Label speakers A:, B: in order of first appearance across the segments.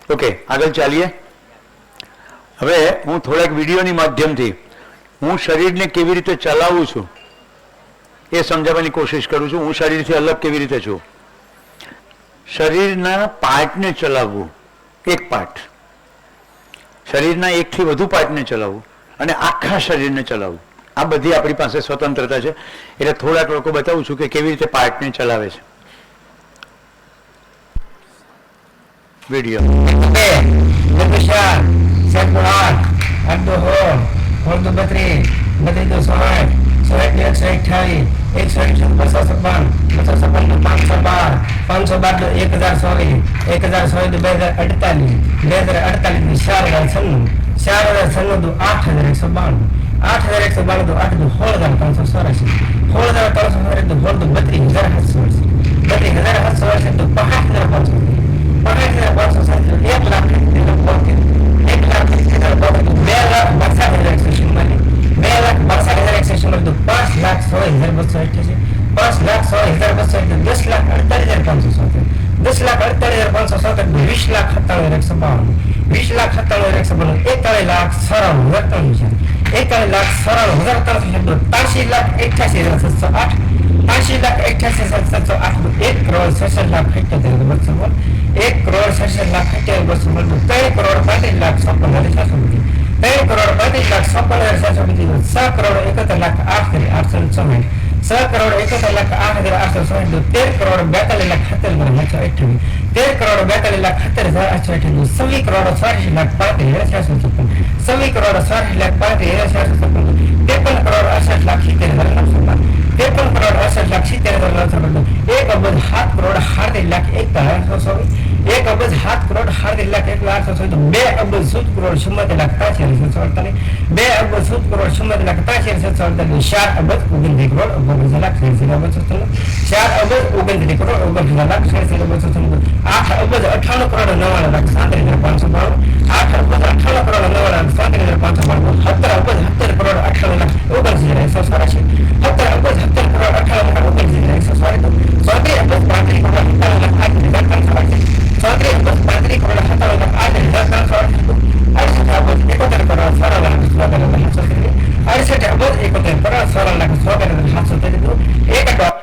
A: Okay, આગળ ચાલીએ. હવે હું થોડાક વિડીયોની માધ્યમથી હું શરીરને કેવી રીતે ચલાવું છું એ સમજાવવાની કોશિશ કરું છું. હું શરીરથી અલગ કેવી રીતે છું. શરીરના પાર્ટને ચલાવવું, એક પાર્ટ, શરીરના એકથી વધુ પાર્ટને ચલાવવું અને આખા શરીરને ચલાવવું, આ બધી આપણી પાસે સ્વતંત્રતા છે. એટલે થોડાક લોકો બતાવું છું કે કેવી રીતે પાર્ટને ચલાવે છે. વિડીયો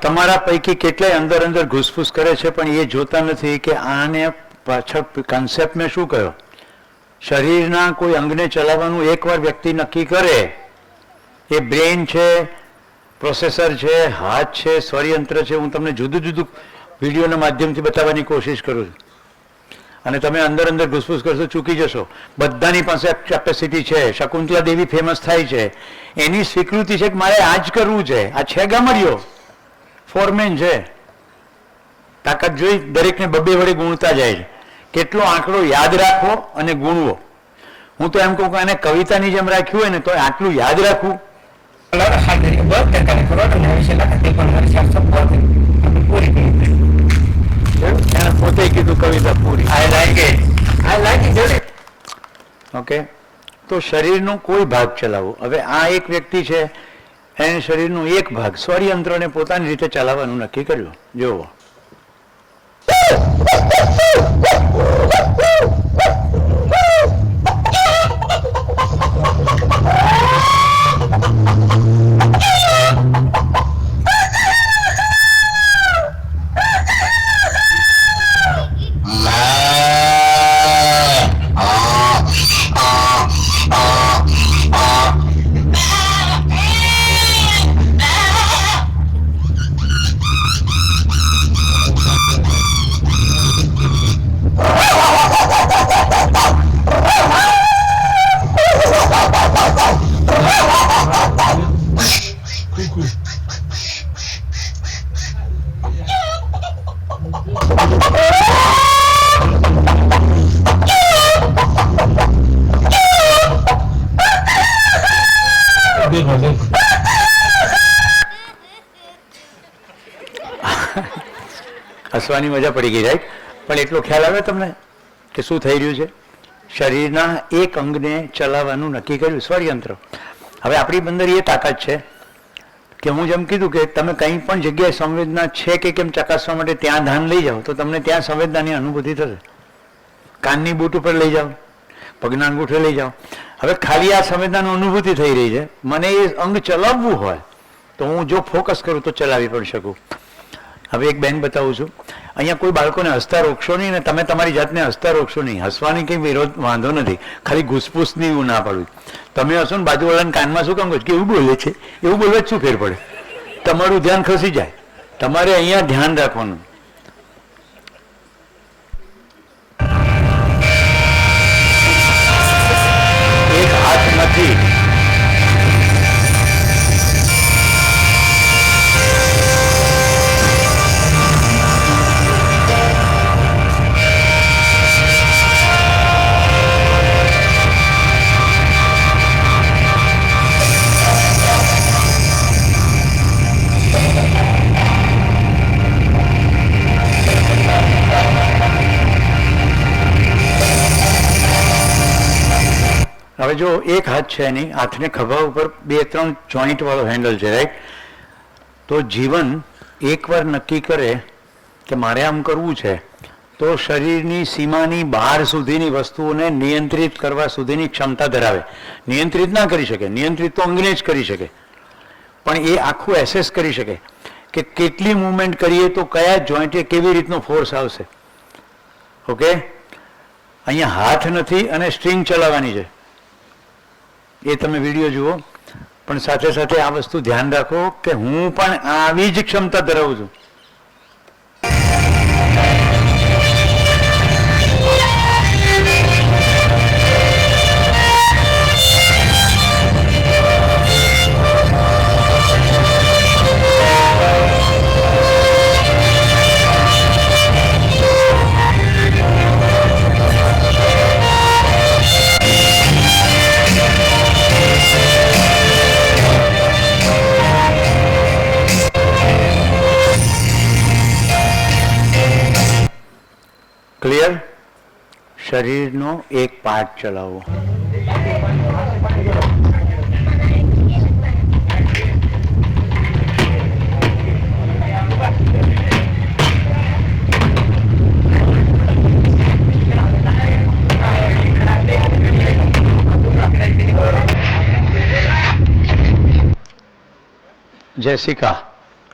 A: તમારા પૈકી કેટલાય અંદર અંદર ઘૂસફૂસ કરે છે પણ એ જોતા નથી કે આને પાછળ કન્સેપ્ટ મેં શું કહ્યો. શરીરના કોઈ અંગને ચલાવવાનું એકવાર વ્યક્તિ નક્કી કરે, એ બ્રેઇન છે, પ્રોસેસર છે, હાથ છે, સ્વરયંત્ર છે, હું તમને જુદું જુદું વિડીયોના માધ્યમથી બતાવવાની કોશિશ કરું છું. અને તમે અંદર અંદર ઘૂસફૂસ કરશો, ચૂકી જશો. બધાની પાસે કેપેસિટી છે. શકુંતલા દેવી ફેમસ થાય છે, એની સ્વીકૃતિ છે કે મારે આ જ કરવું છે. આ છે ગામડિયો, ફોરમેન છે, તાકાત જોઈ દરેકને બબ્બે વડે ગુણતા જાય છે. કેટલો આંકડો યાદ રાખવો અને ગુણવો. હું તો એમ કહું કે આને કવિતાની જેમ રાખ્યું હોય ને તો આટલું યાદ રાખવું. પોતે કીધું કવિતા પૂરી. ઓકે, તો શરીરનો કોઈ ભાગ ચલાવવો. હવે આ એક વ્યક્તિ છે, એને શરીરનો એક ભાગ સ્વરયંત્રને પોતાની રીતે ચલાવવાનું નક્કી કર્યું. જોવો. હસવાની મજા પડી ગઈ, રાઈટ? પણ એટલો ખ્યાલ આવે તમને કે શું થઈ રહ્યું છે? શરીરના એક અંગને ચલાવવાનું નક્કી કર્યું, સ્વરયંત્ર. હવે આપણી અંદર એ તાકાત છે કે હું જેમ કીધું કે તમે કંઈ પણ જગ્યાએ સંવેદના છે કે કેમ ચકાસવા માટે ત્યાં ધ્યાન લઈ જાઓ તો તમને ત્યાં સંવેદનાની અનુભૂતિ થશે. કાનની બૂટ ઉપર લઈ જાઓ, પગના અંગૂઠે લઈ જાઓ. હવે ખાલી આ સંવેદનાની અનુભૂતિ થઈ રહી છે, મને એ અંગ ચલાવવું હોય તો હું જો ફોકસ કરું તો ચલાવી પણ શકું. હવે એક બેન બતાવું છું. અહીંયા કોઈ બાળકોને હસતા રોકશો નહીં, ને તમે તમારી જાતને હસતા રોકશો નહીં. હસવાની કંઈ વિરોધ વાંધો નથી, ખાલી ઘૂસપૂસની એવું ના પડવું. તમે હશો ને બાજુવાળાને કાનમાં શું કામ કહો કે એવું બોલે છે, એવું બોલવા જ શું ફેર પડે? તમારું ધ્યાન ખસી જાય. તમારે અહીંયા ધ્યાન રાખવાનું. એક હાથ નથી, હવે જો એક હાથ છે નહીં, હાથને ખભા ઉપર 2-3 જોઈન્ટ વાળો હેન્ડલ છે, રાઈટ? તો જીવન એકવાર નક્કી કરે કે મારે આમ કરવું છે તો શરીરની સીમાની બહાર સુધીની વસ્તુઓને નિયંત્રિત કરવા સુધીની ક્ષમતા ધરાવે. નિયંત્રિત ના કરી શકે, નિયંત્રિત તો અંગને જ કરી શકે, પણ એ આખું એસેસ કરી શકે કે કેટલી મૂવમેન્ટ કરીએ તો કયા જોઈન્ટે કેવી રીતનો ફોર્સ આવશે. ઓકે, અહીંયા હાથ નથી અને સ્ટ્રિંગ ચલાવવાની છે. એ તમે વિડીયો જુઓ, પણ સાથે સાથે આ વસ્તુ ધ્યાન રાખો કે હું પણ આવી જ ક્ષમતા ધરાવું છું. ક્લિયર? શરીરનો એક પાર્ટ ચલાવો. જેસિકા,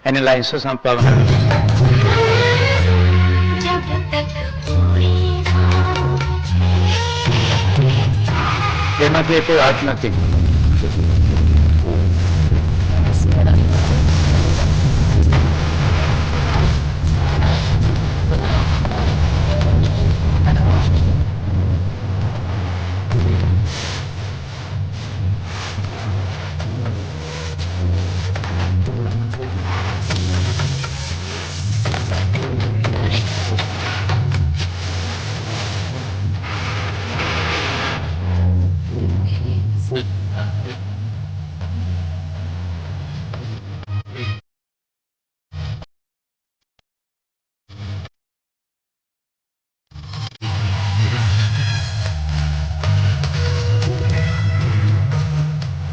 A: એને લાઇસન્સ આપવા. એમાંથી કોઈ હાથ નથી.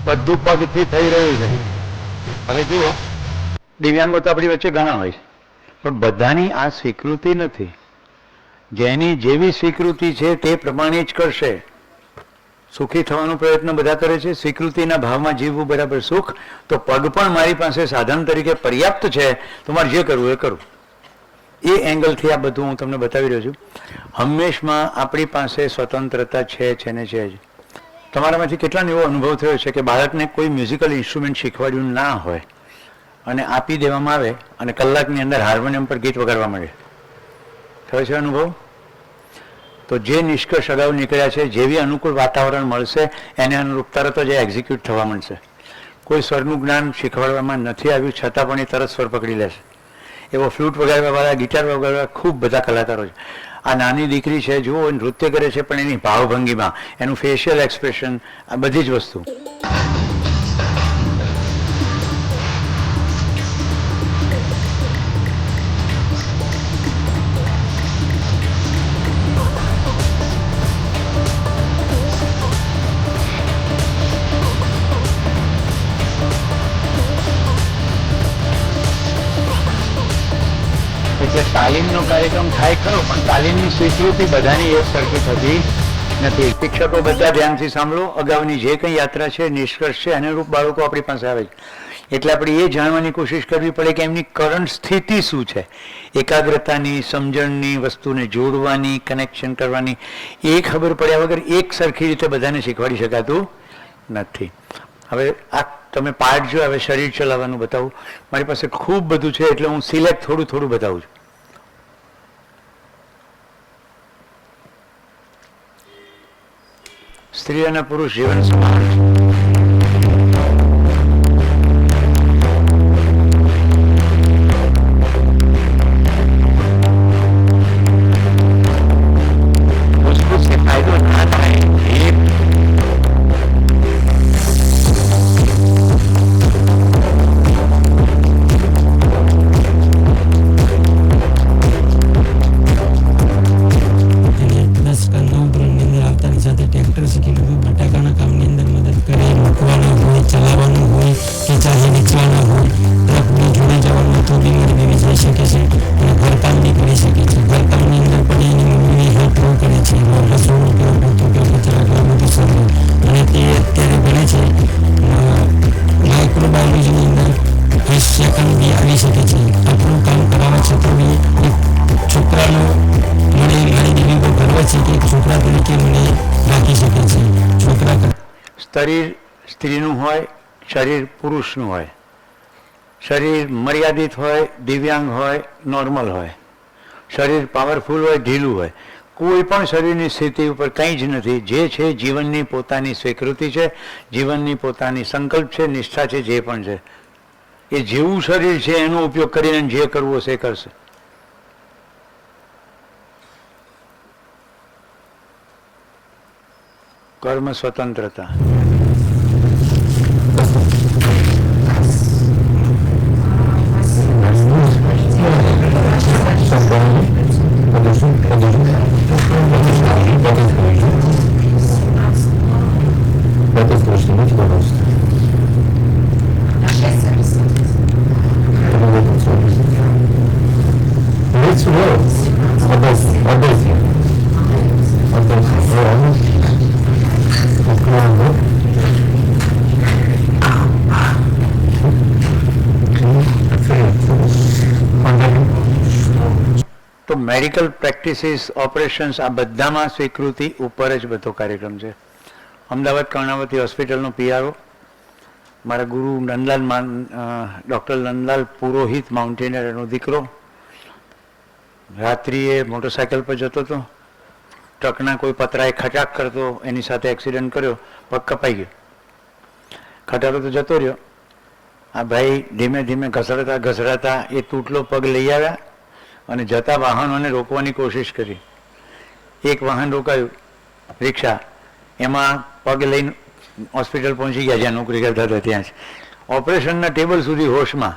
A: બધું પગથી થઈ રહ્યું છે. હવે જુઓ, દિવ્યાંગો તો આપણી વચ્ચે ઘણા હોય છે, પણ બધાની આ સ્વીકૃતિ નથી. જેની જેવી સ્વીકૃતિ છે તે પ્રમાણે જ કરશે. સુખી થવાનો પ્રયત્ન બધા કરે છે, સ્વીકૃતિના ભાવમાં જીવવું બરાબર સુખ. તો પગ પણ મારી પાસે સાધન તરીકે પર્યાપ્ત છે, તો મારે જે કરવું એ કરું. એ એંગલથી આ બધું હું તમને બતાવી રહ્યો છું. હંમેશમાં આપણી પાસે સ્વતંત્રતા છે ને છે જ. તમારામાંથી કેટલાને એવો અનુભવ થયો છે કે બાળકને કોઈ મ્યુઝિકલ ઇન્સ્ટ્રુમેન્ટ શીખવાડ્યું ના હોય અને આપી દેવામાં આવે અને કલાકની અંદર હાર્મોનિયમ પર ગીત વગાડવા મળે? થયો છે અનુભવ? તો જે નિષ્કર્ષ અગાઉ નીકળ્યા છે, જેવી અનુકૂળ વાતાવરણ મળશે એને અનુરૂપ તરત જ એક્ઝિક્યુટ થવા મળશે. કોઈ સ્વરનું જ્ઞાન શીખવાડવામાં નથી આવ્યું છતાં પણ એ તરત સ્વર પકડી લેશે. એવો ફ્લૂટ વગાડવાવાળા, ગિટાર વગાડવા ખૂબ બધા કલાકારો છે. આ નાની દીકરી છે, જુઓ નૃત્ય કરે છે, પણ એની ભાવભંગીમાં, એનું ફેશિયલ એક્સપ્રેશન, આ બધી જ વસ્તુ. એટલે તાલીમનો કાર્યક્રમ થાય ખરો, પણ તાલીમની સ્વીકૃતિ બધાની એક સરખી થતી નથી. શિક્ષકો બધા ધ્યાનથી સાંભળો. અગાઉની જે કંઈ યાત્રા છે, નિષ્કર્ષ છે, અનુરૂપ બાળકો આપણી પાસે આવે છે. એટલે આપણે એ જાણવાની કોશિશ કરવી પડે કે એમની કરંટ સ્થિતિ શું છે. એકાગ્રતાની, સમજણની, વસ્તુને જોડવાની, કનેક્શન કરવાની એ ખબર પડ્યા વગર એક સરખી રીતે બધાને શીખવાડી શકાતું નથી. હવે આ તમે પાર્ટ જો હવે શરીર ચલાવવાનું બતાવું. મારી પાસે ખૂબ બધું છે એટલે હું સિલેક્ટ થોડું થોડું બતાવું છું. સ્ત્રી અને પુરુષ જીવન સમાન. ફાયદો ના થાય શરીર સ્ત્રીનું હોય, શરીર પુરુષનું હોય. શરીર મર્યાદિત હોય, દિવ્યાંગ હોય, નોર્મલ હોય. શરીર પાવરફુલ હોય, ઢીલું હોય. કોઈ પણ શરીરની સ્થિતિ ઉપર કંઈ જ નથી. જે છે જીવનની પોતાની સ્વીકૃતિ છે, જીવનની પોતાની સંકલ્પ છે, નિષ્ઠા છે, જે પણ છે એ જેવું શરીર છે એનો ઉપયોગ કરીને જે કરવું હશે એ કરશે. કર્મ સ્વતંત્રતા. તો મેડિકલ પ્રેક્ટિસીસ, ઓપરેશન્સ આ બધામાં સ્વીકૃતિ ઉપર જ બધો કાર્યક્રમ છે. અમદાવાદ કર્ણાવતી હોસ્પિટલનો પીઆરઓ મારા ગુરુ નંદલાલ ડૉક્ટર નંદલાલ પુરોહિત માઉન્ટેનિયર એનો દીકરો રાત્રિએ મોટરસાઇકલ પર જતો હતો. ટ્રકના કોઈ પતરાએ ખટાક કરતો એની સાથે એક્સિડન્ટ કર્યો, પગ કપાઈ ગયો. ખટારો તો જતો રહ્યો. આ ભાઈ ધીમે ધીમે ઘસડાતા ઘસડાતા એ તૂટલો પગ લઈ આવ્યા અને જતા વાહનોને રોકવાની કોશિશ કરી. એક વાહન રોકાયું, રિક્ષા, એમાં પગ લઈને હોસ્પિટલ પહોંચી ગયા જ્યાં નોકરી કરતા હતા ત્યાં જ. ઓપરેશનના ટેબલ સુધી હોશમાં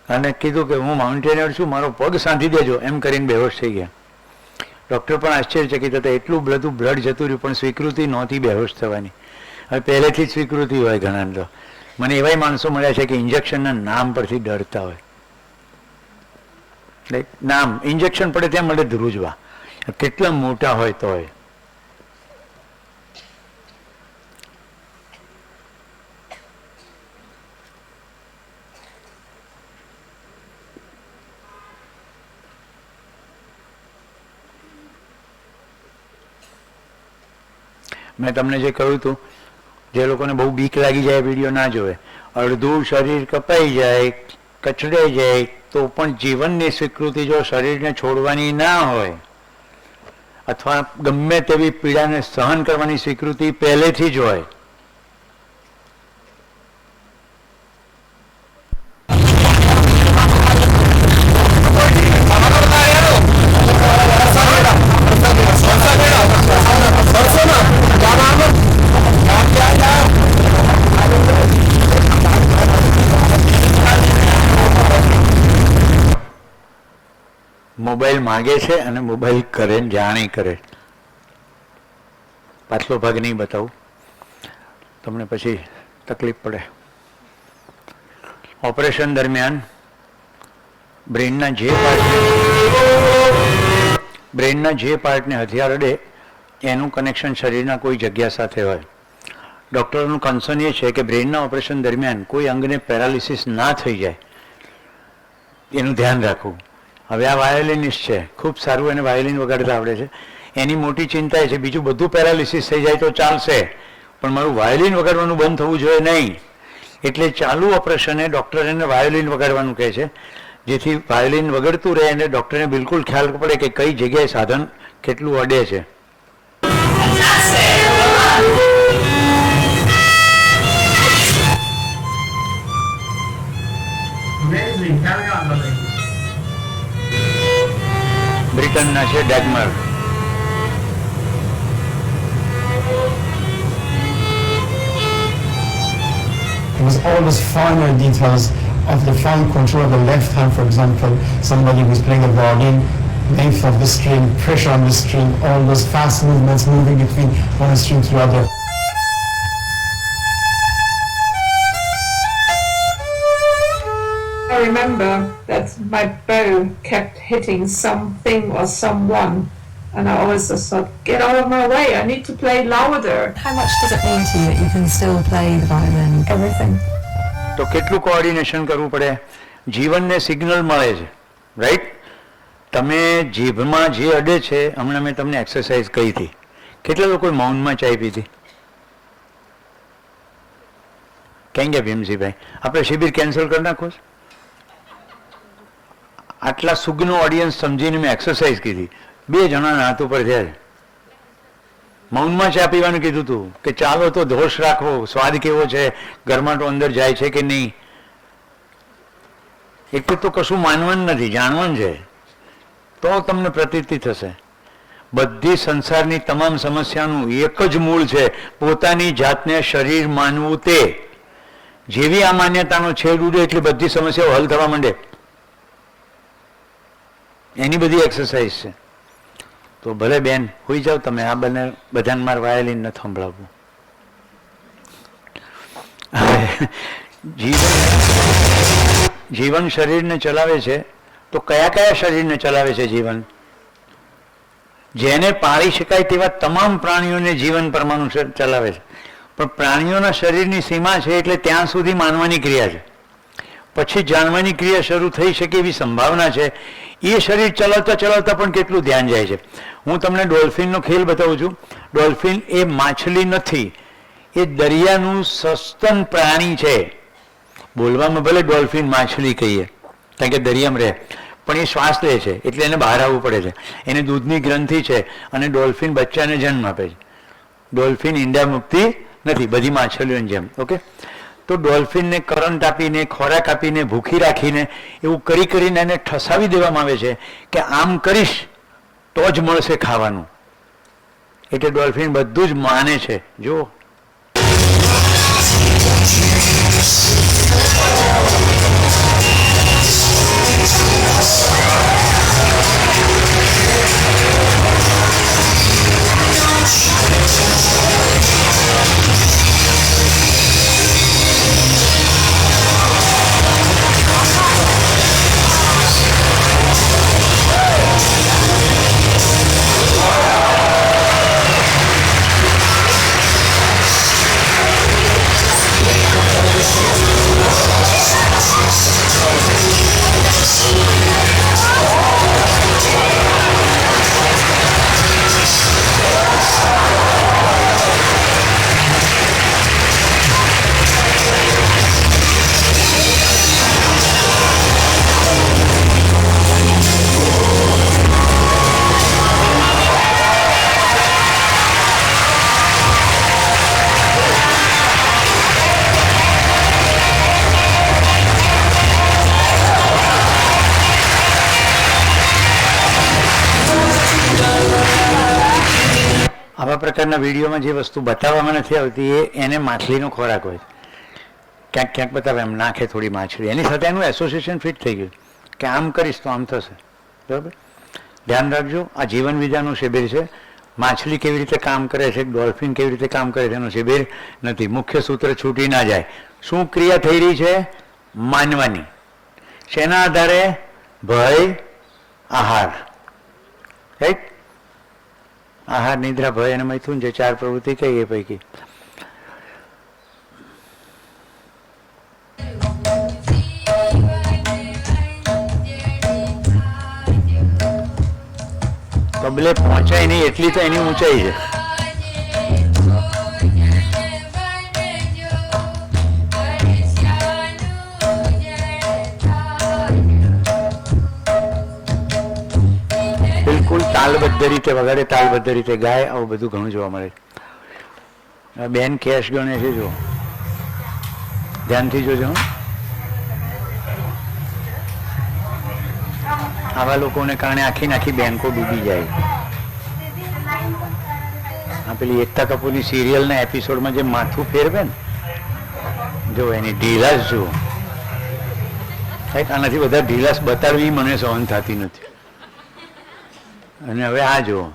A: અને કીધું કે હું માઉન્ટેનિયર છું, મારો પગ સાંધી દેજો, એમ કરીને બેહોશ થઈ ગયા. ડૉક્ટર પણ આશ્ચર્યચકિત હતા, એટલું બધું બ્લડ જતું રહ્યું પણ સ્વીકૃતિ નહોતી બેહોશ થવાની. હવે પહેલેથી જ સ્વીકૃતિ હોય ઘણા તો. મને એવાય માણસો મળ્યા છે કે ઇન્જેક્શનના નામ પરથી ડરતા હોય. નામ ઇન્જેક્શન પડે ત્યાં મળે ધ્રુજવા, કેટલા મોટા હોય તો હોય. મેં તમને જે કહ્યું હતું, જે લોકોને બહુ બીક લાગી જાય વિડીયો ના જોવે. અડધું શરીર કપાઈ જાય, કચડાઈ જાય તો પણ જીવનની સ્વીકૃતિ જો શરીરને છોડવાની ના હોય અથવા ગમે તેવી પીડાને સહન કરવાની સ્વીકૃતિ પહેલેથી જ હોય. મોબાઈલ માગે છે અને મોબાઈલ કરે જાણી કરે. પાછલો ભાગ નહીં બતાવું તમને, પછી તકલીફ પડે. ઓપરેશન દરમિયાન બ્રેઇનના જે પાર્ટને હથિયાર અડે એનું કનેક્શન શરીરના કોઈ જગ્યા સાથે હોય. ડૉક્ટરોનું કન્સર્ન એ છે કે બ્રેઇનના ઓપરેશન દરમિયાન કોઈ અંગને પેરાલિસિસ ના થઈ જાય એનું ધ્યાન રાખવું. હવે આ વાયોલિનિસ્ટ છે, ખૂબ સારું એને વાયોલિન વગાડતા આવડે છે. એની મોટી ચિંતા એ છે બીજું બધું પેરાલિસિસ થઈ જાય તો ચાલશે, પણ મારું વાયોલિન વગાડવાનું બંધ થવું જોઈએ નહીં. એટલે ચાલુ ઓપરેશને ડૉક્ટર એને વાયોલિન વગાડવાનું કહે છે, જેથી વાયોલિન વગાડતું રહે અને ડૉક્ટરને બિલકુલ ખ્યાલ પડે કે કઈ જગ્યાએ સાધન કેટલું અડે છે. બ્રિટનના છે ડેગમર.
B: It was all those finer details of the fine contour of the left hand, for example, somebody who's playing a violin, length of the string, pressure on the string, all those fast movements moving between one string to the other.
C: I remember that my bow kept hitting something or someone, and I always just thought, get out of my way, I need to play louder.
D: How much does it mean to you that you can still play the violin?
C: Everything.
A: તો કેટલું coordination કરવું પડે? જીવનને signal મળે છે, right? તમે જીભમાં જે અડે છે, હમણાં મેં તમને એક્સરસાઇઝ કહી હતી. કેટલા લોકોએ મૌનમાં ચાય પીધી? ક્યાં ગયા ભીમજીભાઈ? આપણે શિબિર કેન્સલ કરી નાખો. આટલા સુગનો ઓડિયન્સ સમજીને મેં એક્સરસાઇઝ કીધી. 2 જણાના હાથ ઉપર થયા. મૌનમાં ચા પીવાનું કીધું હતું કે ચાલો તો ધોષ રાખવો, સ્વાદ કેવો છે, ગરમાટો અંદર જાય છે કે નહીં. એટલું તો કશું માનવાનું નથી, જાણવાનું છે, તો તમને પ્રતીતિ થશે. બધી સંસારની તમામ સમસ્યાનું એક જ મૂળ છે, પોતાની જાતને શરીર માનવું. તે જેવી આ માન્યતાનો છેદ ઉડે એટલે બધી સમસ્યાઓ હલ થવા માંડે. એની બધી એક્સરસાઇઝ છે. તો ભલે બેન હોઈ જાઓ તમે, આ બધાને મારે વાયોલિન નથી સંભળાવવું. જીવન શરીરને ચલાવે છે, તો કયા કયા શરીરને ચલાવે છે જીવન? જેને પાળી શકાય તેવા તમામ પ્રાણીઓને જીવન પરમાણુ ચલાવે છે. પણ પ્રાણીઓના શરીરની સીમા છે, એટલે ત્યાં સુધી માનવાની ક્રિયા છે. પછી જાણવાની ક્રિયા શરૂ થઈ શકે એવી સંભાવના છે. એ શરીર ચલાવતા ચલાવતા પણ કેટલું ધ્યાન જાય છે. હું તમને ડોલ્ફિનનો ખેલ બતાવું છું. ડોલ્ફિન એ માછલી નથી, એ દરિયાનું સસ્તન પ્રાણી છે. બોલવામાં ભલે ડોલ્ફિન માછલી કહીએ, કારણ કે દરિયામાં રહે, પણ એ શ્વાસ લે છે, એટલે એને બહાર આવવું પડે છે. એને દૂધની ગ્રંથિ છે, અને ડોલ્ફિન બચ્ચાને જન્મ આપે છે. ડોલ્ફિન ઈંડા મૂકતી નથી, બધી માછલીઓની જેમ. ઓકે, તો ડોલ્ફિનને કરંટ આપીને, ખોરાક આપીને, ભૂખી રાખીને, એવું કરી કરીને એને ઠસાવી દેવામાં આવે છે કે આમ કરીશ તો જ મળશે ખાવાનું. એટલે ડોલ્ફિન બધું જ માને છે. જો આવા પ્રકારના વિડીયોમાં જે વસ્તુ બતાવવામાં નથી આવતી એને માછલીનો ખોરાક હોય. ક્યાંક ક્યાંક બતાવે, એમ નાખે થોડી માછલી, એની સાથે એનું એસોસિએશન ફિટ થઈ ગયું કે આમ કરીશ તો આમ થશે. બરાબર, ધ્યાન રાખજો. આ જીવન વિદ્યાનું શિબિર છે. માછલી કેવી રીતે કામ કરે છે, ડોલ્ફિન કેવી રીતે કામ કરે છે, એનું શિબિર નથી. મુખ્ય સૂત્ર છૂટી ના જાય. શું ક્રિયા થઈ રહી છે? માનવાની. શેના આધારે? ભય, આહાર, રાઈટ? આહાર, નિદ્રા, ભય અને મૈથુન જે 4 પ્રવૃત્તિ કઈ એ પૈકી. તબલે પહોંચાય નહીં એટલી તો એની ઊંચાઈ છે. બિલકુલ તાલબદ્ધ રીતે વગાડે, તાલબદ્ધ રીતે ગાય, આવું બધું ઘણું જોવા મળે. બેન કેશ ગણે છે, જો ધ્યાનથી જોજો. આવા લોકોને કારણે આખી બેંકો ડૂબી જાય. આ પેલી એકતા કપૂરની સિરિયલના એપિસોડમાં જે માથું ફેરવે ને, જો એની ઢીલાસ જુઓ. આનાથી બધા ઢીલાસ બતાડવી મને સહન થતી નથી. અને હવે આ જુઓ,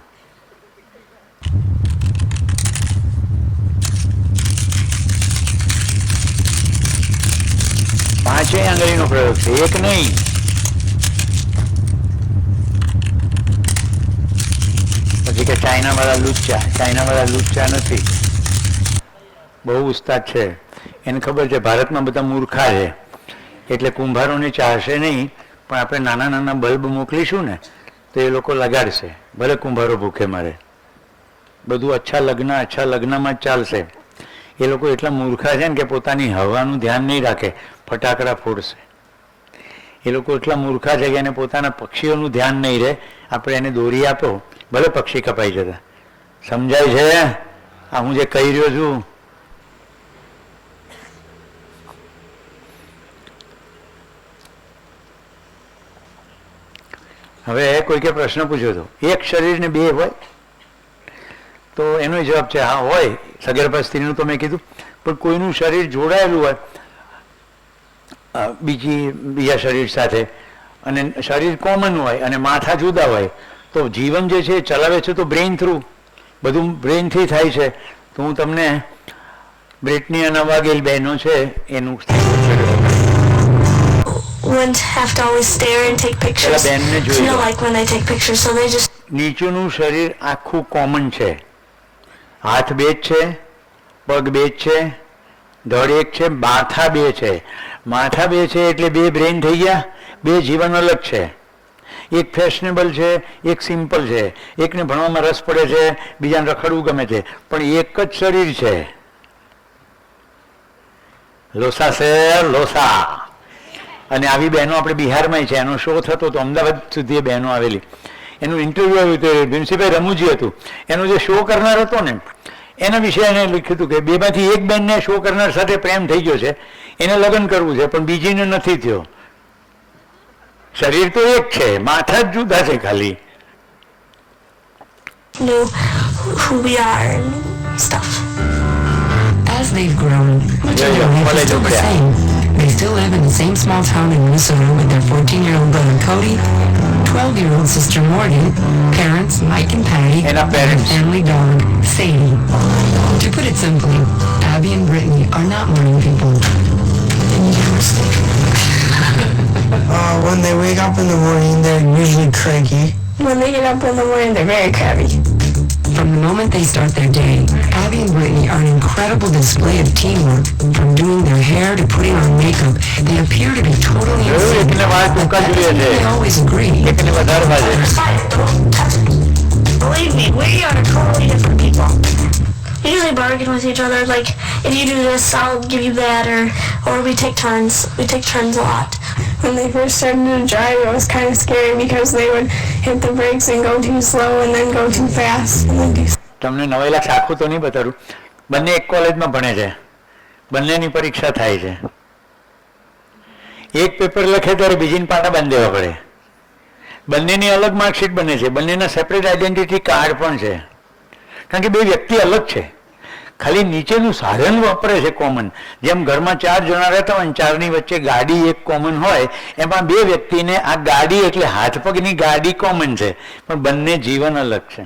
A: પાંચેય આંગળીનો પ્રયોગ છે, એક નહીં. પછી કે ચાઇનાવાળા લુચ્ચા નથી. બહુ ઉસ્તાદ છે, એને ખબર છે ભારતમાં બધા મૂર્ખા છે એટલે કુંભારોને ચાહશે નહીં, પણ આપણે નાના નાના બલ્બ મોકલીશું ને તો એ લોકો લગાડશે, ભલે કુંભારો ભૂખે મારે. બધું અચ્છા લગ્નમાં જ ચાલશે. એ લોકો એટલા મૂર્ખા છે ને કે પોતાની હવાનું ધ્યાન નહીં રાખે, ફટાકડા ફોડશે. એ લોકો એટલા મૂર્ખા છે કે એને પોતાના પક્ષીઓનું ધ્યાન નહીં રહે. આપણે એને દોરી આપો, ભલે પક્ષી કપાઈ જતા. સમજાય છે આ હું જે કહી રહ્યો છું? હવે કોઈકે પ્રશ્ન પૂછ્યો હતો, એક શરીર ને બે હોય? તો એનો જવાબ છે હા હોય. સગર્ભા સ્ત્રીનું તો મેં કીધું, પણ કોઈનું શરીર જોડાયેલું હોય બીજા શરીર સાથે, અને શરીર કોમન હોય અને માથા જુદા હોય, તો જીવન જે છે ચલાવે છે તો બ્રેઇન થ્રુ, બધું બ્રેઇનથી થાય છે. તો હું તમને બ્રિટની અને વાઘેલ બહેનો છે એનું
E: wouldn't have to always stare and take pictures. You know, like when they take pictures, so they just...
A: નીચેનું શરીર આખું કોમન છે. હાથ બે જ છે, પગ બે જ છે, ધડ એક છે, માથા બે છે. માથા બે છે એટલે બે બ્રેઇન થઈ ગયા, બે જીવન અલગ છે. એક ફેશનેબલ છે, એક સિમ્પલ છે. એકને ભણવામાં રસ પડે છે, બીજાને રખડવું ગમે છે, પણ એક જ શરીર છે. લોસા છે લોસા. અને આવી બહેનો આપણે બિહારમાં છે. એનો શો થતો હતો, અમદાવાદ સુધી એ બહેનો આવેલી. એનું ઇન્ટરવ્યુ આવ્યું હતું, પ્રિન્સિપાલ રમુજી હતું. એનો જે શો કરનાર હતો ને એના વિશે એને લખ્યું હતું કે બેમાંથી એક બેનને શો કરનાર સાથે પ્રેમ થઈ ગયો છે, એને લગ્ન કરવું છે, પણ બીજીને નથી થયો. શરીર તો એક છે, માથા જ જુદા છે ખાલી.
E: Know who we are and stuff.
D: As they've grown, much of their life is still the same. They still live in the same small town in Minnesota with their 14-year-old brother Cody, 12-year-old sister Morgan, parents Mike and Patty,
A: and
D: family dog Sadie. To put it simply, Abby and Brittany are not morning people.
F: When they wake up in the morning, they're usually cranky.
E: When they get up in the morning, they're very crabby.
D: From the moment they start their day, Abby and Brittany are an incredible display of teamwork. From doing their hair to putting on makeup, they appear to be totally in sync. But that doesn't mean they always agree.
E: Believe me, we are totally different people. We usually bargain with each other, like, if you do this, I'll give you that, or we take turns. We take turns a lot.
G: When they first started to drive, it was kind of scary because they would hit the brakes and go too slow and then go too fast and then do...
A: તમને નવેલા આખું તો નહીં બતાડું. બંને એક કોલેજમાં ભણે છે, બંનેની પરીક્ષા થાય છે. એક પેપર લખે ત્યારે બીજીને પાટા બાંધી દેવા પડે. બંનેની અલગ માર્કશીટ બને છે, બંનેના સેપરેટ આઈડેન્ટિટી કાર્ડ પણ છે, કારણ કે બે વ્યક્તિ અલગ છે. ખાલી નીચેનું સાધન વાપરે છે કોમન. જેમ ઘરમાં 4 જણા રહેતા હોય, 4ની વચ્ચે ગાડી એક કોમન હોય, એમાં બે વ્યક્તિને આ ગાડી એટલે હાથ પગની ગાડી કોમન છે, પણ બંને જીવન અલગ છે.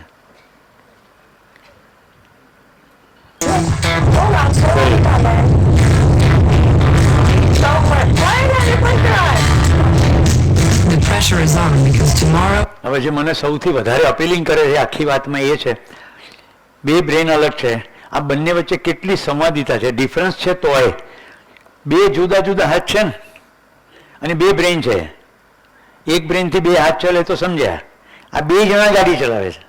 D: The pressure is on because tomorrow
A: હવે જે મને સૌથી વધારે અપીલિંગ કરે છે આખી વાતમાં એ છે, બે બ્રેન અલગ છે, આ બંને વચ્ચે કેટલી સંવાદિતા છે, ડિફરન્સ છે તોય બે જુદા જુદા હાથ છે ને, અને બે બ્રેન છે, એક બ્રેનથી બે હાથ ચાલે તો સમજ્યા, આ બે જણા ગાડી ચલાવે છે,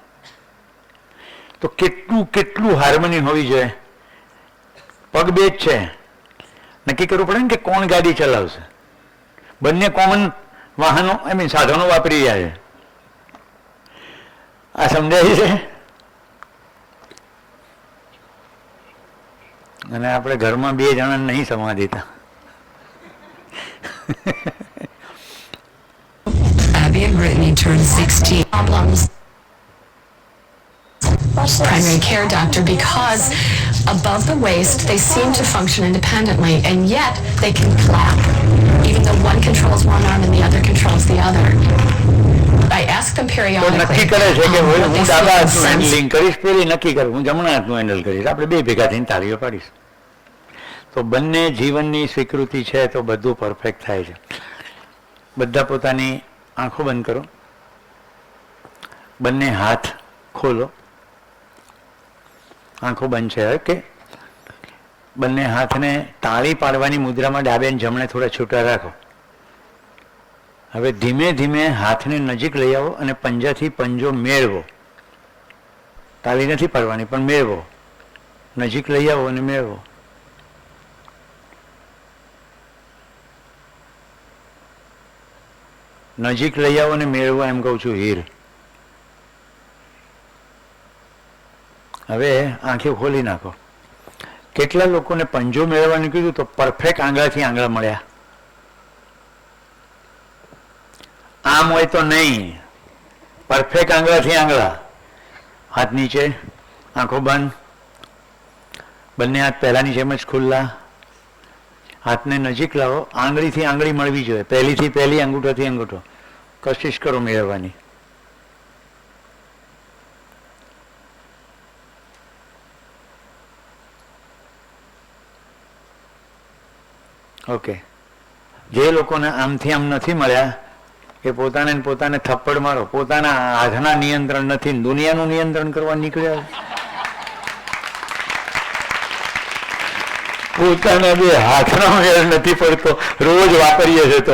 A: તો કેટલું કેટલું હાર્મની હોવી જોઈએ. પગ બે જ છે, નક્કી કરવું પડે ને કે કોણ ગાડી ચલાવશે. બંને કોમન વાહનો સાધનો વાપરી રહ્યા છે. આ સમજાય છે. અને આપણે ઘરમાં બે જણા નહીં સમવા દેતા.
D: Abby and Brittany turned 16. Problems. Primary care doctor because above the waist they seem to function independently and yet they can clap even though one controls one arm and the other controls the other. I ask them
A: તો
D: periodically.
A: નક્કી કરે છે કે
D: what
A: હું
D: they
A: ડાબા
D: feel
A: હાથનું
D: sense.
A: Handling કરીશ, પેલી નક્કી કરું હું જમણા હાથનું હેન્ડલ કરીશ, આપણે બે ભેગા થઈને તાળીઓ પાડીશ. તો બંને જીવનની સ્વીકૃતિ છે તો બધું પરફેક્ટ થાય છે. બધા પોતાની આંખો બંધ કરો, બંને હાથ ખોલો. આંખો બંધ છે કે બંને હાથને તાળી પાડવાની મુદ્રામાં ડાબે અને જમણે થોડા છૂટા રાખો. હવે ધીમે ધીમે હાથને નજીક લઈ આવો અને પંજાથી પંજો મેળવો. તાળી નથી પાડવાની પણ મેળવો, નજીક લઈ આવો અને મેળવો. નજીક લઈ આવો અને મેળવો એમ કહું છું હીર. હવે આંખે ખોલી નાખો. કેટલા લોકોને પંજો મેળવવાનું કીધું તો પરફેક્ટ આંગળાથી આંગળા મળ્યા. આમ હોય તો નહીં, પરફેક્ટ આંગળાથી આંગળા. હાથ નીચે, આંખો બંધ, બંને હાથ પહેલાની જેમ જ ખુલ્લા. હાથને નજીક લાવો, આંગળીથી આંગળી મળવી જોઈએ, પહેલીથી પહેલી, અંગૂઠાથી અંગૂઠો. કોશિશ કરો મેળવવાની. ઓકે. જે લોકોને આમથી આમ નથી મળ્યા એ પોતાને પોતાને થપ્પડ મારો. પોતાના હાથના નિયંત્રણ નથી, દુનિયાનું નિયંત્રણ કરવા નીકળ્યા. પોતાના બે હાથનો મેળ નથી પડતો, રોજ વાપરીએ છે તો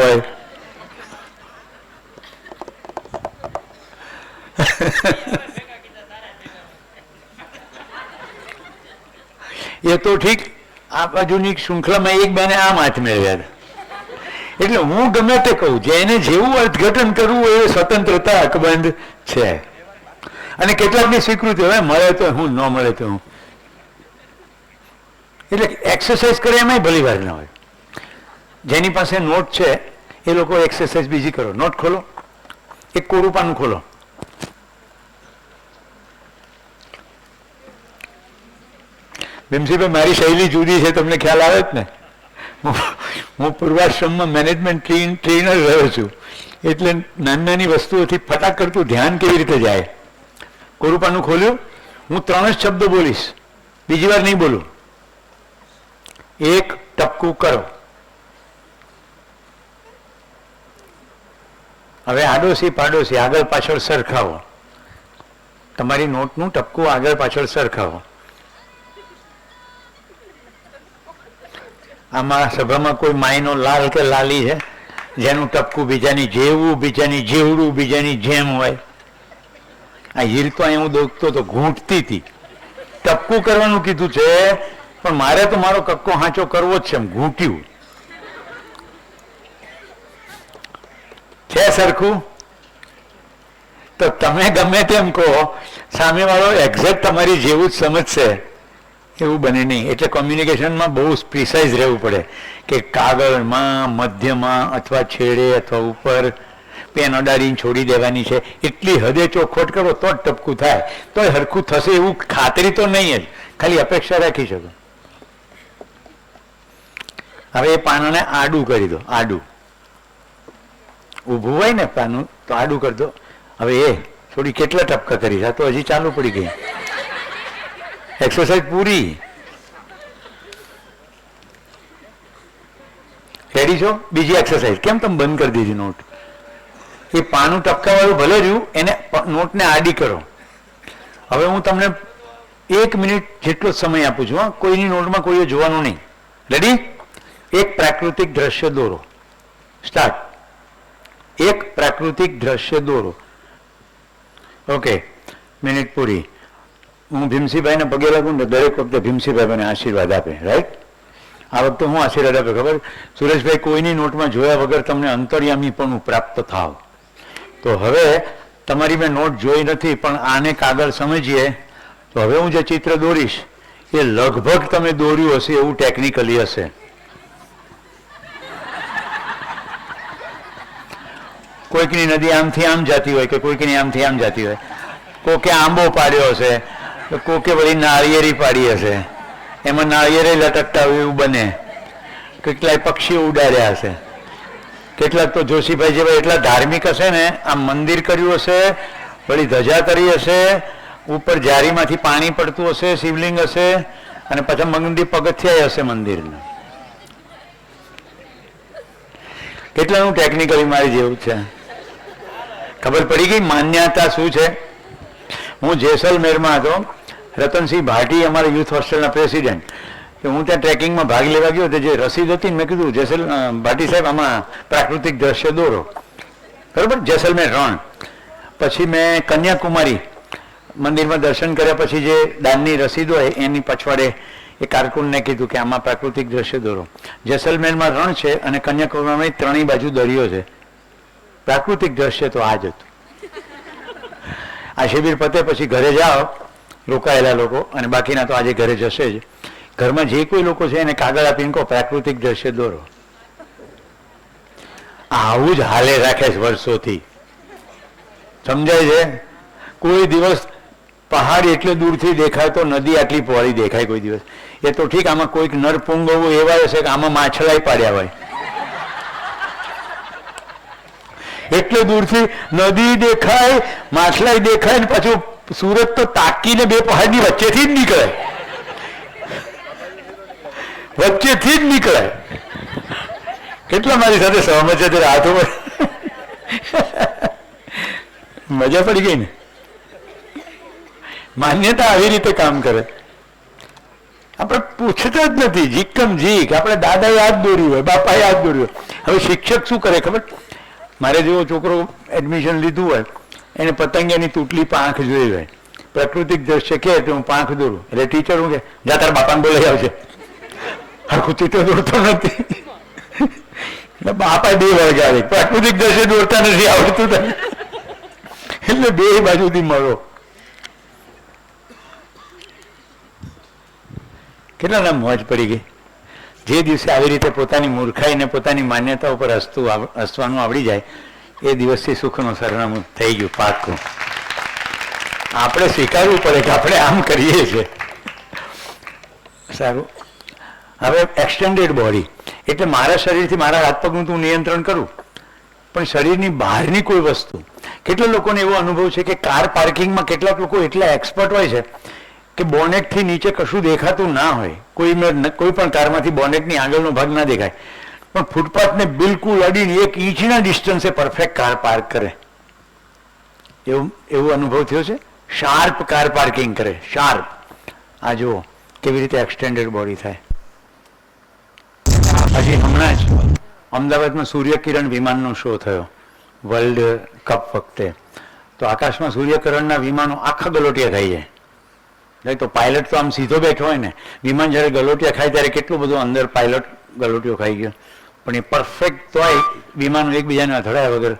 A: એ તો ઠીક. આ બાજુની શૃંખલામાં એક બેને આમ હાથ મેળવ્યા હતા. એટલે હું ગમે તે કહું, જેને જેવું અર્થઘટન કરવું એ સ્વતંત્રતા અકબંધ છે. અને કેટલાકની સ્વીકૃતિ હવે મળે તો હું, ન મળે તો હું. એટલે એક્સરસાઇઝ કરે એમાંય ભલી વાર ના હોય. જેની પાસે નોટ છે એ લોકો એક્સરસાઇઝ બીજી કરો. નોટ ખોલો, એક કોરું પાનું ખોલો. ભીમસીભાઈ, મારી શૈલી જુદી છે, તમને ખ્યાલ આવે જ ને. હું પૂર્વાશ્રમમાં મેનેજમેન્ટ ટ્રેનર રહ્યો છું, એટલે નાની નાની વસ્તુઓથી ફટાક કરતું ધ્યાન કેવી રીતે જાય. કોરું પાનું ખોલ્યું, હું 3 જ શબ્દો બોલીશ, બીજી વાર નહીં બોલું. એક ટપકું કરો. હવે આડોશી પાડોશી આગળ પાછળ સરખાવો. તમારી નોટનું ટપકું આગળ પાછળ સરખાવો. આમાં સભામાં કોઈ માયનો લાલ કે લાલી છે જેનું ટપકું બીજાની જેવું, બીજાની જેવડું, બીજાની જેમ હોય? આ હીર તો અહીં હું દોખતો તો ઘૂંટતી હતી. ટપકું કરવાનું કીધું છે પણ મારે તો મારો કક્કો હાંચો કરવો જ છે. એમ ઘૂંટ્યું છે સરખું. તો તમે ગમે તેમ કહો, સામેવાળો એક્ઝેક્ટ તમારી જેવું જ સમજશે એવું બને નહીં. એટલે કોમ્યુનિકેશનમાં બહુ પ્રિસાઇઝ રહેવું પડે કે કાગળમાં, મધ્યમાં અથવા છેડે અથવા ઉપર પેન અડાડીને છોડી દેવાની છે. એટલી હદે ચોખવટ કરો તો જ ટપકું થાય. તો હરખું થશે એવું ખાતરી તો નહીં જ, ખાલી અપેક્ષા રાખી શકો. હવે એ પાનાને આડું કરી દો. આડું ઊભું હોય ને પાનું તો આડું કરી દો. હવે એ થોડી કેટલા ટપકા કરી, આ તો હજી ચાલુ પડી ગઈ. એક્સરસાઇઝ પૂરી. રેડી છો? બીજી એક્સરસાઇઝ. કેમ તમે બંધ કરી દીધી નોટ? એ પાનું ટપકાવાળું ભલે રહ્યું, એને નોટને આડી કરો. હવે હું તમને 1 મિનિટ જેટલો સમય આપું છું. હા, કોઈની નોટમાં કોઈએ જોવાનું નહીં. રેડી? એક પ્રાકૃતિક દ્રશ્ય દોરો. સ્ટાર્ટ. એક પ્રાકૃતિક દ્રશ્ય દોરો. ઓકે, મિનિટ પૂરી. હું ભીમસિંહભાઈને પગે લાગું ને દરેક વખતે ભીમસિંહભાઈ મને આશીર્વાદ આપે. રાઈટ? આ વખતે હું આશીર્વાદ આપે ખબર? સુરેશભાઈ, કોઈની નોટમાં જોયા વગર તમને અંતર્યામી પણ પ્રાપ્ત થાવ. તો હવે તમારી મેં નોટ જોઈ નથી, પણ આને કાગળ સમજીએ તો હવે હું જે ચિત્ર દોરીશ એ લગભગ તમે દોર્યું હશે એવું ટેકનિકલી હશે. કોઈકની નદી આમથી આમ જતી હોય કે કોઈકની આમથી આમ જતી હોય. કોકે આંબો પાડ્યો હશે, કોકે વળી નાળિયેરી પાડી હશે, એમાં નાળિયેરે લટકતા હોય એવું બને. કેટલાય પક્ષીઓ ઉડાડ્યા હશે. કેટલાક તો જોશીભાઈ જેવા એટલા ધાર્મિક હશે ને, આમ મંદિર કર્યું હશે, વળી ધજા કરી હશે, ઉપર જારીમાંથી પાણી પડતું હશે, શિવલિંગ હશે, અને પછી મંદિર પગથિયા હશે મંદિરના. કેટલાનું ટેકનિકલી મારી જેવું છે. ખબર પડી ગઈ માન્યતા શું છે? હું જેસલમેરમાં હતો, રતનસિંહ ભાટી અમારા યુથ હોસ્ટેલના પ્રેસિડેન્ટ. હું ત્યાં ટ્રેકિંગમાં ભાગ લેવા ગયો, જે રસીદ હતી મેં કીધું ભાટી સાહેબ આમાં પ્રાકૃતિક દ્રશ્ય દોરો. બરાબર? જેસલમેર રણ. પછી મેં કન્યાકુમારી મંદિરમાં દર્શન કર્યા પછી જે દાનની રસીદ હોય એની પછવાડે એ કારકુનને કીધું કે આમાં પ્રાકૃતિક દ્રશ્ય દોરો. જેસલમેરમાં રણ છે અને કન્યાકુમારીમાં ત્રણેય બાજુ દરિયો છે. પ્રાકૃતિક દ્રશ્ય તો આ જ હતું. આ શિબિર પતે પછી ઘરે જાઓ રોકાયેલા લોકો, અને બાકીના તો આજે ઘરે જશે જ. ઘરમાં જે કોઈ લોકો છે એને કાગળ આપીને કહો પ્રાકૃતિક દ્રશ્ય દોરો. આવું જ હાલે રાખે છે વર્ષોથી. સમજાય છે? કોઈ દિવસ પહાડ એટલે દૂરથી દેખાય તો નદી આટલી પહોળી દેખાય કોઈ દિવસ. એ તો ઠીક, આમાં કોઈક નરપુંગવો એવા હશે કે આમાં માછલાઈ પાડ્યા હોય. એટલે દૂરથી નદી દેખાય, માછલાઈ દેખાય, ને પાછું સુરત તો તાકીને બે પહાડની વચ્ચેથી જ નીકળે. વચ્ચેથી જ નીકળે. કેટલા મારી સાથે સહમત છે ત્યારે હાથો મજા પડી ગઈ ને? માન્યતા આવી રીતે કામ કરે. આપણે પૂછતા જ નથી. જીકમ જીક આપણે દાદા યાદ દોર્યું હોય, બાપા યાદ દોર્યું હોય. હવે શિક્ષક શું કરે ખબર? મારે જેવો છોકરો એડમિશન લીધું હોય એને પતંગિયાની તૂટલી પાંખ જોઈ હોય, પ્રાકૃતિક દ્રશ્ય કહે તો હું પાંખ દોરું, એટલે ટીચર હું કે જા તારા બાપાને બોલાઈ આવશે. આખું ચિત્ર દોરતો નથી. બાપા 2 વળગાવે, પ્રાકૃતિક દ્રશ્ય દોરતા નથી આવડતું તને. એટલે 2 બાજુથી મળો. કેટલાના મોજ પડી ગઈ. જે દિવસે આવી રીતે પોતાની મૂર્ખાઈને પોતાની માન્યતા ઉપર હસવાનું આવડી જાય એ દિવસથી સુખનું સરનામું થઈ ગયું પાક્કું. આપણે સ્વીકારવું પડે કે આપણે આમ કરીએ છીએ. સારું. હવે એક્સટેન્ડેડ બોડી એટલે મારા શરીરથી મારા હાથ પગનું તું નિયંત્રણ કરું, પણ શરીરની બહારની કોઈ વસ્તુ. કેટલા લોકોને એવો અનુભવ છે કે કાર પાર્કિંગમાં કેટલાક લોકો એટલા એક્સપર્ટ હોય છે કે બોનેટથી નીચે કશું દેખાતું ના હોય. કોઈ પણ કારમાંથી બોનેટની આગળનો ભાગ ના દેખાય, પણ ફૂટપાથને બિલકુલ અડીને 1 ઇંચના ડિસ્ટન્સે પરફેક્ટ કાર પાર્ક કરે. એવો અનુભવ થયો છે. શાર્પ કાર પાર્કિંગ કરે, શાર્પ. આ જુઓ કેવી રીતે એક્સટેન્ડેડ બોડી થાય. હજી હમણાં જ અમદાવાદમાં સૂર્યકિરણ વિમાનનો શો થયો વર્લ્ડ કપ વખતે. તો આકાશમાં સૂર્યકિરણના વિમાનો આખા ગલોટિયા ખાઈ જાય. તો પાયલટ તો આમ સીધો બેઠો હોય ને, વિમાન જ્યારે ગલોટિયા ખાય ત્યારે કેટલું બધું અંદર પાયલટ ગલોટિયો ખાઈ ગયો, પણ એ પરફેક્ટ તોય વિમાનો એકબીજાને અથડાયા વગર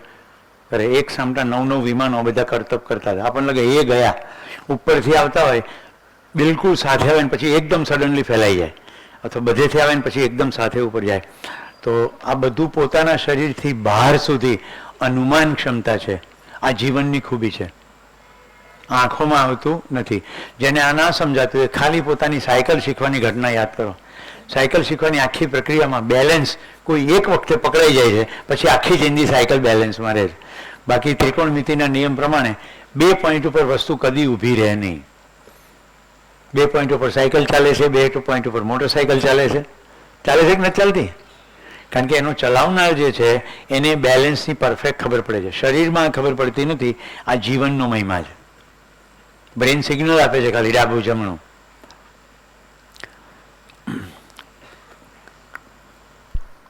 A: કરે. એક સામટા 9 વિમાનો બધા કરતબ કરતા હતા. આપણને લાગે એ ગયા, ઉપરથી આવતા હોય બિલકુલ સાથે આવે ને પછી એકદમ સડનલી ફેલાઈ જાય, અથવા બધેથી આવે ને પછી એકદમ સાથે ઉપર જાય. તો આ બધું પોતાના શરીરથી બહાર સુધી અનુમાન ક્ષમતા છે. આ જીવનની ખૂબી છે, આંખોમાં આવતું નથી. જેને આ ના સમજાતું એ ખાલી પોતાની સાયકલ શીખવાની ઘટના યાદ કરો. સાયકલ શીખવાની આખી પ્રક્રિયામાં બેલેન્સ કોઈ એક વખતે પકડાઈ જાય છે, પછી આખી જિંદગી સાયકલ બેલેન્સમાં રહે છે. બાકી ત્રિકોણમિતિના નિયમ પ્રમાણે 2 પોઈન્ટ ઉપર વસ્તુ કદી ઊભી રહે નહીં. 2 પોઈન્ટ ઉપર સાયકલ ચાલે છે, 2 પોઈન્ટ ઉપર મોટરસાયકલ ચાલે છે. ચાલે છે કે નથી ચાલતી? કારણ કે એનો ચલાવનાર જે છે એને બેલેન્સની પરફેક્ટ ખબર પડે છે. શરીરમાં ખબર પડતી નથી. આ જીવનનો મહિમા છે. બ્રેન સિગ્નલ આપે છે ખાલી ડાબું જમણું.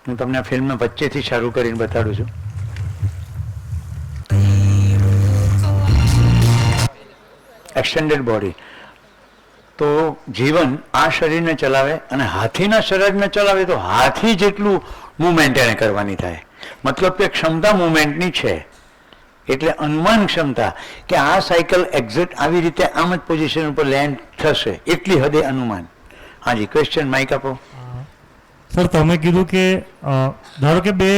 A: હું તમને આ ફિલ્મ વચ્ચેથી શરૂ કરીને બતાડું છું. Extended body. તો જીવન આ શરીરને ચલાવે અને હાથીના શરીરને ચલાવે તો હાથી જેટલું મુવમેન્ટ એને કરવાની થાય. મતલબ કે ક્ષમતા મુવમેન્ટની છે. એટલે અનુમાન ક્ષમતા કે આ સાયકલ એક્ઝેક્ટ આવી રીતે આમ જ પોઝિશન ઉપર લેન્ડ થશે એટલી હદે અનુમાન. હાજી ક્વેશ્ચન માઇક આપો.
H: સર તમે કીધું કે ધારો કે બે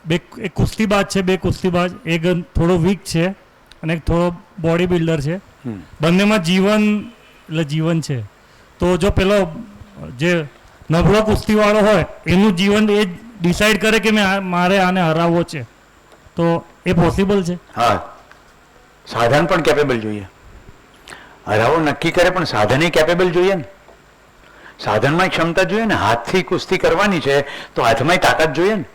H: એક કુસ્તીબાજ છે, બે કુસ્તીબાજ, એક થોડો વીક છે અને એક થોડો બોડી બિલ્ડર છે. બંનેમાં જીવન છે. તો જો પેલો જે નબળો કુસ્તીવાળો હોય એનું જીવન એ ડિસાઈડ કરે કે મારે આને હરાવવો છે, તો એ પોસિબલ છે?
A: હા, સાધન પણ કેપેબલ જોઈએ. હરાવો નક્કી કરે પણ સાધને કેપેબલ જોઈએ ને. સાધનમાં ક્ષમતા જોઈએ ને. હાથથી કુસ્તી કરવાની છે તો હાથમાં તાકાત જોઈએ ને.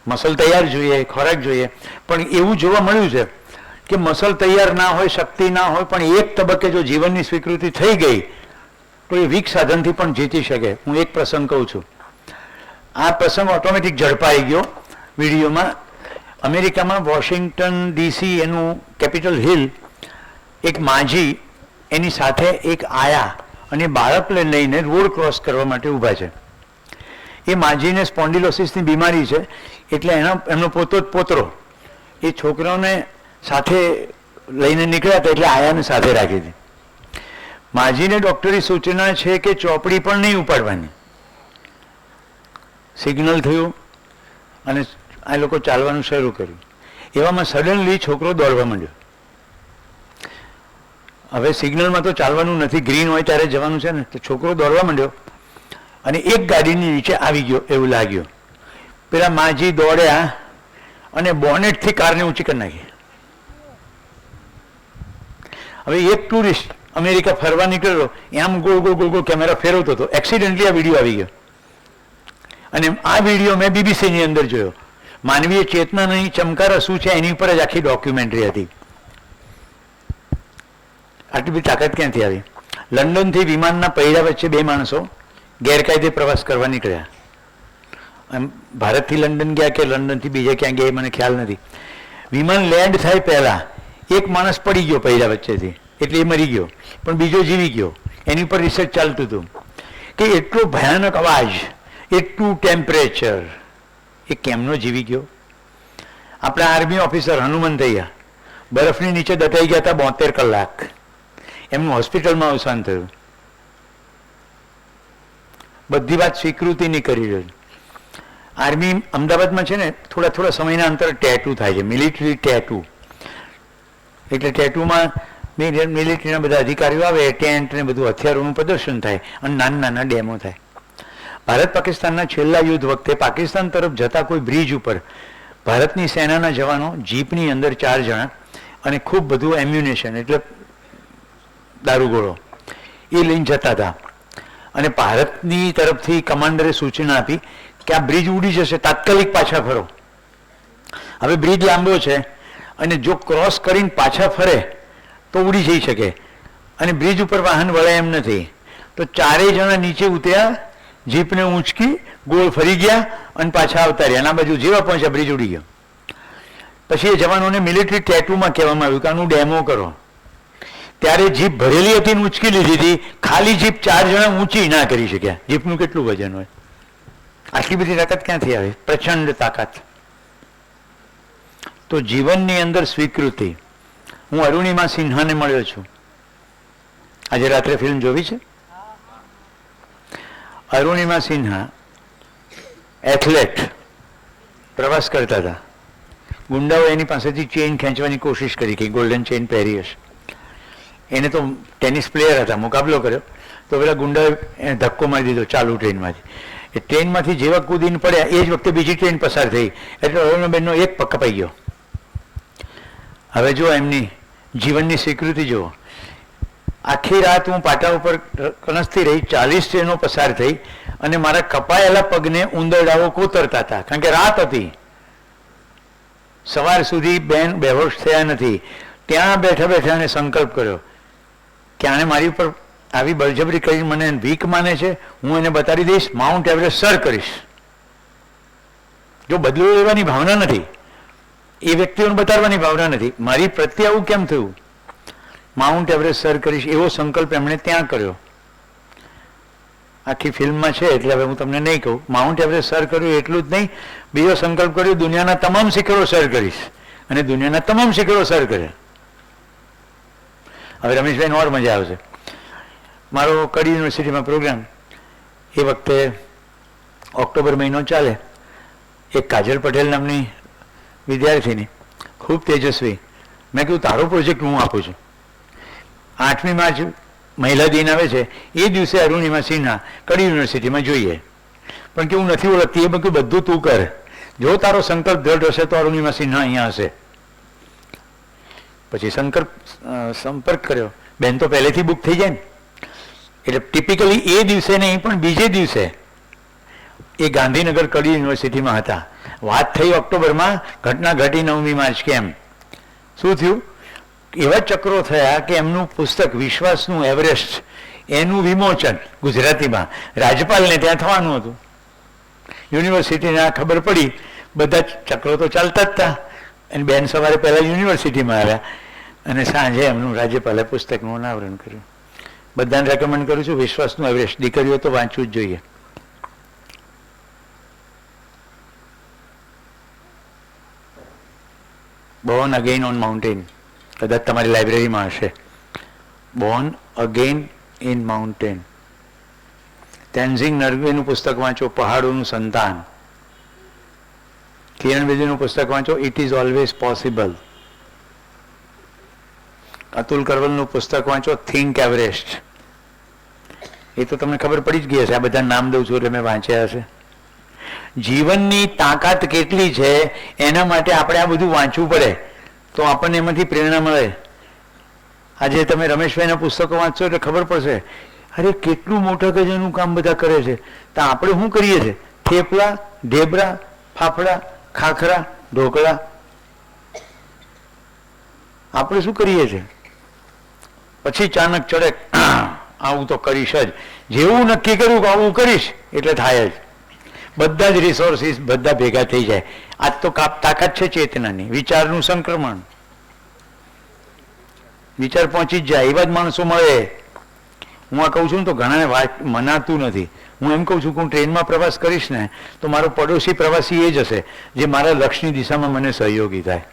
A: મસલ તૈયાર જોઈએ, ખોરાક જોઈએ. પણ એવું જોવા મળ્યું છે કે મસલ તૈયાર ના હોય, શક્તિ ના હોય, પણ એક તબક્કે જો જીવનની સ્વીકૃતિ થઈ ગઈ તો એ વીક સાધનથી પણ જીતી શકે. હું એક પ્રસંગ કહું છું. આ પ્રસંગ ઓટોમેટિક ઝડપાઈ ગયો વિડીયોમાં. અમેરિકામાં વોશિંગ્ટન ડીસી એનું કેપિટલ હિલ, એક માજી એની સાથે એક આયા અને બાળકને લઈને રોડ ક્રોસ કરવા માટે ઊભા છે. એ માજીને સ્પોન્ડિલોસિસની બીમારી છે એટલે એમનો પોતરો એ છોકરાઓને સાથે લઈને નીકળ્યા હતા એટલે આયાને સાથે રાખી હતી. માજીને ડૉક્ટરી સૂચના છે કે ચોપડી પણ નહીં ઉપાડવાની. સિગ્નલ થયું અને આ લોકો ચાલવાનું શરૂ કર્યું. એવામાં સડનલી છોકરો દોડવા માંડ્યો. હવે સિગ્નલમાં તો ચાલવાનું નથી, ગ્રીન હોય ત્યારે જવાનું છે ને. તો છોકરો દોડવા માંડ્યો અને એક ગાડીની નીચે આવી ગયો એવું લાગ્યું. પેલા માજી દોડ્યા અને બોનેટથી કારને ઊંચી કરી નાખી. હવે એક ટુરિસ્ટ અમેરિકા ફરવા નીકળ્યો, આમ ગોળ ગોળ ગોળ ગોળ કેમેરા ફેરવતો હતો. એક્સિડન્ટલી આ વિડીયો આવી ગયો અને આ વિડીયો મેં બીબીસીની અંદર જોયો. માનવીય ચેતના નહીં, ચમકારા શું છે એની ઉપર જ આખી ડોક્યુમેન્ટરી હતી. આટલી બધી તાકાત ક્યાંથી આવી? લંડનથી વિમાનના પૈડા વચ્ચે બે માણસો ગેરકાયદે પ્રવાસ કરવા નીકળ્યા. ભારતથી લંડન ગયા કે લંડનથી બીજે ક્યાં ગયા મને ખ્યાલ નથી. વિમાન લેન્ડ થાય પહેલાં એક માણસ પડી ગયો પૈડા વચ્ચેથી, એટલે એ મરી ગયો, પણ બીજો જીવી ગયો. એની ઉપર રિસર્ચ ચાલતું હતું કે એટલો ભયાનક અવાજ, એટલું ટેમ્પરેચર, એ કેમનો જીવી ગયો? આપણા આર્મી ઓફિસર હનુમંતૈયા બરફની નીચે દટાઈ ગયા હતા 72 કલાક. એમનું હોસ્પિટલમાં અવસાન થયું. બધી વાત સ્વીકૃતિની કરી રહ્યો. આર્મી અમદાવાદમાં છે ને થોડા થોડા સમયના અંતરે ટેટુ થાય છે, મિલિટરી ટેટુ. એટલે ટેટુમાં મિલિટરીના બધા અધિકારીઓ આવે, ટેન્ટ ને બધું હથિયારોનું પ્રદર્શન થાય અને નાના નાના ડેમો થાય. ભારત પાકિસ્તાનના છેલ્લા યુદ્ધ વખતે પાકિસ્તાન તરફ જતા કોઈ બ્રિજ ઉપર ભારતની સેનાના જવાનો જીપની અંદર 4 જણા અને ખૂબ બધું એમ્યુનેશન એટલે દારૂગોળો એ લઈને જતા હતા. અને ભારતની તરફથી કમાન્ડરે સૂચના આપી કે આ બ્રિજ ઉડી જશે, તાત્કાલિક પાછા ફરો. હવે બ્રિજ લાંબો છે અને જો ક્રોસ કરીને પાછા ફરે તો ઉડી જઈ શકે અને બ્રિજ ઉપર વાહન વળે એમ નથી. તો 4 જણા નીચે ઉતર્યા, જીપને ઊંચકી ગોળ ફરી ગયા અને પાછા આવતા રહ્યા. અને આ બાજુ જેવા પહોંચ્યા બ્રિજ ઉડી ગયો. પછી એ જવાનોને મિલિટરી ટેટુમાં કહેવામાં આવ્યું કે આનું ડેમો કરો. ત્યારે જીપ ભરેલી હતી ને ઊંચકી લીધી હતી. ખાલી જીપ 4 જણા ઊંચી ના કરી શક્યા. જીપનું કેટલું વજન હોય? આટલી બધી તાકાત ક્યાંથી આવે? પ્રચંડ તાકાત. તો જીવનની અંદર સ્વીકૃતિ. હું અરુણિમા સિન્હાને મળ્યો છું. આજે રાત્રે ફિલ્મ જોવી છે? અરુણિમા સિન્હા એથ્લેટ, પ્રવાસ કરતા હતા. ગુંડાઓ એની પાસેથી ચેઇન ખેંચવાની કોશિશ કરી કે ગોલ્ડન ચેઇન પહેરી હશે. એને તો ટેનિસ પ્લેયર હતા, મુકાબલો કર્યો તો પેલા ગુંડાએ એને ધક્કો મારી દીધો ચાલુ ટ્રેનમાંથી. એ ટ્રેનમાંથી જેવા કૂદીને પડ્યા એ જ વખતે બીજી ટ્રેન પસાર થઈ એટલે અરુણાબેનનો એક પગ કપાઈ ગયો. હવે જો એમની જીવનની સ્વીકૃતિ જુઓ. આખી રાત હું પાટા ઉપર કણસતી રહી, 40 ટ્રેનો પસાર થઈ અને મારા કપાયેલા પગને ઉંદરડાઓ કોતરતા હતા, કારણ કે રાત હતી. સવાર સુધી બેન બેહોશ થયા નથી. ત્યાં બેઠા બેઠા એને સંકલ્પ કર્યો કે આને મારી ઉપર આવી બળજબરી કરીને મને વીક માને છે, હું એને બતાવી દઈશ, માઉન્ટ એવરેસ્ટ સર કરીશ. જો બદલું લેવાની ભાવના નથી, એ વ્યક્તિઓને બતાવવાની ભાવના નથી, મારી પ્રત્યે આવું કેમ થયું, માઉન્ટ એવરેસ્ટ સર કરીશ એવો સંકલ્પ એમણે ત્યાં કર્યો. આખી ફિલ્મમાં છે એટલે હવે હું તમને નહીં કહું. માઉન્ટ એવરેસ્ટ સર કર્યું એટલું જ નહીં, બીજો સંકલ્પ કર્યો દુનિયાના તમામ શિખરો સર કરીશ, અને દુનિયાના તમામ શિખરો સર કર્યા. હવે રમેશભાઈને ઓર મજા આવશે. મારો કડી યુનિવર્સિટીમાં પ્રોગ્રામ એ વખતે ઓક્ટોબર મહિનો ચાલે. એક કાજલ પટેલ નામની વિદ્યાર્થીની, ખૂબ તેજસ્વી. મેં કીધું તારો પ્રોજેક્ટ હું આપું છું. 8મી માર્ચ મહિલા દિન આવે છે, એ દિવસે અરુણિમા સિન્હા કડી યુનિવર્સિટીમાં જોઈએ, પણ કે હું નથી ઓળખતી. એ બધું તું કર, જો તારો સંકલ્પ દ્રઢ હશે તો અરુણિમા સિન્હા અહીંયા હશે. પછી સંપર્ક કર્યો. બેન તો પહેલેથી બુક થઈ જાય ને, એટલે ટિપિકલી એ દિવસે નહીં પણ બીજે દિવસે એ ગાંધીનગર કડી યુનિવર્સિટીમાં હતા. વાત થઈ ઓક્ટોબરમાં, ઘટના ઘટી 9મી માર્ચ. કેમ શું થયું? એવા ચક્રો થયા કે એમનું પુસ્તક વિશ્વાસનું એવરેસ્ટ એનું વિમોચન ગુજરાતીમાં રાજ્યપાલને ત્યાં થવાનું હતું. યુનિવર્સિટીને આ ખબર પડી, બધા ચક્રો તો ચાલતા જ હતા. અને બેન સવારે પહેલાં યુનિવર્સિટીમાં આવ્યા અને સાંજે એમનું રાજ્યપાલે પુસ્તકનું અનાવરણ કર્યું. બધાને રેકમેન્ડ કરું છું, વિશ્વાસનું એવરેસ્ટ દીકરીઓ તો વાંચવું જ જોઈએ. બોર્ન અગેન ઓન માઉન્ટેન, કદાચ તમારી લાઇબ્રેરીમાં હશે. Born again in mountain. Tenzing નરવેનું પુસ્તક વાંચો, પહાડોનું સંતાન. કિરણ બેદીનું પુસ્તક વાંચો, it is always possible. Atul કરવલનું પુસ્તક વાંચો, થિંક એવરેસ્ટ. એ તો તમને ખબર પડી જ ગઈ હશે, આ બધા નામ દઉં છું એટલે મેં વાંચ્યા હશે. જીવનની તાકાત કેટલી છે એના માટે આપણે આ બધું વાંચવું પડે તો આપણને એમાંથી પ્રેરણા મળે. આજે તમે રમેશભાઈના પુસ્તકો વાંચશો એટલે ખબર પડશે, અરે કેટલું મોટા ગજનું કામ બધા કરે છે. તો આપણે શું કરીએ છીએ? થેપલા, ઢેબરા, ફાફડા, ખાખરા, ઢોકળા, આપણે શું કરીએ છીએ? પછી ચાનક ચડે, આવું તો કરીશ જ. જેવું નક્કી કર્યું કે આવું કરીશ એટલે થાય જ. બધા જ રિસોર્સિસ બધા ભેગા થઈ જાય. આજ તો તાકાત છે ચેતનાની, વિચારનું સંક્રમણ. વિચાર પહોંચી જ જાય, એવા જ માણસો મળે. હું આ કહું છું તો ઘણાને વાત મનાતું નથી. હું એમ કહું છું કે હું ટ્રેનમાં પ્રવાસ કરીશ ને તો મારો પડોશી પ્રવાસી એ જ હશે જે મારા લક્ષ્યની દિશામાં મને સહયોગી થાય.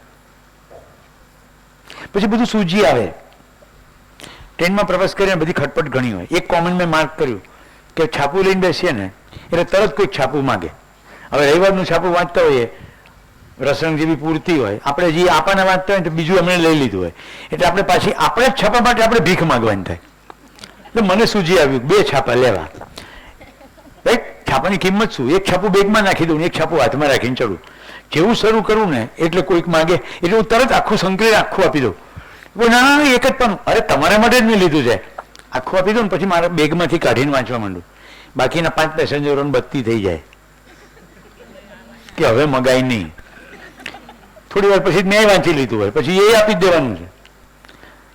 A: પછી બધું સૂજી આવે. ટ્રેનમાં પ્રવાસ કરીને બધી ખટપટ ઘણી હોય. એક કોમન મેં માર્ક કર્યું કે છાપું લઈને બેસીએ ને એટલે તરત કોઈક છાપું માગે. હવે રવિવારનું છાપું વાંચતા હોઈએ, રસરંગ જેવી પૂરતી હોય, આપણે જે આપાને વાંચતા હોય તો બીજું એમણે લઈ લીધું હોય, એટલે આપણે પાછી આપણા જ છાપા માટે આપણે ભીખ માગવાની થાય. એટલે મને સૂજી આવ્યું 2 છાપા લેવા. ભાઈ છાપાની કિંમત શું? એક છાપું બેગમાં નાખી દઉં, એક છાપું હાથમાં રાખીને ચડું. જેવું શરૂ કરું ને એટલે કોઈક માગે એટલે હું તરત આખું સંકલિત આખું આપી દઉં. ના એક જ પણ, અરે તમારા માટે જ મેં લીધું છે, આખું આપી દઉં ને પછી મારા બેગમાંથી કાઢીને વાંચવા માંડું. બાકીના 5 પેસેન્જરોને બત્તી થઈ જાય કે હવે મગાઈ નહીં. થોડી વાર પછી મેં વાંચી લીધું હોય પછી એ આપી જ દેવાનું છે.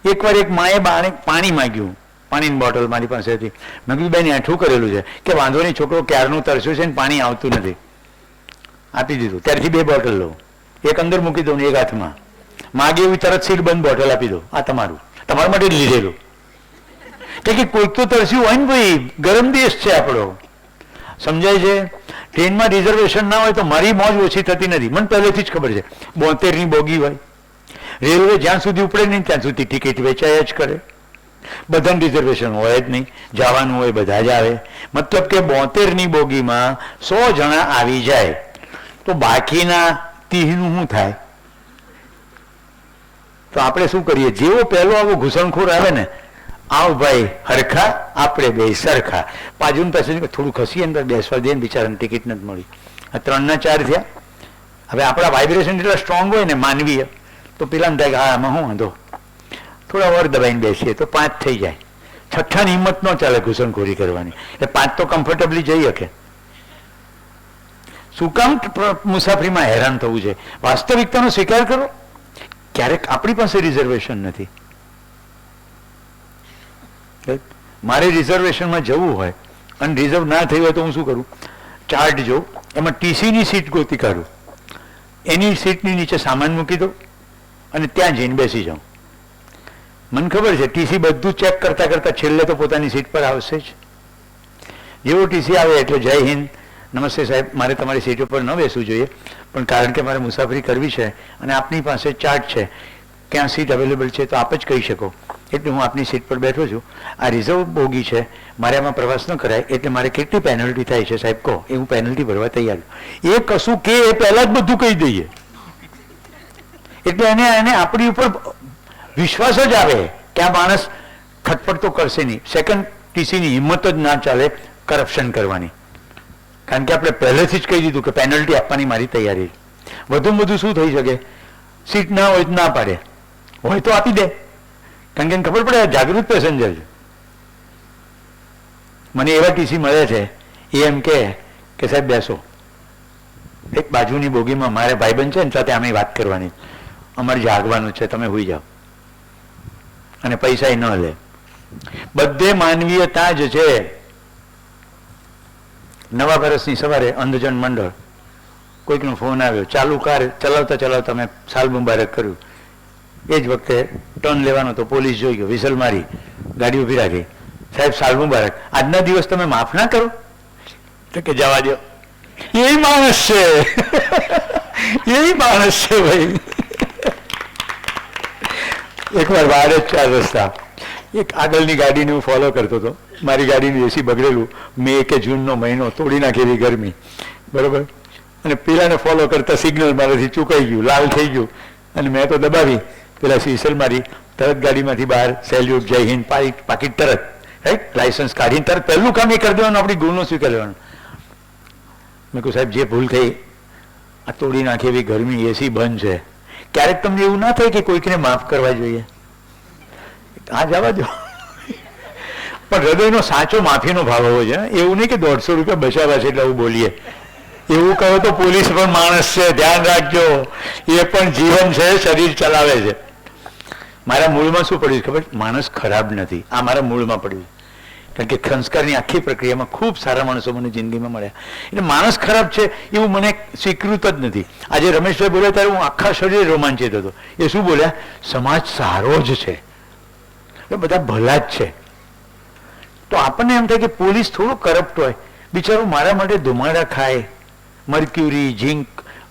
A: એકવાર એક માએ પાણી માગ્યું, પાણીની બોટલ મારી પાસે હતી. મેં કીધું બેન એઠું કરેલું છે કે વાંધો નહીં, છોકરો ક્યારનું તરસ્યું છે ને પાણી આવતું નથી. આપી દીધું. ત્યારથી 2 બોટલ લઉં, એક અંદર મૂકી દઉં ને એક હાથમાં. માગે એવી તરત સીલ બંધ બોટલ આપી દો, આ તમારું, તમારા માટે જ લીધેલું. કે કોઈક તો તરસ્યું હોય ને ભાઈ, ગરમ દેશ છે આપણો, સમજાય છે. ટ્રેનમાં રિઝર્વેશન ના હોય તો મારી મોજ ઓછી થતી નથી, મને પહેલેથી જ ખબર છે. 72ની બોગી હોય, રેલવે જ્યાં સુધી ઉપડે નહીં ત્યાં સુધી ટિકિટ વેચાયા જ કરે. બધાને રિઝર્વેશન હોય જ નહીં, જવાનું હોય બધા જ આવે. મતલબ કે 72ની બોગીમાં 100 જણા આવી જાય તો બાકીના 30નું શું થાય? તો આપણે શું કરીએ? જેવો પહેલો આવો ઘૂસણખોર આવે ને, આવ ભાઈ હરખા, આપણે બે સરખા. બાજુનું પેસેન્જર થોડું ખસી અંદર બેસવા દે ને, બિચારાને ટિકિટ નથી મળી. આ 3ના 4 થયા. હવે આપણા વાઇબ્રેશન એટલા સ્ટ્રોંગ હોય ને માનવીય, તો પેલાને થાય કે હા આમાં શું વાંધો, થોડા વાર દબાઈને બેસીએ તો 5 થઈ જાય. છઠ્ઠાની હિંમત ન ચાલે ઘૂસણખોરી કરવાની. એ 5 તો કમ્ફર્ટેબલી જઈ શકે. શું કામ મુસાફરીમાં હેરાન થવું છે? વાસ્તવિકતાનો સ્વીકાર કરો. ક્યારેક આપણી પાસે રિઝર્વેશન નથી. મારે રિઝર્વેશનમાં જવું હોય અને રિઝર્વ ના થયું હોય તો હું શું કરું? ચાર્ટ જોઉં, એમાં ટીસીની સીટ ગોતી કાઢું, એની સીટની નીચે સામાન મૂકી દઉં અને ત્યાં જઈને બેસી જાઉં. મને ખબર છે ટીસી બધું ચેક કરતા કરતા છેલ્લે તો પોતાની સીટ પર આવશે જ. જેવો ટીસી આવે એટલે જય હિન્દ, નમસ્તે સાહેબ, મારે તમારી સીટ ઉપર ન બેસવું જોઈએ, પણ કારણ કે મારે મુસાફરી કરવી છે અને આપની પાસે ચાર્ટ છે ક્યાં સીટ અવેલેબલ છે તો આપ જ કહી શકો, એટલે હું આપની સીટ પર બેઠો છું. આ રિઝર્વ બોગી છે, મારે આમાં પ્રવાસ ન કરાય, એટલે મારે કેટલી પેનલ્ટી થાય છે સાહેબ કહો, એ હું પેનલ્ટી ભરવા તૈયાર છું. એ કશું કે એ પહેલાં જ બધું કહી દઈએ એટલે એને આપણી ઉપર વિશ્વાસ જ આવે કે આ માણસ ખટપટ તો કરશે નહીં. સેકન્ડ ટીસીની હિંમત જ ના ચાલે કરપ્શન કરવાની, કારણ કે આપણે પહેલેથી જ કહી દીધું કે પેનલ્ટી આપવાની મારી તૈયારી. વધુમાં વધુ શું થઈ શકે? સીટ ના હોય તો ના પાડે, હોય તો આપી દે, કારણ કે એને ખબર પડે જાગૃત પેસેન્જર છે. મને એવા ટીસી મળે છે, એ એમ કે સાહેબ બેસો, એક બાજુની બોગીમાં મારે ભાઈબંધ છે ને સાથે અમે વાત કરવાની, અમારે જાગવાનું છે, તમે હોઈ જાઓ, અને પૈસા ન લે. બધે માનવીયતા જ છે. નવા વર્ષની સવારે અંધજન મંડળ કોઈકનો ફોન આવ્યો, ચાલુ કાર ચલાવતા ચલાવતા મેં સાલ મુબારક કર્યું. એ જ વખતે ટર્ન લેવાનો તો પોલીસ જોઈ ગયો, વિસલ મારી, ગાડી ઊભી રાખી, સાહેબ સાલ મુબારક, આજના દિવસ તમે માફ ના કરો? તો કે જવા દો, એ માણસ છે એ માણસ છે ભાઈ. એકવાર બહાર જ 4 રસ્તા એક આગળની ગાડીને હું ફોલો કરતો હતો, મારી ગાડીનું એસી બગડેલું, મે કે જૂનનો મહિનો, તોડી નાખેલી ગરમી, બરોબર, અને પેલાને ફોલો કરતા સિગ્નલ મારાથી ચૂકાઈ ગયું, લાલ થઈ ગયું, અને મેં તો દબાવી, પેલા સિસલ મારી, તરત ગાડીમાંથી બહાર, સેલ્યુટ, જય હિન્દ, પાકીટ તરત, રાઈટ, લાયસન્સ કાઢીને તરત પહેલું કામ એ કરી દેવાનું, આપણી ગુનો સ્વીકાર લેવાનો. મેં કહ્યું સાહેબ જે ભૂલ થઈ, આ તોડી નાખી એવી ગરમી, એસી બંધ છે. ક્યારેક તમને એવું ના થાય કે કોઈકને માફ કરવા જોઈએ? આ જવા દો. પણ હૃદયનો સાચો માફીનો ભાવ હોવો છે. એવું નહીં કે 150 રૂપિયા બચાવ્યા છે એટલે આવું બોલીએ. એવું કહો તો પોલીસ પણ માણસ છે, ધ્યાન રાખજો, એ પણ જીવન છે, શરીર ચલાવે છે. મારા મૂળમાં શું પડ્યું ખબર? માણસ ખરાબ નથી, આ મારા મૂળમાં પડ્યું. કારણ કે સંસ્કારની આખી પ્રક્રિયામાં ખૂબ સારા માણસો મને જિંદગીમાં મળ્યા. એટલે માણસ ખરાબ છે એવું મને સ્વીકૃત જ નથી. આજે રમેશભાઈ બોલ્યા ત્યારે હું આખા શરીરે રોમાંચિત હતો. એ શું બોલ્યા? સમાજ સારો જ છે, બધા ભલા જ છે. તો આપણને એમ થાય કે પોલીસ થોડું કરપ્ટ હોય, બિચારું મારા માટે ધુમાડા ખાય, મર્ક્યુરી, ઝિંક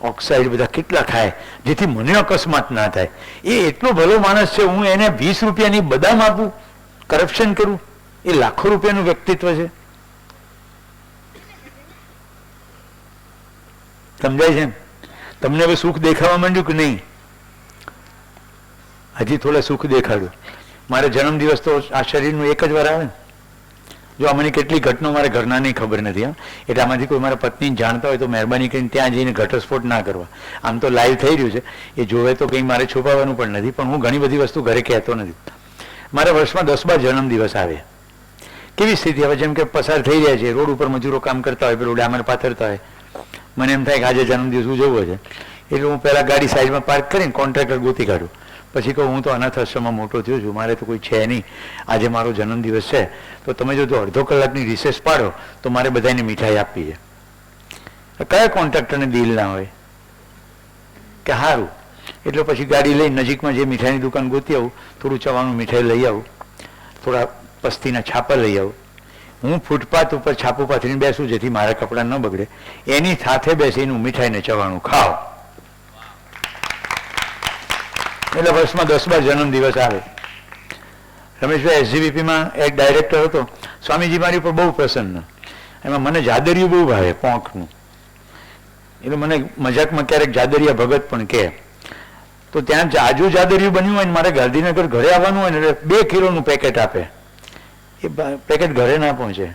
A: ઓક્સાઇડ બધા કેટલા ખાય, જેથી મને અકસ્માત ના થાય. એ એટલો ભલો માણસ છે, હું એને 20 રૂપિયાની બદામ આપું, કરપ્શન કરું? એ લાખો રૂપિયાનું વ્યક્તિત્વ છે. સમજાય છે? તમને હવે સુખ દેખાવા માંડ્યું કે નહીં? હજી થોડા સુખ દેખાડું. મારે જન્મદિવસ તો આ શરીરનું એક જ વાર આવે ને. જો આમાંની કેટલી ઘટનો મારે ઘરનાની ખબર નથી. હા, એટલે આમાંથી કોઈ મારા પત્નીને જાણતા હોય તો મહેરબાની કરીને ત્યાં જઈને ઘટસ્ફોટ ના કરવા. આમ તો લાઈવ થઈ રહ્યું છે, એ જોવે તો કંઈ મારે છુપાવવાનું પણ નથી, પણ હું ઘણી બધી વસ્તુ ઘરે કહેતો નથી. મારા વર્ષમાં 10-12 જન્મદિવસ આવે. કેવી સ્થિતિ હવે? જેમ કે પસાર થઈ રહ્યા છે, રોડ ઉપર મજૂરો કામ કરતા હોય, પેલું ડામર પાથરતા હોય, મને એમ થાય કે આજે જન્મદિવસ ઉજવવો છે, એટલે હું પહેલાં ગાડી સાઈડમાં પાર્ક કરીને કોન્ટ્રાક્ટર ગોતી કાઢું. પછી કહું હું તો અનાથ આશ્રમમાં મોટો થયો છું, મારે તો કોઈ છે નહીં, આજે મારો જન્મદિવસ છે, તો તમે જો અડધો કલાકની રિસેસ પાડો તો મારે બધાને મીઠાઈ આપવી છે. કયા કોન્ટ્રાક્ટરને દિલ ના હોય કે સારું? એટલે પછી ગાડી લઈને નજીકમાં જે મીઠાઈની દુકાન ગોતી આવું, થોડું ચવાનું મીઠાઈ લઈ આવું, થોડા પસ્તીના છાપા લઈ આવું. હું ફૂટપાથ ઉપર છાપું પાથરીને બેસું જેથી મારા કપડાં ન બગડે. એની સાથે બેસીને હું મીઠાઈને ચવાનું ખાઉં. એટલે વર્ષમાં 10-12 જન્મદિવસ આવે. રમેશભાઈ SGVPમાં એક ડાયરેક્ટર હતો, સ્વામીજી મારી ઉપર બહુ પ્રસન્ન. એમાં મને જાદરિયું બહુ ભાવે, પોંખનું. એટલે મને મજાકમાં ક્યારેક જાદરિયા ભગત પણ કહે. તો ત્યાં જાજુ જાદરિયું બન્યું હોય ને મારે ગાંધીનગર ઘરે આવવાનું હોય ને એટલે 2 કિલોનું પેકેટ આપે. એ પેકેટ ઘરે ના પહોંચે,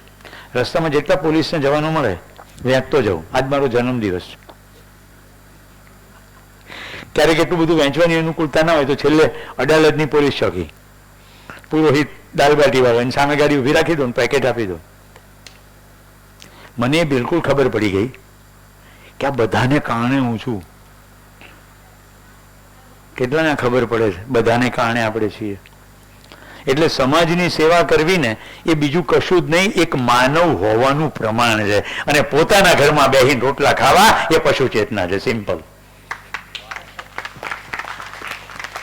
A: રસ્તામાં જેટલા પોલીસને જવાનું મળે વેચતો જાઉં. આજ મારો જન્મદિવસ. ક્યારેક એટલું બધું વેચવાની અનુકૂળતા ના હોય તો છેલ્લે અડાલજની પોલીસ ચોકી, પુરોહિત દાલ બાટી વાળો એની સામે ગાડી ઊભી રાખી દો ને પેકેટ આપી દો. મને બિલકુલ ખબર પડી ગઈ કે આ બધાને કારણે હું છું. કેટલાને ખબર પડે છે બધાને કારણે આપણે છીએ. એટલે સમાજની સેવા કરવી ને એ બીજું કશું જ નહીં, એક માનવ હોવાનું પ્રમાણ છે. અને પોતાના ઘરમાં બેહીને રોટલા ખાવા એ પશુ ચેતના છે. સિમ્પલ.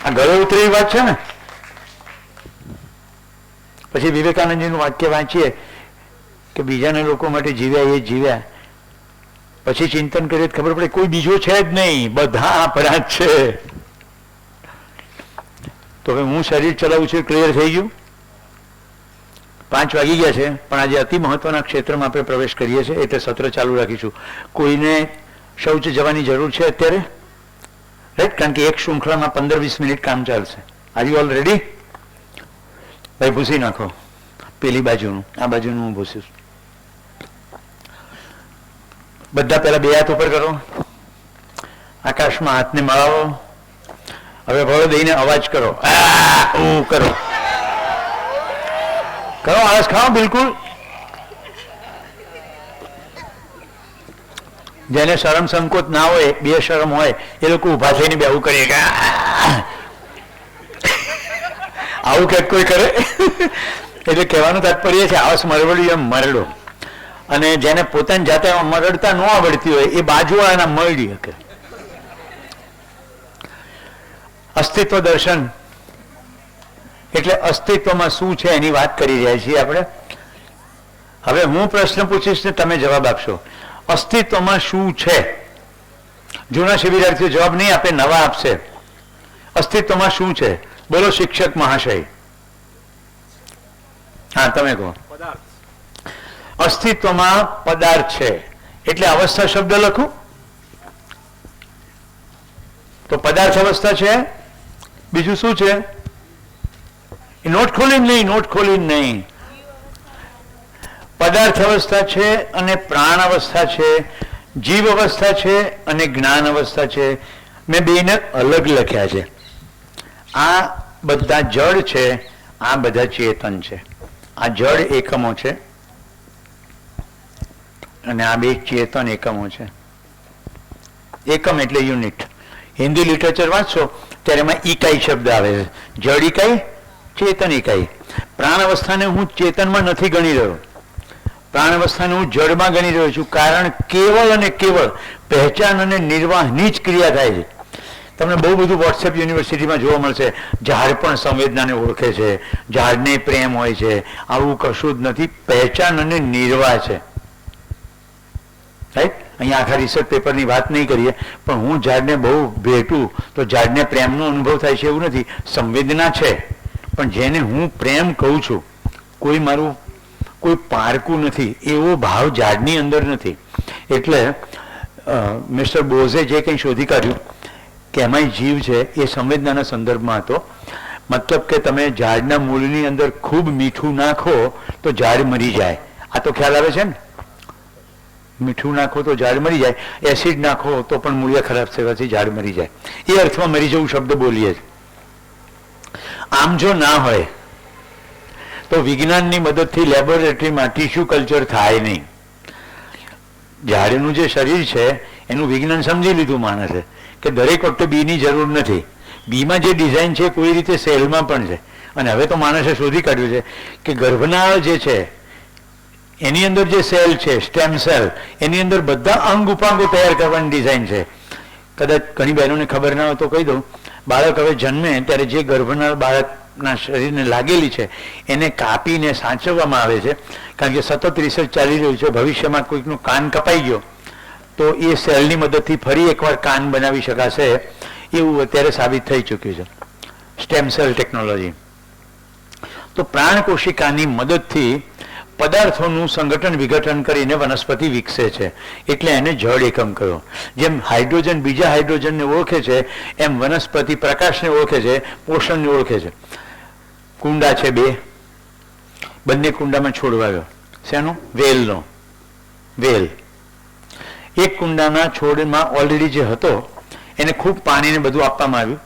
A: આ ગળે ઉતરી વાત છે ને. પછી વિવેકાનંદજીનું વાક્ય વાંચીએ કે બીજાના લોકો માટે જીવ્યા એ જીવ્યા, પછી ચિંતન કરીએ ખબર પડે કોઈ બીજો છે જ નહીં, બધા આપણા જ છે. તો હવે હું શરીર ચલાવું છું, ક્લિયર થઈ ગયું. 5 વાગી ગયા છે, પણ આજે અતિ મહત્વના ક્ષેત્રમાં આપણે પ્રવેશ કરીએ છીએ એટલે સત્ર ચાલુ રાખીશું. કોઈને શૌચ જવાની જરૂર છે અત્યારે? રાઈટ, કારણ કે એક શૃંખલામાં 15-20 મિનિટ કામ ચાલશે. Are you all ready? ભાઈ ભૂસી નાખો પેલી બાજુનું, આ બાજુનું હું ભૂસીશ. બધા પહેલા 2 હાથ ઉપર કરો, આકાશમાં હાથને મળાવો. હવે ભળો દઈને અવાજ કરો, કરો કરો, આળસ ખાઓ બિલકુલ. જેને શરમ સંકોચ ના હોય, બે શરમ હોય, એ લોકો ઉભા થઈને બેવું કરે કે આવું કંઈક કોઈ કરે. એટલે કહેવાનું તાત્પર્ય છે આળસ મરવડ્યું એમ મરડો. અને જેને પોતાની જાતે મરડતા ન આવડતી હોય એ બાજુવાળાના મરડી શકે. અસ્તિત્વ દર્શન એટલે અસ્તિત્વમાં શું છે એની વાત કરી રહ્યા છીએ આપણે. હવે હું પ્રશ્ન પૂછીશ ને તમે જવાબ આપશો. અસ્તિત્વમાં શું છે? જૂના શિબિરાર્થીઓ જવાબ નહીં આપે, નવા આપશે. અસ્તિત્વમાં શું છે? બોલો શિક્ષક મહાશય. હા તમે કહો. અસ્તિત્વમાં પદાર્થ છે એટલે અવસ્થા શબ્દ લખું તો પદાર્થ અવસ્થા છે. બીજું શું છે? નોટ ખોલીને નહીં, નોટ ખોલીને નહીં. પદાર્થ અવસ્થા છે અને પ્રાણ અવસ્થા છે, જીવ અવસ્થા છે અને જ્ઞાન અવસ્થા છે. મેં બેને અલગ લખ્યા છે. આ બધા જડ છે, આ બધા ચેતન છે. આ જડ એકમો છે અને આ બે ચેતન એકમો છે. એકમ એટલે યુનિટ. હિન્દી લિટરેચર વાંચશો ત્યારે એમાં ઇકાઈ શબ્દ આવે છે. જડ ઇકાઈ, ચેતન ઇકાઈ. પ્રાણ અવસ્થાને હું ચેતનમાં નથી ગણી રહ્યો, પ્રાણ અવસ્થાને હું જડમાં ગણી રહ્યો છું. કારણ કેવળ અને કેવળ પહેચાન અને નિર્વાહની જ ક્રિયા થાય છે. તમને બહુ બધું વોટ્સએપ યુનિવર્સિટીમાં જોવા મળશે. ઝાડ પણ સંવેદનાને ઓળખે છે, ઝાડને પ્રેમ હોય છે. આવું કશું જ નથી. પહેચાન અને નિર્વાહ છે. રાઈટ. અહીંયા આખા રિસર્ચ પેપરની વાત નહીં કરીએ, પણ હું ઝાડને બહુ ભેટું તો ઝાડને પ્રેમનો અનુભવ થાય છે એવું નથી. સંવેદના છે, પણ જેને હું પ્રેમ કહું છું, કોઈ મારું કોઈ પારકું નથી, એવો ભાવ ઝાડની અંદર નથી. એટલે મિસ્ટર બોઝે જે કંઈ શોધી કાઢ્યું કે એમાંય જીવ છે એ સંવેદનાના સંદર્ભમાં હતો. મતલબ કે તમે ઝાડના મૂળની અંદર ખૂબ મીઠું નાખો તો ઝાડ મરી જાય. આ તો ખ્યાલ આવે છે ને? મીઠું નાખો તો ઝાડ મરી જાય, એસિડ નાખો તો પણ મૂળિયા ખરાબ થવાથી ઝાડ મરી જાય. એ અર્થમાં મરી જવું શબ્દ બોલીએ. આમ જો ના હોય તો વિજ્ઞાનની મદદથી લેબોરેટરીમાં ટીશ્યુ કલ્ચર થાય નહીં. ઝાડનું જે શરીર છે એનું વિજ્ઞાન સમજી લીધું માણસે કે દરેક વખતે બીની જરૂર નથી. બીમાં જે ડિઝાઇન છે કોઈ રીતે સેલમાં પણ છે. અને હવે તો માણસે શોધી કાઢ્યું છે કે ગર્ભનાળ જે છે એની અંદર જે સેલ છે, સ્ટેમ સેલ, એની અંદર બધા અંગ ઉપાંગો તૈયાર કરવાની ડિઝાઇન છે. કદાચ ઘણી બહેનોને ખબર ના હોય તો કહી દઉં. બાળક હવે જન્મે ત્યારે જે ગર્ભનાળ બાળકના શરીરને લાગેલી છે એને કાપીને સાચવવામાં આવે છે. કારણ કે સતત રિસર્ચ ચાલી રહ્યું છે. ભવિષ્યમાં કોઈકનું કાન કપાઈ ગયો તો એ સેલની મદદથી ફરી એકવાર કાન બનાવી શકાશે એવું અત્યારે સાબિત થઈ ચૂક્યું છે. Stem cell technology. તો પ્રાણ કોશિકાની મદદથી પદાર્થોનું સંગઠન વિઘટન કરીને વનસ્પતિ વિકસે છે. એટલે એને જળ એકમ કહ્યો. જેમ હાઇડ્રોજન બીજા હાઇડ્રોજનને ઓળખે છે એમ વનસ્પતિ પ્રકાશને ઓળખે છે, પોષણને ઓળખે છે. કુંડા છે 2, બંને કુંડામાં છોડ વાવ્યો. શેનો? વેલનો. વેલ. એક કુંડાના છોડમાં ઓલરેડી જે હતો એને ખૂબ પાણીને બધું આપવામાં આવ્યું.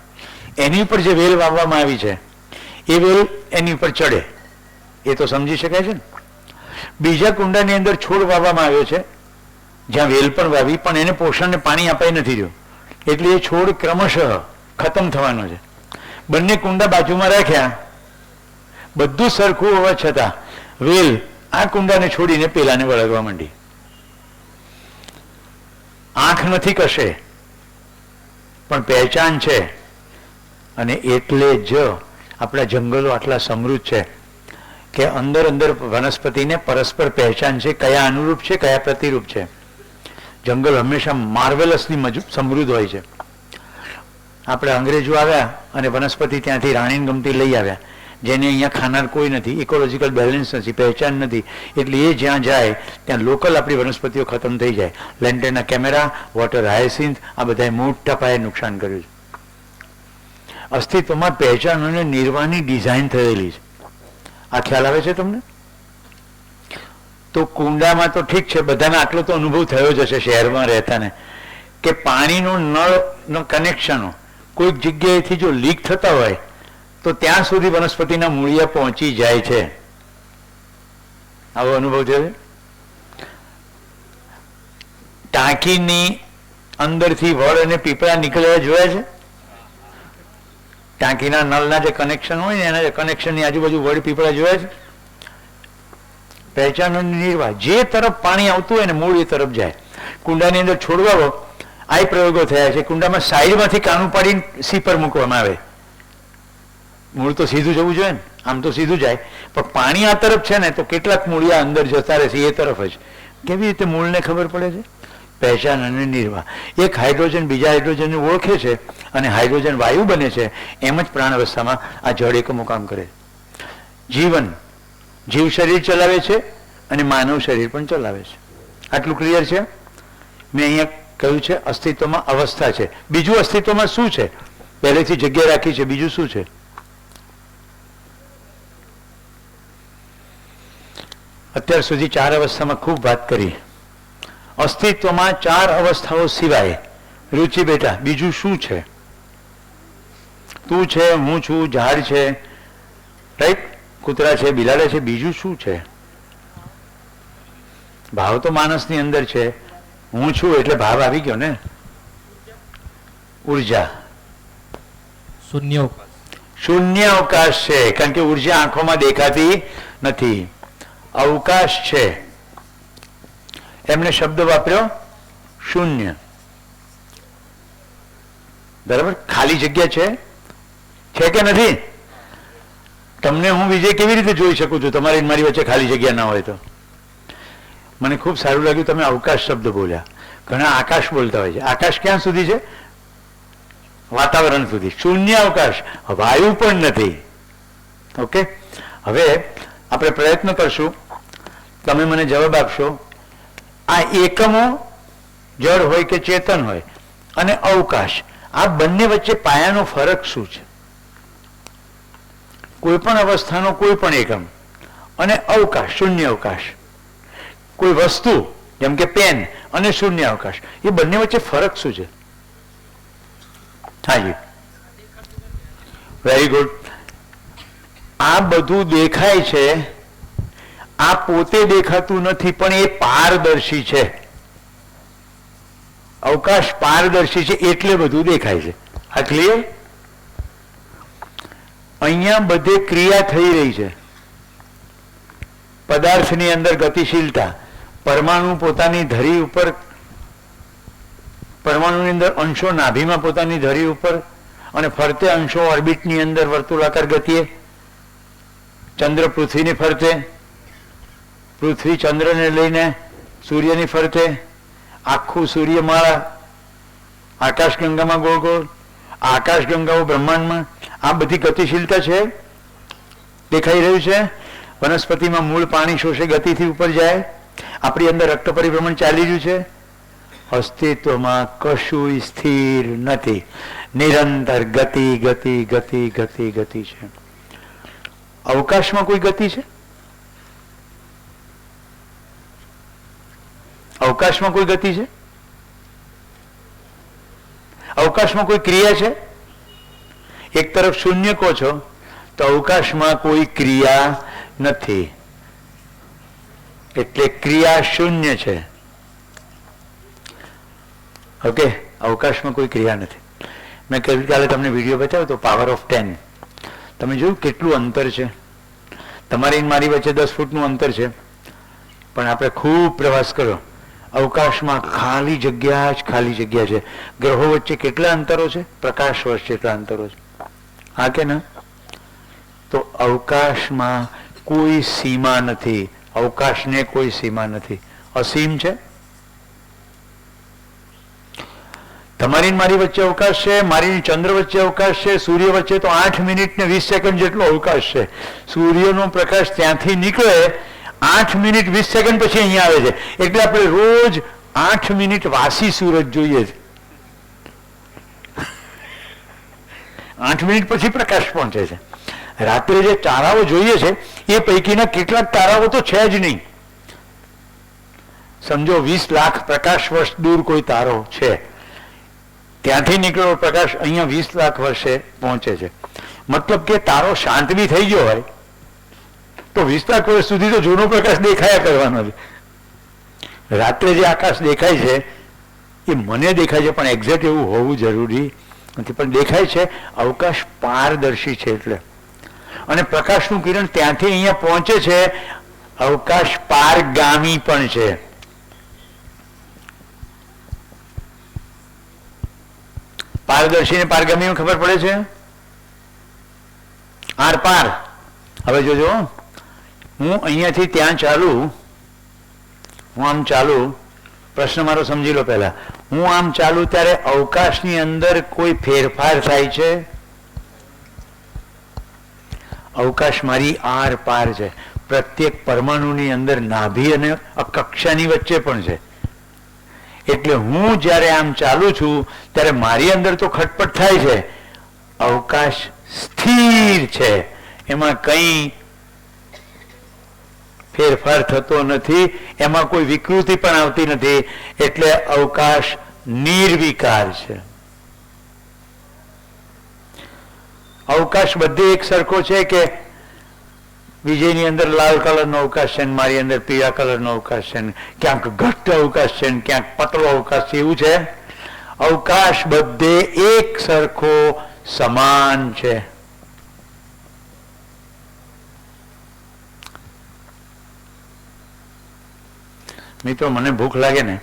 A: એની ઉપર જે વેલ વાવવામાં આવી છે એ વેલ એની ઉપર ચડે એ તો સમજી શકાય છે ને. બીજા કુંડાની અંદર છોડ વાવવામાં આવ્યો છે, જ્યાં વેલ પણ વાવી, પણ એને પોષણને પાણી અપાઈ નથી રહ્યું, એટલે એ છોડ ક્રમશઃ ખતમ થવાનો છે. બંને કુંડા બાજુમાં રાખ્યા, બધું સરખું હોવા છતાં વેલ આ કુંડાને છોડીને પેલાને વળગવા માંડી. આંખ નથી કશે, પણ પહેચાન છે. અને એટલે જ આપણા જંગલો આટલા સમૃદ્ધ છે કે અંદર અંદર વનસ્પતિને પરસ્પર પહેચાન છે, કયા અનુરૂપ છે, કયા પ્રતિરૂપ છે. જંગલ હંમેશા માર્વેલસની સમૃદ્ધ હોય છે. આપણે અંગ્રેજો આવ્યા અને વનસ્પતિ ત્યાંથી રાણીને ગમતી લઈ આવ્યા, જેને અહીંયા ખાનાર કોઈ નથી, ઇકોલોજીકલ બેલેન્સ નથી, પહેચાન નથી, એટલે એ જ્યાં જાય ત્યાં લોકલ આપણી વનસ્પતિઓ ખતમ થઈ જાય. લેન્ટેના કેમેરા, વોટર હાયસિન્થ, આ બધાએ મોટા પાયે નુકસાન કર્યું છે. અસ્તિત્વમાં પહેચાન અને નિર્વાહની ડિઝાઇન થયેલી છે. આ ખ્યાલ આવે છે તમને? તો કુંડામાં તો ઠીક છે, બધાને આટલો તો અનુભવ થયો જ હશે શહેરમાં રહેતાને, કે પાણીનો નળનો કનેક્શનો કોઈક જગ્યાએથી જો લીક થતા હોય તો ત્યાં સુધી વનસ્પતિના મૂળિયા પહોંચી જાય છે. આવો અનુભવ થયો છે? ટાંકીની અંદરથી વડ અને પીપળા નીકળ્યા જોયા છે? ટાંકીના નળના જે કનેક્શન હોય ને એના જે કનેક્શનની આજુબાજુ વડ પીપળા જોયા છે? પહેચાન અને નિર્વાહ, જે તરફ પાણી આવતું હોય ને મૂળ એ તરફ જાય. કુંડાની અંદર છોડવાઓ આ પ્રયોગો થયા છે. કુંડામાં સાઈડમાંથી કાણું પાડીને સીપર મૂકવામાં આવે. મૂળ તો સીધું જવું જોઈએ ને, આમ તો સીધું જાય, પણ પાણી આ તરફ છે ને તો કેટલાક મૂળિયા અંદર જતા રહેશે એ તરફ જ. કેવી રીતે મૂળને ખબર પડે છે? પહેચાન અને નિર્વાહ. એક હાઇડ્રોજન બીજા હાઇડ્રોજનને ઓળખે છે અને હાઇડ્રોજન વાયુ બને છે. એમ જ પ્રાણ અવસ્થામાં આ જળ એકમો કામ કરે. જીવન, જીવ શરીર ચલાવે છે અને માનવ શરીર પણ ચલાવે છે. આટલું ક્લિયર છે? મેં અહીંયા કહ્યું છે અસ્તિત્વમાં અવસ્થા છે. બીજું અસ્તિત્વમાં શું છે? પહેલેથી જગ્યા રાખી છે, બીજું શું છે? અત્યાર સુધી 4 અવસ્થામાં ખૂબ વાત કરી. અસ્તિત્વમાં 4 અવસ્થાઓ સિવાય રુચિ બેટા બીજું શું છે? તું છે, હું છું, ઝાડ છે, રાઈટ, કૂતરા છે, બિલાડા છે, બીજું શું છે? ભાવ તો માણસની અંદર છે. હું છું એટલે ભાવ આવી ગયો ને. ઉર્જા, શૂન્ય અવકાશ છે, કારણ કે ઉર્જા આંખોમાં દેખાતી નથી. અવકાશ છે, એમને શબ્દ વાપર્યો શૂન્ય. બરાબર? ખાલી જગ્યા છે કે નથી? તમને હું વિજય કેવી રીતે જોઈ શકું છું? તમારી મારી વચ્ચે ખાલી જગ્યા ના હોય તો. મને ખૂબ સારું લાગ્યું તમે અવકાશ શબ્દ બોલ્યા. ઘણા આકાશ બોલતા હોય છે. આકાશ ક્યાં સુધી છે? વાતાવરણ સુધી. શૂન્ય અવકાશ, વાયુ પણ નથી. ઓકે, હવે આપણે પ્રયત્ન કરશું, તમે મને જવાબ આપશો. આ એકમો જળ હોય કે ચેતન હોય અને અવકાશ, આ બંને વચ્ચે પાયાનો ફરક શું છે? કોઈ પણ અવસ્થાનો કોઈ પણ એકમ અને અવકાશ, શૂન્ય અવકાશ, કોઈ વસ્તુ જેમ કે પેન અને શૂન્ય અવકાશ, એ બંને વચ્ચે ફરક શું છે? હાજી, વેરી ગુડ. આ બધું દેખાય છે, આ પોતે દેખાતું નથી, પણ એ પારદર્શી છે. અવકાશ પારદર્શી છે એટલે બધું દેખાય છે. આ ક્લિયર? અહીંયા બધે ક્રિયા થઈ રહી છે. પદાર્થની અંદર ગતિશીલતા, પરમાણુ પોતાની ધરી ઉપર, પરમાણુની અંદર અંશો નાભીમાં પોતાની ધરી ઉપર અને ફરતે અંશો ઓર્બિટની અંદર વર્તુળાકાર ગતિએ. ચંદ્ર પૃથ્વીની ફરતે, પૃથ્વી ચંદ્રને લઈને સૂર્યની ફરતે, આખું સૂર્યમાળા આકાશગંગામાં ગોળ ગોળ, આકાશગંગાઓ બ્રહ્માંડમાં. આ બધી ગતિશીલતા છે, દેખાઈ રહ્યું છે. વનસ્પતિમાં મૂળ પાણી શોષે ગતિથી ઉપર જાય. આપણી અંદર રક્ત પરિભ્રમણ ચાલી રહ્યું છે. અસ્તિત્વમાં કશું સ્થિર નથી, નિરંતર ગતિ ગતિ ગતિ ગતિ ગતિ છે. અવકાશમાં કોઈ ગતિ છે? અવકાશમાં કોઈ ગતિ છે? અવકાશમાં કોઈ ક્રિયા છે? એક તરફ શૂન્ય કહો છો તો અવકાશમાં કોઈ ક્રિયા નથી, એટલે ક્રિયા શૂન્ય છે. ઓકે, અવકાશમાં કોઈ ક્રિયા નથી. મેં ગઈકાલે તમને વિડીયો બતાવ્યો તો પાવર ઓફ 10. તમે જોયું કેટલું અંતર છે? તમારી મારી વચ્ચે 10 ફૂટનું અંતર છે, પણ આપણે ખૂબ પ્રવાસ કર્યો. અવકાશમાં ખાલી જગ્યા જ ખાલી જગ્યા છે. ગ્રહો વચ્ચે કેટલા અંતરો છે? પ્રકાશ વર્ષ જેટલા અંતરો છે. હા કે ના? તો અવકાશમાં કોઈ સીમા નથી. અવકાશને કોઈ સીમા નથી, અસીમ છે. તમારી મારી વચ્ચે અવકાશ છે, મારી ચંદ્ર વચ્ચે અવકાશ છે, સૂર્ય વચ્ચે તો 8 મિનિટ ને 20 સેકન્ડ જેટલો અવકાશ છે. સૂર્યનો પ્રકાશ ત્યાંથી નીકળે 8 મિનિટ 20 સેકન્ડ પછી અહીંયા આવે છે. એટલે આપણે રોજ 8 મિનિટ વાસી સૂરજ જોઈએ છે. 8 મિનિટ પછી પ્રકાશ પહોંચે છે. રાત્રે જે તારાઓ જોઈએ છે એ પૈકીના કેટલાક તારાઓ તો છે જ નહીં. સમજો 20 લાખ પ્રકાશ વર્ષ દૂર કોઈ તારો છે, ત્યાંથી નીકળેલો પ્રકાશ અહીંયા 20 લાખ વર્ષે પહોંચે છે. મતલબ કે તારો શાંત બી થઈ ગયો હોય તો 20 લાખ વર્ષ સુધી તો જૂનો પ્રકાશ દેખાયા કરવાનો છે. રાત્રે જે આકાશ દેખાય છે એ મને દેખાય છે, પણ એક્ઝેક્ટ એવું હોવું જરૂરી નથી, પણ દેખાય છે. અવકાશ પારદર્શી છે એટલે, અને પ્રકાશનું કિરણ ત્યાંથી અહીંયા પહોંચે છે. અવકાશ પારગામી પણ છે. પારદર્શી ને પારગામી ખબર પડે છે? આર પાર. હવે જોજો, હું અહીંયાથી ત્યાં ચાલું, હું આમ ચાલુ, પ્રશ્ન મારો સમજી લો પહેલા. હું આમ ચાલુ ત્યારે અવકાશની અંદર કોઈ ફેરફાર થાય છે? અવકાશ મારી આર પાર છે. પ્રત્યેક પરમાણુની અંદર નાભી અને કક્ષાની વચ્ચે પણ છે. એટલે હું જ્યારે આમ ચાલુ છું ત્યારે મારી અંદર તો ખટપટ થાય છે. અવકાશ સ્થિર છે, એમાં કંઈ ફેરફાર થતો નથી, એમાં કોઈ વિકૃતિ પણ આવતી નથી. એટલે અવકાશ નિર્વિકાર છે. અવકાશ બધે એક સરખો છે કે વિજયની અંદર લાલ કલરનો અવકાશ છે, મારી અંદર પીળા કલરનો અવકાશ છે, ક્યાંક ઘટ્ટ અવકાશ છે, ક્યાંક પતળો અવકાશ છે, એવું છે? અવકાશ બધે એક સરખો સમાન છે. મિત્રો, મને ભૂખ લાગે ને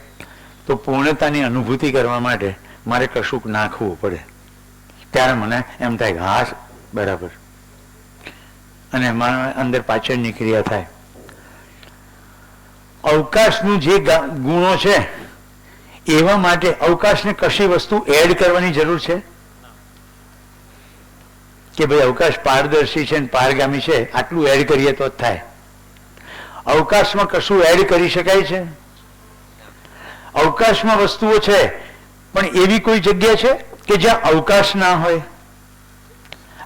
A: તો પૂર્ણતાની અનુભૂતિ કરવા માટે મારે કશુંક નાખવું પડે, ત્યારે મને એમ થાય હા બરાબર, અને મારા અંદર પાછળની ક્રિયા થાય. અવકાશનું જે ગુણો છે એવા માટે અવકાશને કશી વસ્તુ એડ કરવાની જરૂર છે કે ભાઈ અવકાશ પારદર્શી છે ને પારગામી છે, આટલું એડ કરીએ તો જ થાય? અવકાશમાં કશું એડ કરી શકાય છે? અવકાશમાં વસ્તુઓ છે, પણ એવી કોઈ જગ્યા છે કે જ્યાં અવકાશ ના હોય?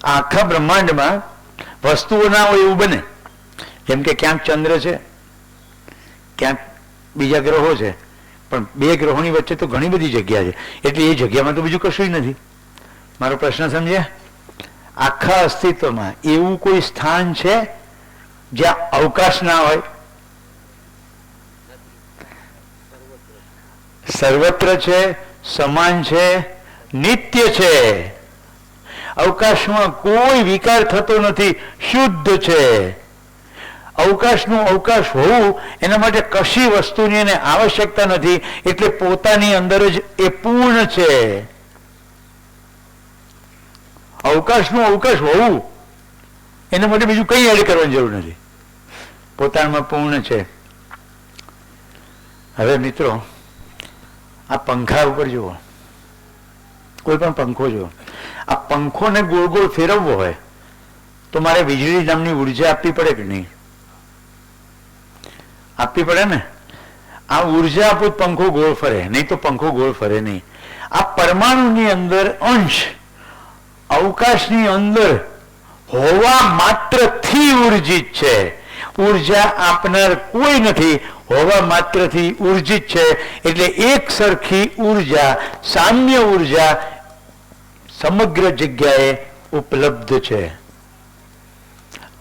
A: આખા બ્રહ્માંડમાં વસ્તુઓ ના હોય એવું બને? જેમ કે ક્યાંક ચંદ્ર છે, ક્યાંક બીજા ગ્રહો છે, પણ બે ગ્રહોની વચ્ચે તો ઘણી બધી જગ્યા છે. એટલે એ જગ્યામાં તો બીજું કશું નથી. મારો પ્રશ્ન સમજ્યા? આખા અસ્તિત્વમાં એવું કોઈ સ્થાન છે જ્યાં અવકાશ ના હોય? સર્વત્ર છે, સમાન છે, નિત્ય છે. અવકાશમાં કોઈ વિકાર થતો નથી, શુદ્ધ છે. અવકાશનું અવકાશ હોવું એના માટે કશી વસ્તુની એને આવશ્યકતા નથી, એટલે પોતાની અંદર જ એ પૂર્ણ છે. અવકાશનું અવકાશ હોવું એના માટે બીજું કંઈ એડ કરવાની જરૂર નથી, પોતાનામાં પૂર્ણ છે. હવે મિત્રો, આ પંખા ઉપર જુઓ, કોઈ પણ પંખો જુઓ, આ પંખોને ગોળ ગોળ ફેરવવો હોય તો મારે વીજળી નામની ઉર્જા આપવી પડે કે નહીં? આપવી પડે ને. આ ઉર્જા આપું પંખો ગોળ ફરે, નહીં તો પંખો ગોળ ફરે નહીં. આ પરમાણુની અંદર અંશ અવકાશની અંદર હોવા માત્રથી ઉર્જિત છે. ઉર્જા આપનાર કોઈ નથી, હોવા માત્રથી ઉર્જિત છે. એટલે એક સરખી ઉર્જા, સામ્ય ઉર્જા સમગ્ર જગ્યાએ ઉપલબ્ધ છે.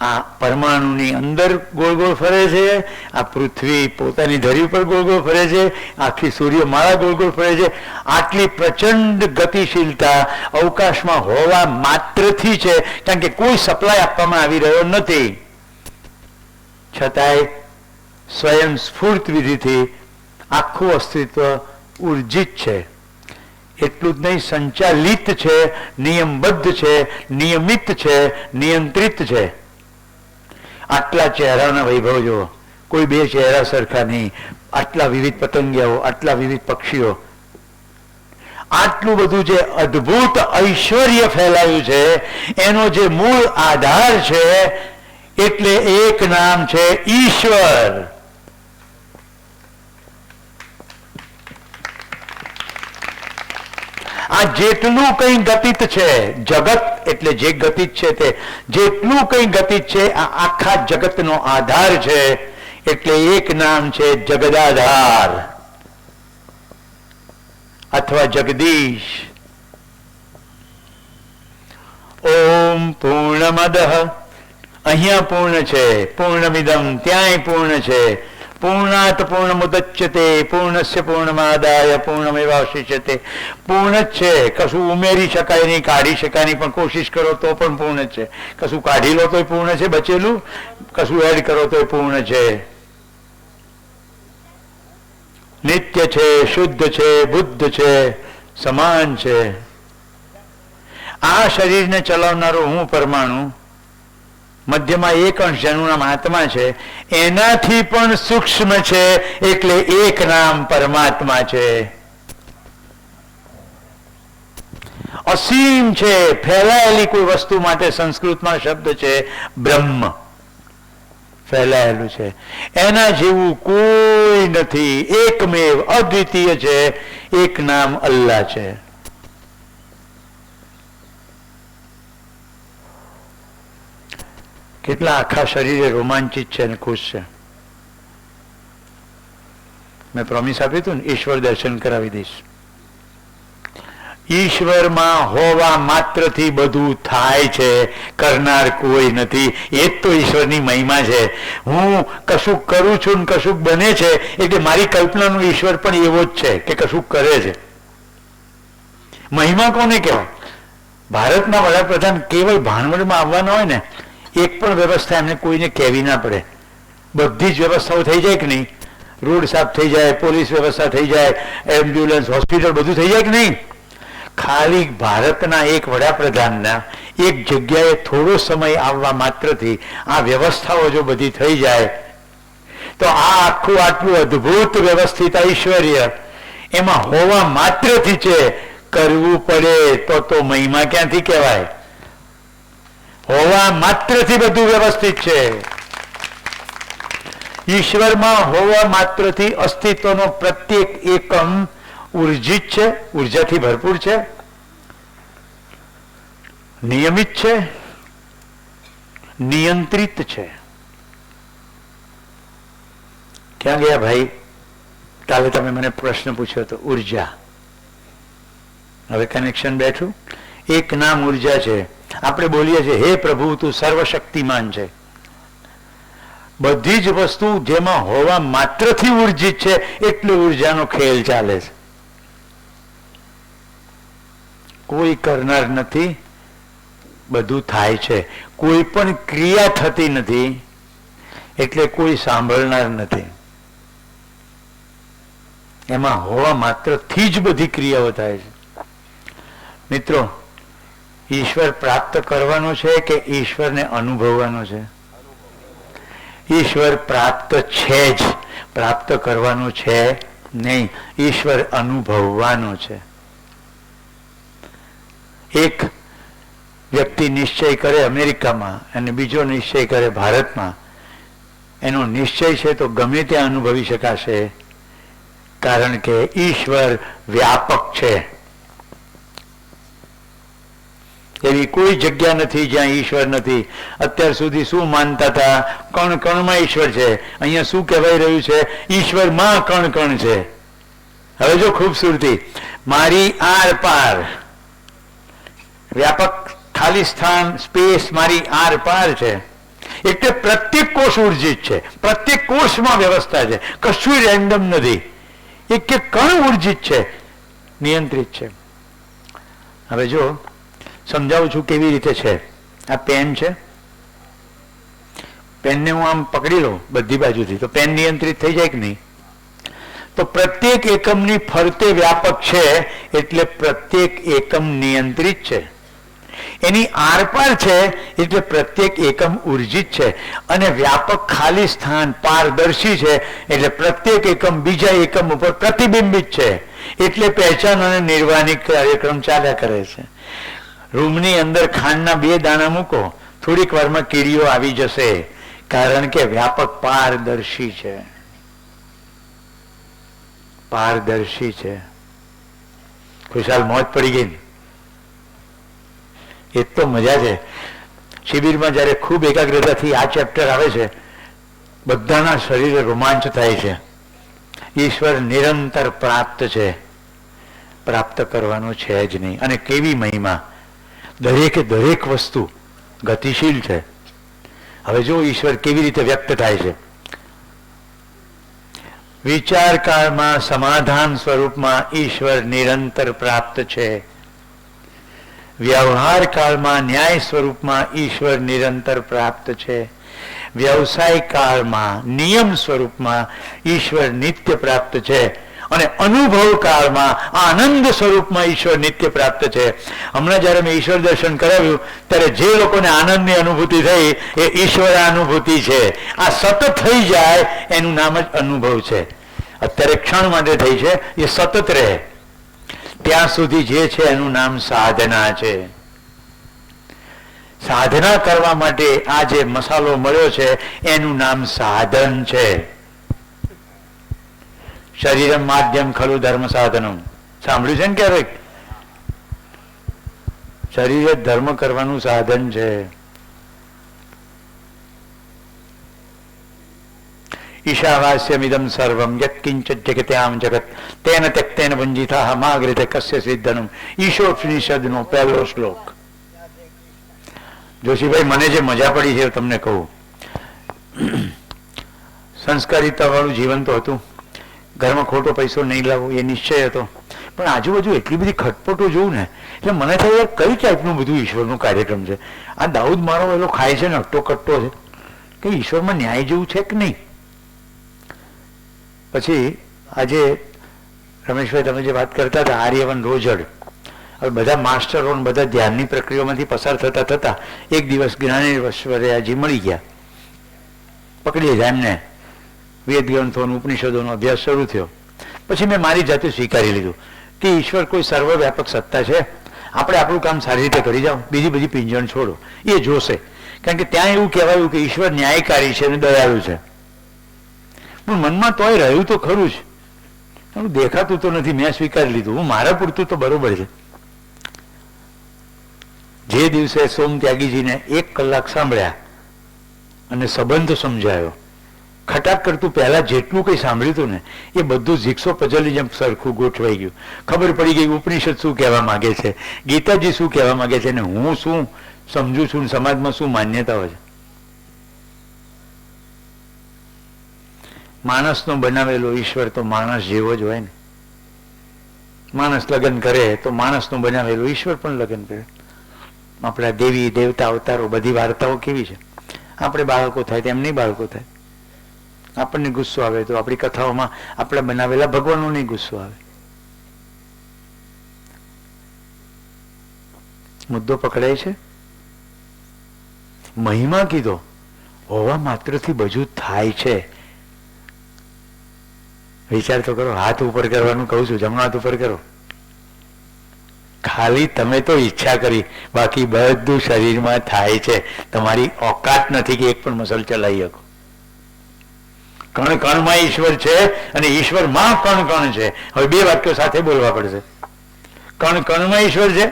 A: આ પરમાણુની અંદર ગોળ ગોળ ફરે છે, આ પૃથ્વી પોતાની ધરી ઉપર ગોળ ગોળ ફરે છે, આખી સૂર્યમાળા ગોળ ગોળ ફરે છે. આટલી પ્રચંડ ગતિશીલતા અવકાશમાં હોવા માત્રથી છે, કારણ કે કોઈ સપ્લાય આપવામાં આવી રહ્યો નથી. છતાંય સ્વયં સ્ફૂર્ત વિધિથી આખું અસ્તિત્વ ઉર્જિત છે. એટલું જ નહીં, સંચાલિત છે, નિયમબદ્ધ છે, નિયમિત છે, નિયંત્રિત છે. આટલા ચહેરાના વૈભવ જુઓ, કોઈ બે ચહેરા સરખા નહીં. આટલા વિવિધ પતંગિયાઓ, આટલા વિવિધ પક્ષીઓ, આટલું બધું જે અદ્ભુત ઐશ્વર્ય ફેલાયું છે, એનો જે મૂળ આધાર છે એટલે એક નામ છે ઈશ્વર. આ જેટલું કંઈ ગતિત છે જગત, એટલે જે ગતિત છે તે જેટલું કંઈ ગતિત છે આ આખા જગતનો આધાર છે, એટલે એક નામ છે જગદાધાર અથવા જગદીશ. ઓમ પૂર્ણમદઃ, અહીંયા પૂર્ણ છે, પૂર્ણમિદમ ત્યાંય પૂર્ણ છે. પૂર્ણાત પૂર્ણમુદચ્યતે પૂર્ણસ્ય પૂર્ણમાદાય પૂર્ણમેવાવશિષ્યતે. પૂર્ણ જ છે, કશું ઉમેરી શકાય નહીં, કાઢી શકાય નહીં, પણ કોશિશ કરો તો પણ પૂર્ણ જ છે. કશું કાઢી લો તોય પૂર્ણ છે બચેલું, કશું એડ કરો તોય પૂર્ણ છે. નિત્ય છે, શુદ્ધ છે, બુદ્ધ છે, સમાન છે. આ શરીરને ચલાવનારો હું પરમાણુ, મધ્યમાં એક અંશ જેનું નામ આત્મા છે, એનાથી પણ સૂક્ષ્મ છે, એટલે એક નામ પરમાત્મા છે. અસીમ છે, ફેલાયેલી કોઈ વસ્તુ માટે સંસ્કૃતમાં શબ્દ છે બ્રહ્મ. ફેલાયેલું છે, એના જેવું કોઈ નથી. એકમેવ અદ્વિતીય છે, એક નામ અલ્લાહ છે. કેટલા આખા શરીરે રોમાંચિત છે અને ખુશ છે. મેં પ્રોમિસ આપ્યું હતું ને, ઈશ્વર દર્શન કરાવી દઈશ. ઈશ્વરમાં હોવા માત્રથી બધું થાય છે, કરનાર કોઈ નથી. એ જ તો ઈશ્વરની મહિમા છે. હું કશુંક કરું છું ને કશુંક બને છે, એટલે મારી કલ્પનાનો ઈશ્વર પણ એવો જ છે કે કશુંક કરે છે. મહિમા કોને કહેવાય? ભારતના વડાપ્રધાન કેવળ ભાણવડમાં આવવાના હોય ને, એક પણ વ્યવસ્થા એમને કોઈને કહેવી ના પડે. બધી જ વ્યવસ્થાઓ થઈ જાય કે નહીં? રોડ સાફ થઈ જાય, પોલીસ વ્યવસ્થા થઈ જાય, એમ્બ્યુલન્સ, હોસ્પિટલ બધું થઈ જાય કે નહીં? ખાલી ભારતના એક વડાપ્રધાનના એક જગ્યાએ થોડો સમય આવવા માત્રથી આ વ્યવસ્થાઓ જો બધી થઈ જાય તો આ આખું આટલું અદ્ભુત વ્યવસ્થિત ઐશ્વર્ય એમાં હોવા માત્રથી છે. કરવું પડે તો મહિમા ક્યાંથી કહેવાય? હોવા માત્રથી બધું વ્યવસ્થિત છે. ઈશ્વરમાં હોવા માત્રથી અસ્તિત્વનો પ્રત્યેક એકમ ઉર્જિત છે, ઉર્જાથી ભરપૂર છે, નિયમિત છે, નિયંત્રિત છે. ક્યાં ગયા ભાઈ? કાલે તમે મને પ્રશ્ન પૂછ્યો હતો, ઉર્જા. હવે કનેક્શન બેઠું. એક નામ ઉર્જા છે. આપણે બોલીએ છીએ હે પ્રભુ તું સર્વશક્તિમાન છે. બધી જ વસ્તુ જેમાં હોવા માત્રથી ઉર્જિત છે એટલે ઉર્જાનો ખેલ ચાલે છે. કોઈ કરનાર નથી, બધું થાય છે. કોઈ પણ ક્રિયા થતી નથી એટલે કોઈ સાંભળનાર નથી. એમાં હોવા માત્રથી જ બધી ક્રિયાઓ થાય છે. મિત્રો, ઈશ્વર પ્રાપ્ત કરવાનો છે કે ઈશ્વરને અનુભવવાનો છે? ઈશ્વર પ્રાપ્ત છે જ, પ્રાપ્ત કરવાનો છે નહીં. ઈશ્વર અનુભવવાનો છે. એક વ્યક્તિ નિશ્ચય કરે અમેરિકામાં અને બીજો નિશ્ચય કરે ભારતમાં. એનો નિશ્ચય છે તો ગમે ત્યાં અનુભવી શકાશે, કારણ કે ઈશ્વર વ્યાપક છે. એવી કોઈ જગ્યા નથી જ્યાં ઈશ્વર નથી. અત્યાર સુધી શું માનતા હતા? કણ કણમાં ઈશ્વર છે. અહીંયા શું કહેવાય રહ્યું છે? ઈશ્વરમાં કણ કણ છે. હવે જો ખૂબસૂરતી, મારી આર પાર વ્યાપક ખાલી સ્થાન, સ્પેસ મારી આર પાર છે. એટલે પ્રત્યેક કોષ ઉર્જિત છે, પ્રત્યેક કોષમાં વ્યવસ્થા છે, કશું રેન્ડમ નથી, એક એક કણ ઉર્જિત છે, નિયંત્રિત છે. હવે જો સમજાવું છું કેવી રીતે છે. આ પેન છે, પેનને હું આમ પકડી લઉં બધી બાજુથી તો પેન નિયંત્રિત થઈ જાય કે નહીં? તો પ્રત્યેક એકમની ફરતે વ્યાપક છે એટલે પ્રત્યેક એકમ નિયંત્રિત છે. એની આરપાર છે એટલે પ્રત્યેક એકમ ઉર્જિત છે. અને વ્યાપક ખાલી સ્થાન પારદર્શી છે એટલે પ્રત્યેક એકમ બીજા એકમ ઉપર પ્રતિબિંબિત છે. એટલે પહેચાન અને નિર્વાહની કાર્યક્રમ ચાલ્યા કરે છે. રૂમની અંદર ખાંડના 2 દાણા મૂકો, થોડીક વારમાં કીડીઓ આવી જશે, કારણ કે વ્યાપક પારદર્શી છે. પારદર્શી છે. ખુશાલ મોજ પડી ગઈ. એ તો મજા છે. શિબિરમાં જ્યારે ખૂબ એકાગ્રતાથી આ ચેપ્ટર આવે છે, બધાના શરીરે રોમાંચ થાય છે. ઈશ્વર નિરંતર પ્રાપ્ત છે, પ્રાપ્ત કરવાનું છે જ નહીં. અને કેવી મહિમા! દરેકે દરેક વસ્તુ ગતિશીલ છે. હવે જો ઈશ્વર કેવી રીતે વ્યક્ત થાય છે. વિચાર કાળમાં સમાધાન સ્વરૂપમાં ઈશ્વર નિરંતર પ્રાપ્ત છે. વ્યવહાર કાળમાં ન્યાય સ્વરૂપમાં ઈશ્વર નિરંતર પ્રાપ્ત છે. વ્યવસાય કાળમાં નિયમ સ્વરૂપમાં ઈશ્વર નિત્ય પ્રાપ્ત છે. અને અનુભવ કાળમાં આનંદ સ્વરૂપમાં ઈશ્વર નિત્ય પ્રાપ્ત છે. હમણાં જ્યારે મેં ઈશ્વર દર્શન કરાવ્યું ત્યારે જે લોકોને આનંદની અનુભૂતિ થઈ એ ઈશ્વરાનુભૂતિ છે. આ સતત થઈ જાય એનું નામ જ અનુભવ છે. અત્યારે ક્ષણ માટે થઈ છે, એ સતત રહે ત્યાં સુધી જે છે એનું નામ સાધના છે. સાધના કરવા માટે આ જે મસાલો મળ્યો છે એનું નામ સાધન છે. શરીરમ માધ્યમ ખલું ધર્મ સાધનમ. સાંભળ્યું છે ને ક્યારેક? શરીર જ ધર્મ કરવાનું સાધન છે. ઈશાવાસ્યમિદમ સર્વમ યત્કિંચિત જગત્યામ જગત તેન ત્યક્તેન વંજિતાઃ માગ્રતે કસ્ય સિદ્ધનમ. ઈશોપનિષદનો પહેલો શ્લોક. જોશીભાઈ, મને જે મજા પડી છે તમને કહું. સંસ્કારિતા વાળું જીવન તો હતું, ઘરમાં ખોટો પૈસો નહીં લાવવો એ નિશ્ચય હતો, પણ આજુબાજુ એટલી બધી ખટપટો જોઉં ને એટલે મને થાય યાર કઈ ટાઈપનું બધું ઈશ્વરનું કાર્યક્રમ છે. આ દાઉદ મારો એલો ખાય છે ને અટ્ટો કટ્ટો છે, કે ઈશ્વરમાં ન્યાય જેવું છે કે નહીં? પછી આજે રમેશભાઈ તમે જે વાત કરતા હતા આર્યવન રોજડ, હવે બધા માસ્ટરો બધા ધ્યાનની પ્રક્રિયામાંથી પસાર થતા થતા એક દિવસ જ્ઞાનેશ્વરજી મળી ગયા, પકડી લીધા એમને. વેદ ગ્રંથોનો ઉપનિષદોનો અભ્યાસ શરૂ થયો. પછી મેં મારી જાતે સ્વીકારી લીધું કે ઈશ્વર કોઈ સર્વવ્યાપક સત્તા છે, આપણે આપણું કામ સારી રીતે કરી જાઓ, બીજી બધી પીંજણ છોડો, એ જોશે. કારણ કે ત્યાં એવું કહેવાયું કે ઈશ્વર ન્યાયકારી છે અને દયાળુ છે. પણ મનમાં તોય રહ્યું તો ખરું જ, દેખાતું તો નથી. મેં સ્વીકારી લીધું, હું મારા પૂરતું તો બરોબર છે. જે દિવસે સોમ ત્યાગીજીને 1 કલાક સાંભળ્યા અને સંબંધ સમજાયો, ખટાક કરતું પહેલા જેટલું કંઈ સાંભળ્યું હતું ને એ બધું જીક્સો પઝલની જેમ સરખું ગોઠવાઈ ગયું. ખબર પડી ગઈ ઉપનિષદ શું કહેવા માંગે છે, ગીતાજી શું કહેવા માંગે છે, અને હું શું સમજુ છું, સમાજમાં શું માન્યતાઓ છે. માણસનો બનાવેલો ઈશ્વર તો માણસ જેવો જ હોય ને. માણસ લગ્ન કરે તો માણસનો બનાવેલો ઈશ્વર પણ લગ્ન કરે. આપણા દેવી દેવતા અવતારો બધી વાર્તાઓ કેવી છે. આપણે બાળકો થાય તેમ નહીં બાળકો થાય. આપણને ગુસ્સો આવે તો આપણી કથાઓમાં આપણે બનાવેલા ભગવાનનો નહીં ગુસ્સો આવે. મુદ્દો પકડાય છે. મહિમા કીધો હોવા માત્રથી બધું થાય છે. વિચાર તો કરો. હાથ ઉપર કરવાનું કહું છું, જમણો હાથ ઉપર કરો. ખાલી તમે તો ઈચ્છા કરી, બાકી બધું શરીરમાં થાય છે. તમારી ઓકાત નથી કે એક પણ મસલ ચલાવી શકો. કણ કણમાં ઈશ્વર છે અને ઈશ્વરમાં કણ કણ છે. હવે 2 વાક્યો સાથે બોલવા પડશે. કણ કણમાં ઈશ્વર છે,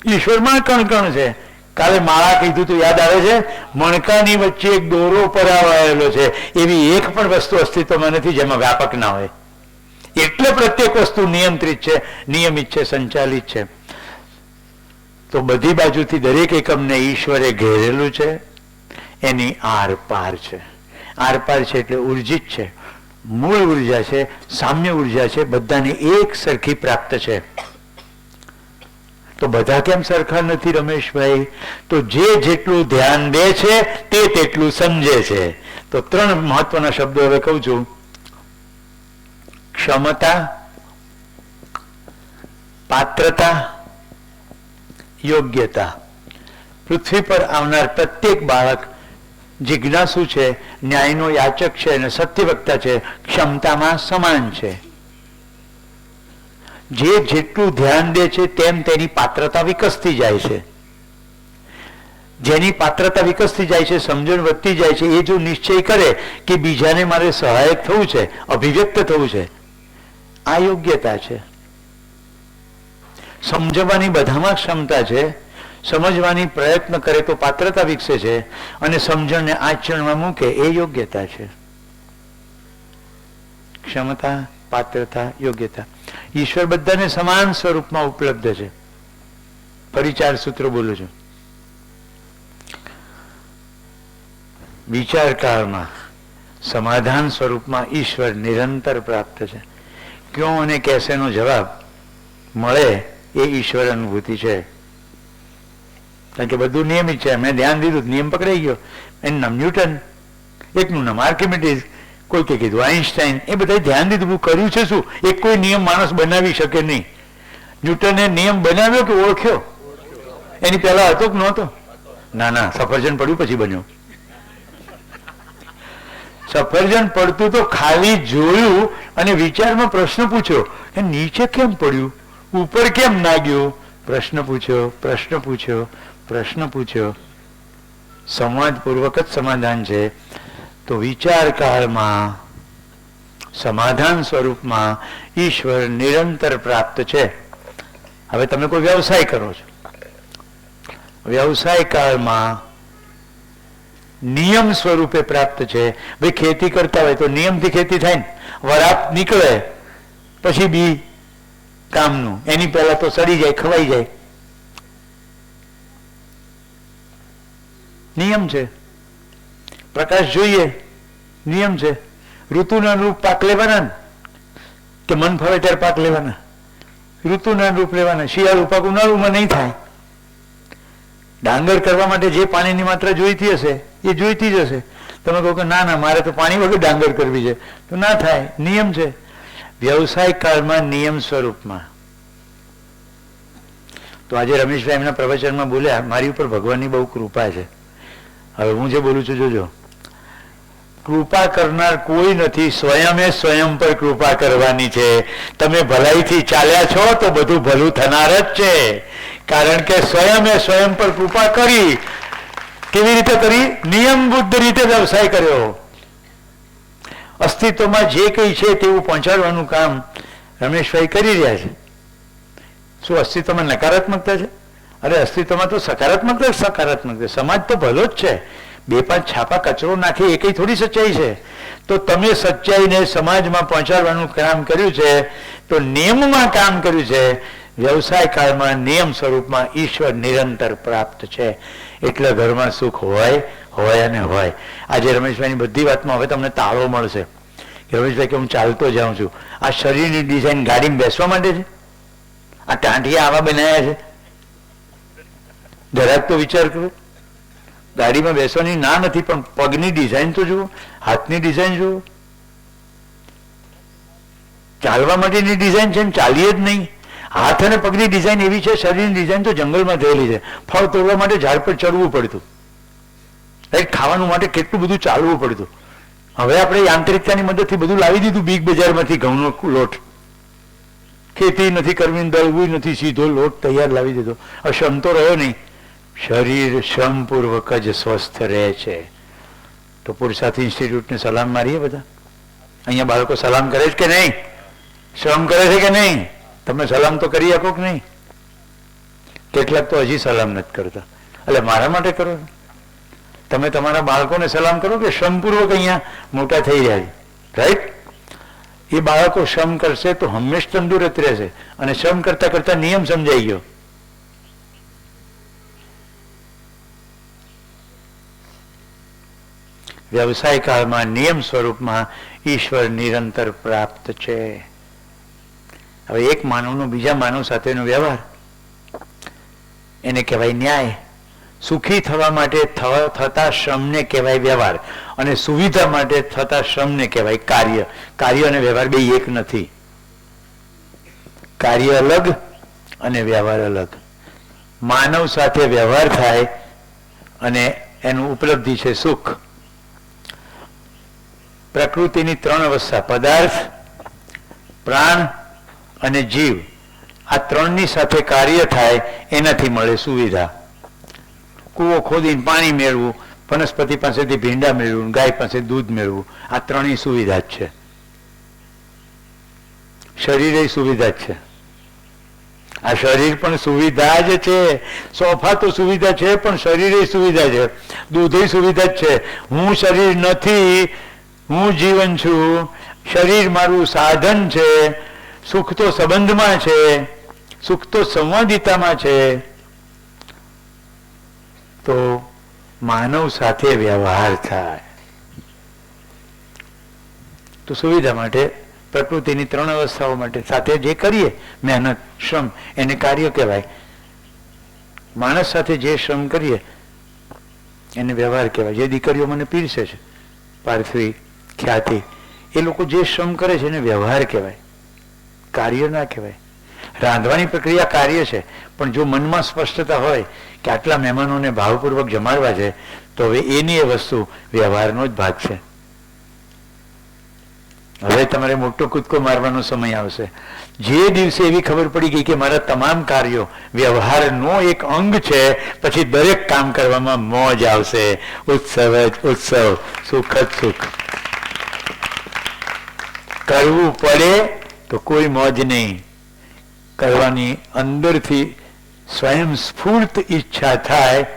A: ઈશ્વરમાં કણ કણ છે. કાલે માળા કીધું તો યાદ આવે છે, મણકાની વચ્ચે એક દોરો પરાવાયેલો છે. એવી એક પણ વસ્તુ અસ્તિત્વમાં નથી જેમાં વ્યાપક ના હોય. એટલે પ્રત્યેક વસ્તુ નિયંત્રિત છે, નિયમિત છે, સંચાલિત છે. તો બધી બાજુથી દરેક એકમને ઈશ્વરે ઘેરેલું છે. એની આર પાર છે. આર પાર છે એટલે ઉર્જિત છે, મૂળ ઉર્જા છે, સામ્ય ઉર્જા છે, બધાને એક સરખી પ્રાપ્ત છે. તો બધા કેમ સરખા નથી રમેશભાઈ? તો જે જેટલું ધ્યાન દે છે તે તેટલું સમજે છે. તો 3 મહત્વના શબ્દો હવે કહું છું. ક્ષમતા, પાત્રતા, યોગ્યતા. પૃથ્વી પર આવનાર પ્રત્યેક બાળક જિજ્ઞાસુ છે, ન્યાયનો યાચક છે અને સત્યવક્તા છે, ક્ષમતામાં સમાન છે. જે જેટલું ધ્યાન દે છે તેમ તેની પાત્રતા વિકસતી જાય છે. જેની પાત્રતા વિકસતી જાય છે, સમજણ વધતી જાય છે, એ જો નિશ્ચય કરે કે બીજાને મારે સહાયક થવું છે, અભિવ્યક્ત થવું છે, આ યોગ્યતા છે. સમજવાની બધામાં ક્ષમતા છે, સમજવાની પ્રયત્ન કરે તો પાત્રતા વિકસે છે, અને સમજણને આચરણમાં મૂકે એ યોગ્યતા છે. ક્ષમતા, પાત્રતા, યોગ્યતા. ઈશ્વર બધાને સમાન સ્વરૂપમાં ઉપલબ્ધ છે. ફરી 4 સૂત્રો બોલું છું. વિચાર કાળમાં સમાધાન સ્વરૂપમાં ઈશ્વર નિરંતર પ્રાપ્ત છે. ક્યો અને કેસેનો જવાબ મળે એ ઈશ્વર અનુભૂતિ છે. કારણ કે બધું નિયમિત છે. મેં ધ્યાન દીધું, નિયમ પકડાઈ ગયો. એનું નામ ન્યૂટન, એકનું નામ આર્કિમિડીઝ, કોઈ કે કીધું આઈન્સ્ટાઈન. એ બધા ધ્યાન દીધું. કર્યું છે શું? એક કોઈ નિયમ માણસ બનાવી શકે નહીં. ન્યૂટને નિયમ બનાવ્યો કે ઓળખ્યો? એની પહેલા હતો કે નહોતો? ના, સફરજન પડ્યું પછી બન્યો. સફરજન પડતું તો ખાલી જોયું અને વિચારમાં પ્રશ્ન પૂછ્યો, એ નીચે કેમ પડ્યું, ઉપર કેમ ના ગયું? પ્રશ્ન પૂછ્યો. સંવાદપૂર્વક જ સમાધાન છે. તો વિચાર કાળમાં સમાધાન સ્વરૂપમાં ઈશ્વર નિરંતર પ્રાપ્ત છે. હવે તમે કોઈ વ્યવસાય કરો છો, વ્યવસાય કાળમાં નિયમ સ્વરૂપે પ્રાપ્ત છે. ભાઈ ખેતી કરતા હોય તો નિયમથી ખેતી થાય ને. વરાપ નીકળે પછી બી કામનું, એની પહેલા તો સડી જાય, ખવાઈ જાય. નિયમ છે. પ્રકાશ જોઈએ, નિયમ છે. ઋતુના અનુરૂપ પાક લેવાના કે મન ફાવે ત્યારે પાક લેવાના, ઋતુના અનુરૂપ લેવાના. શિયાળુ પાક ઉનાળુમાં નહીં થાય. ડાંગર કરવા માટે જે પાણીની માત્રા જોઈતી હશે એ જોઈતી જ હશે. તમે કહો કે ના મારે તો પાણી વગર ડાંગર કરવી છે, તો ના થાય. નિયમ છે. વ્યવસાય કાળમાં નિયમ સ્વરૂપમાં. તો આજે રમેશભાઈ એમના પ્રવચનમાં બોલ્યા, મારી ઉપર ભગવાનની બહુ કૃપા છે. હવે હું જે બોલું છું જોજો. કૃપા કરનાર કોઈ નથી, સ્વયં પર કૃપા કરવાની છે. તમે ભલાઈથી ચાલ્યા છો તો બધું ભલું થનાર જ છે. કારણ કે સ્વયં પર કૃપા કરી. કેવી રીતે કરી? નિયમબદ્ધ રીતે વ્યવસાય કર્યો. અસ્તિત્વમાં જે કંઈ છે તેવું પહોંચાડવાનું કામ રમેશભાઈ કરી રહ્યા છે. શું અસ્તિત્વમાં નકારાત્મકતા છે? અરે અસ્તિત્વમાં તો સકારાત્મકતા, સકારાત્મકતા. સમાજ તો ભલો જ છે. 2-5 છાપા કચરો નાખે એ કઈ થોડી સચ્ચાઈ છે. તો તમે સચ્ચાઈને સમાજમાં પહોંચાડવાનું કામ કર્યું છે, તો નિયમમાં કામ કર્યું છે. વ્યવસાય કાળમાં નિયમ સ્વરૂપમાં ઈશ્વર નિરંતર પ્રાપ્ત છે. એટલે ઘરમાં સુખ હોય અને હોય. આજે રમેશભાઈની બધી વાતમાં હવે તમને તાળો મળશે કે રમેશભાઈ કે હું ચાલતો જાઉં છું. આ શરીરની ડિઝાઇન ગાડીમાં બેસવા માટે છે? આ ટાંટિયા આવા બનાવ્યા છે? જરાક તો વિચાર કરો. ગાડીમાં બેસવાની ના નથી, પણ પગની ડિઝાઇન તો જુઓ, હાથની ડિઝાઇન જુઓ. ચાલવા માટેની ડિઝાઇન છે, ચાલીએ જ નહીં. હાથ અને પગની ડિઝાઇન એવી છે, શરીરની ડિઝાઇન તો જંગલમાં થયેલી છે. ફળ તોડવા માટે ઝાડ પર ચડવું પડતું, ખાવાનું માટે કેટલું બધું ચાલવું પડતું. હવે આપણે યાંત્રિકતાની મદદથી બધું લાવી દીધું. બિગ બજારમાંથી ઘઉંનો લોટ, ખેતી નથી કરવી, દળવું નથી, સીધો લોટ તૈયાર લાવી દીધો. શ્રમ તો રહ્યો નહીં. શરીર શ્રમપૂર્વક જ સ્વસ્થ રહે છે. તો પુરુષાર્થ ઇન્સ્ટિટ્યૂટને સલામ મારીએ બધા. અહીંયા બાળકો સલામ કરે છે કે નહીં? શ્રમ કરે છે કે નહીં? તમે સલામ તો કરી શકો કે નહીં? કેટલાક તો હજી સલામ નથી કરતા. એટલે મારા માટે કરો. તમે તમારા બાળકોને સલામ કરો કે શ્રમપૂર્વક અહીંયા મોટા થઈ રહ્યા છે, રાઈટ? એ બાળકો શ્રમ કરશે તો હંમેશ તંદુરસ્ત રહેશે. અને શ્રમ કરતા કરતા નિયમ સમજાઈ ગયો. વ્યવસાય કાળમાં નિયમ સ્વરૂપમાં ઈશ્વર નિરંતર પ્રાપ્ત છે. હવે એક માનવનો બીજા માનવ સાથેનો વ્યવહાર એને કહેવાય ન્યાય. સુખી થવા માટે થતા શ્રમને કહેવાય વ્યવહાર, અને સુવિધા માટે થતા શ્રમને કહેવાય કાર્ય. કાર્ય અને વ્યવહાર બે એક નથી. કાર્ય અલગ અને વ્યવહાર અલગ. માનવ સાથે વ્યવહાર થાય અને એનું ઉપલબ્ધિ છે સુખ. પ્રકૃતિની ત્રણ અવસ્થા, પદાર્થ, પ્રાણ અને જીવ, આ ત્રણની સાથે કાર્ય થાય એનાથી મળે સુવિધા. કૂવો ખોદીને પાણી મેળવું, વનસ્પતિ પાસેથી ભીંડા મેળવું, ગાય પાસે દૂધ મેળવું, આ ત્રણેય સુવિધા જ છે. શરીર એ સુવિધા જ છે. આ શરીર પણ સુવિધા જ છે. સોફા તો સુવિધા છે, પણ શરીર એ સુવિધા છે. દૂધ એ સુવિધા જ છે. હું શરીર નથી, હું જીવન છું. શરીર મારું સાધન છે. સુખ તો સંબંધમાં છે, સુખ તો સંવાદિતામાં છે. તો માનવ સાથે વ્યવહાર થાય તો સુવિધા માટે પ્રકૃતિની ત્રણ અવસ્થાઓ માટે સાથે જે કરીએ મહેનત, શ્રમ, એને કાર્ય કહેવાય. માણસ સાથે જે શ્રમ કરીએ એને વ્યવહાર કહેવાય. જે દીકરીઓ મને પીરસે છે, પાર્થવી, ખ્યાતિ, એ લોકો જે શ્રમ કરે છે એને વ્યવહાર કહેવાય, કાર્ય ના કહેવાય. રાંધવાની પ્રક્રિયા કાર્ય છે, પણ જો મનમાં સ્પષ્ટતા હોય કે આટલા મહેમાનોને ભાવપૂર્વક જમાડવા છે, તો હવે એની એ વસ્તુ વ્યવહારનો જ ભાગ છે. હવે તમારે મોટો કૂદકો મારવાનો સમય આવશે. જે દિવસે એવી ખબર પડી ગઈ કે મારા તમામ કાર્યો વ્યવહારનો એક અંગ છે, પછી દરેક કામ કરવામાં મોજ આવશે. ઉત્સવ જ ઉત્સવ, સુખ જ સુખ. કરવું પડે તો કોઈ મોજ નહીં. કરવાની અંદરથી સ્વયં સ્ફૂર્ત ઈચ્છા થાય,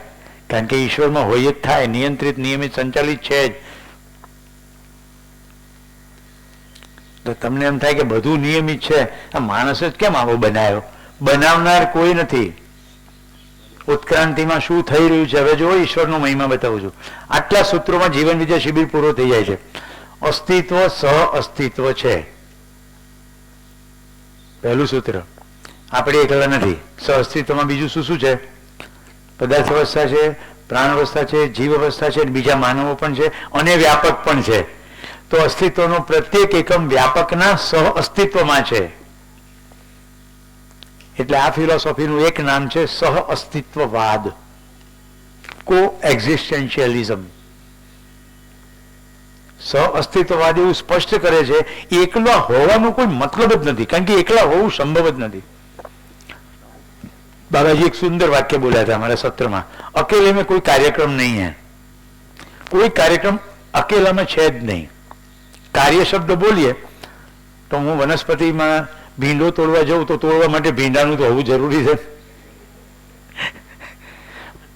A: કારણ કે ઈશ્વરમાં હોય જ થાય, નિયંત્રિત, નિયમિત, સંચાલિત છે જ. તો તમને એમ થાય કે બધું નિયમિત છે, આ માણસ જ કેમ આવો બનાવ્યો? બનાવનાર કોઈ નથી. ઉત્ક્રાંતિમાં શું થઈ રહ્યું છે હવે જો, ઈશ્વરનો મહિમા બતાવું છું. આટલા સૂત્રોમાં જીવન વિજય શિબિર પૂરો થઈ જાય છે. અસ્તિત્વ, સહ અસ્તિત્વ છે પહેલું સૂત્ર. આપણે એકલા નથી. સહ અસ્તિત્વમાં બીજું શું શું છે? પદાર્થ અવસ્થા છે, પ્રાણ અવસ્થા છે, જીવ અવસ્થા છે, બીજા માનવો પણ છે, અને વ્યાપક પણ છે. તો અસ્તિત્વનો પ્રત્યેક એકમ વ્યાપકના સહ અસ્તિત્વમાં છે. એટલે આ ફિલોસોફીનું એક નામ છે સહ અસ્તિત્વવાદ, કો એક્ઝિસ્ટેન્શિયલિઝમ. સહ અસ્તિત્વવાદ એવું સ્પષ્ટ કરે છે એકલા હોવાનો કોઈ મતલબ જ નથી, કારણ કે એકલા હોવું સંભવ જ નથી. બાબાજી એક સુંદર વાક્ય બોલ્યા હતા हमारे सत्र में, अकेले में कोई कार्यक्रम नहीं है. कोई कार्यक्रम अकेला में है જ નહીં. કાર્ય શબ્દ બોલીએ તો હું વનસ્પતિમાં ભીંડો તોડવા જાઉં તો તોડવા માટે ભીંડાનું તો હોવું જરૂરી છે.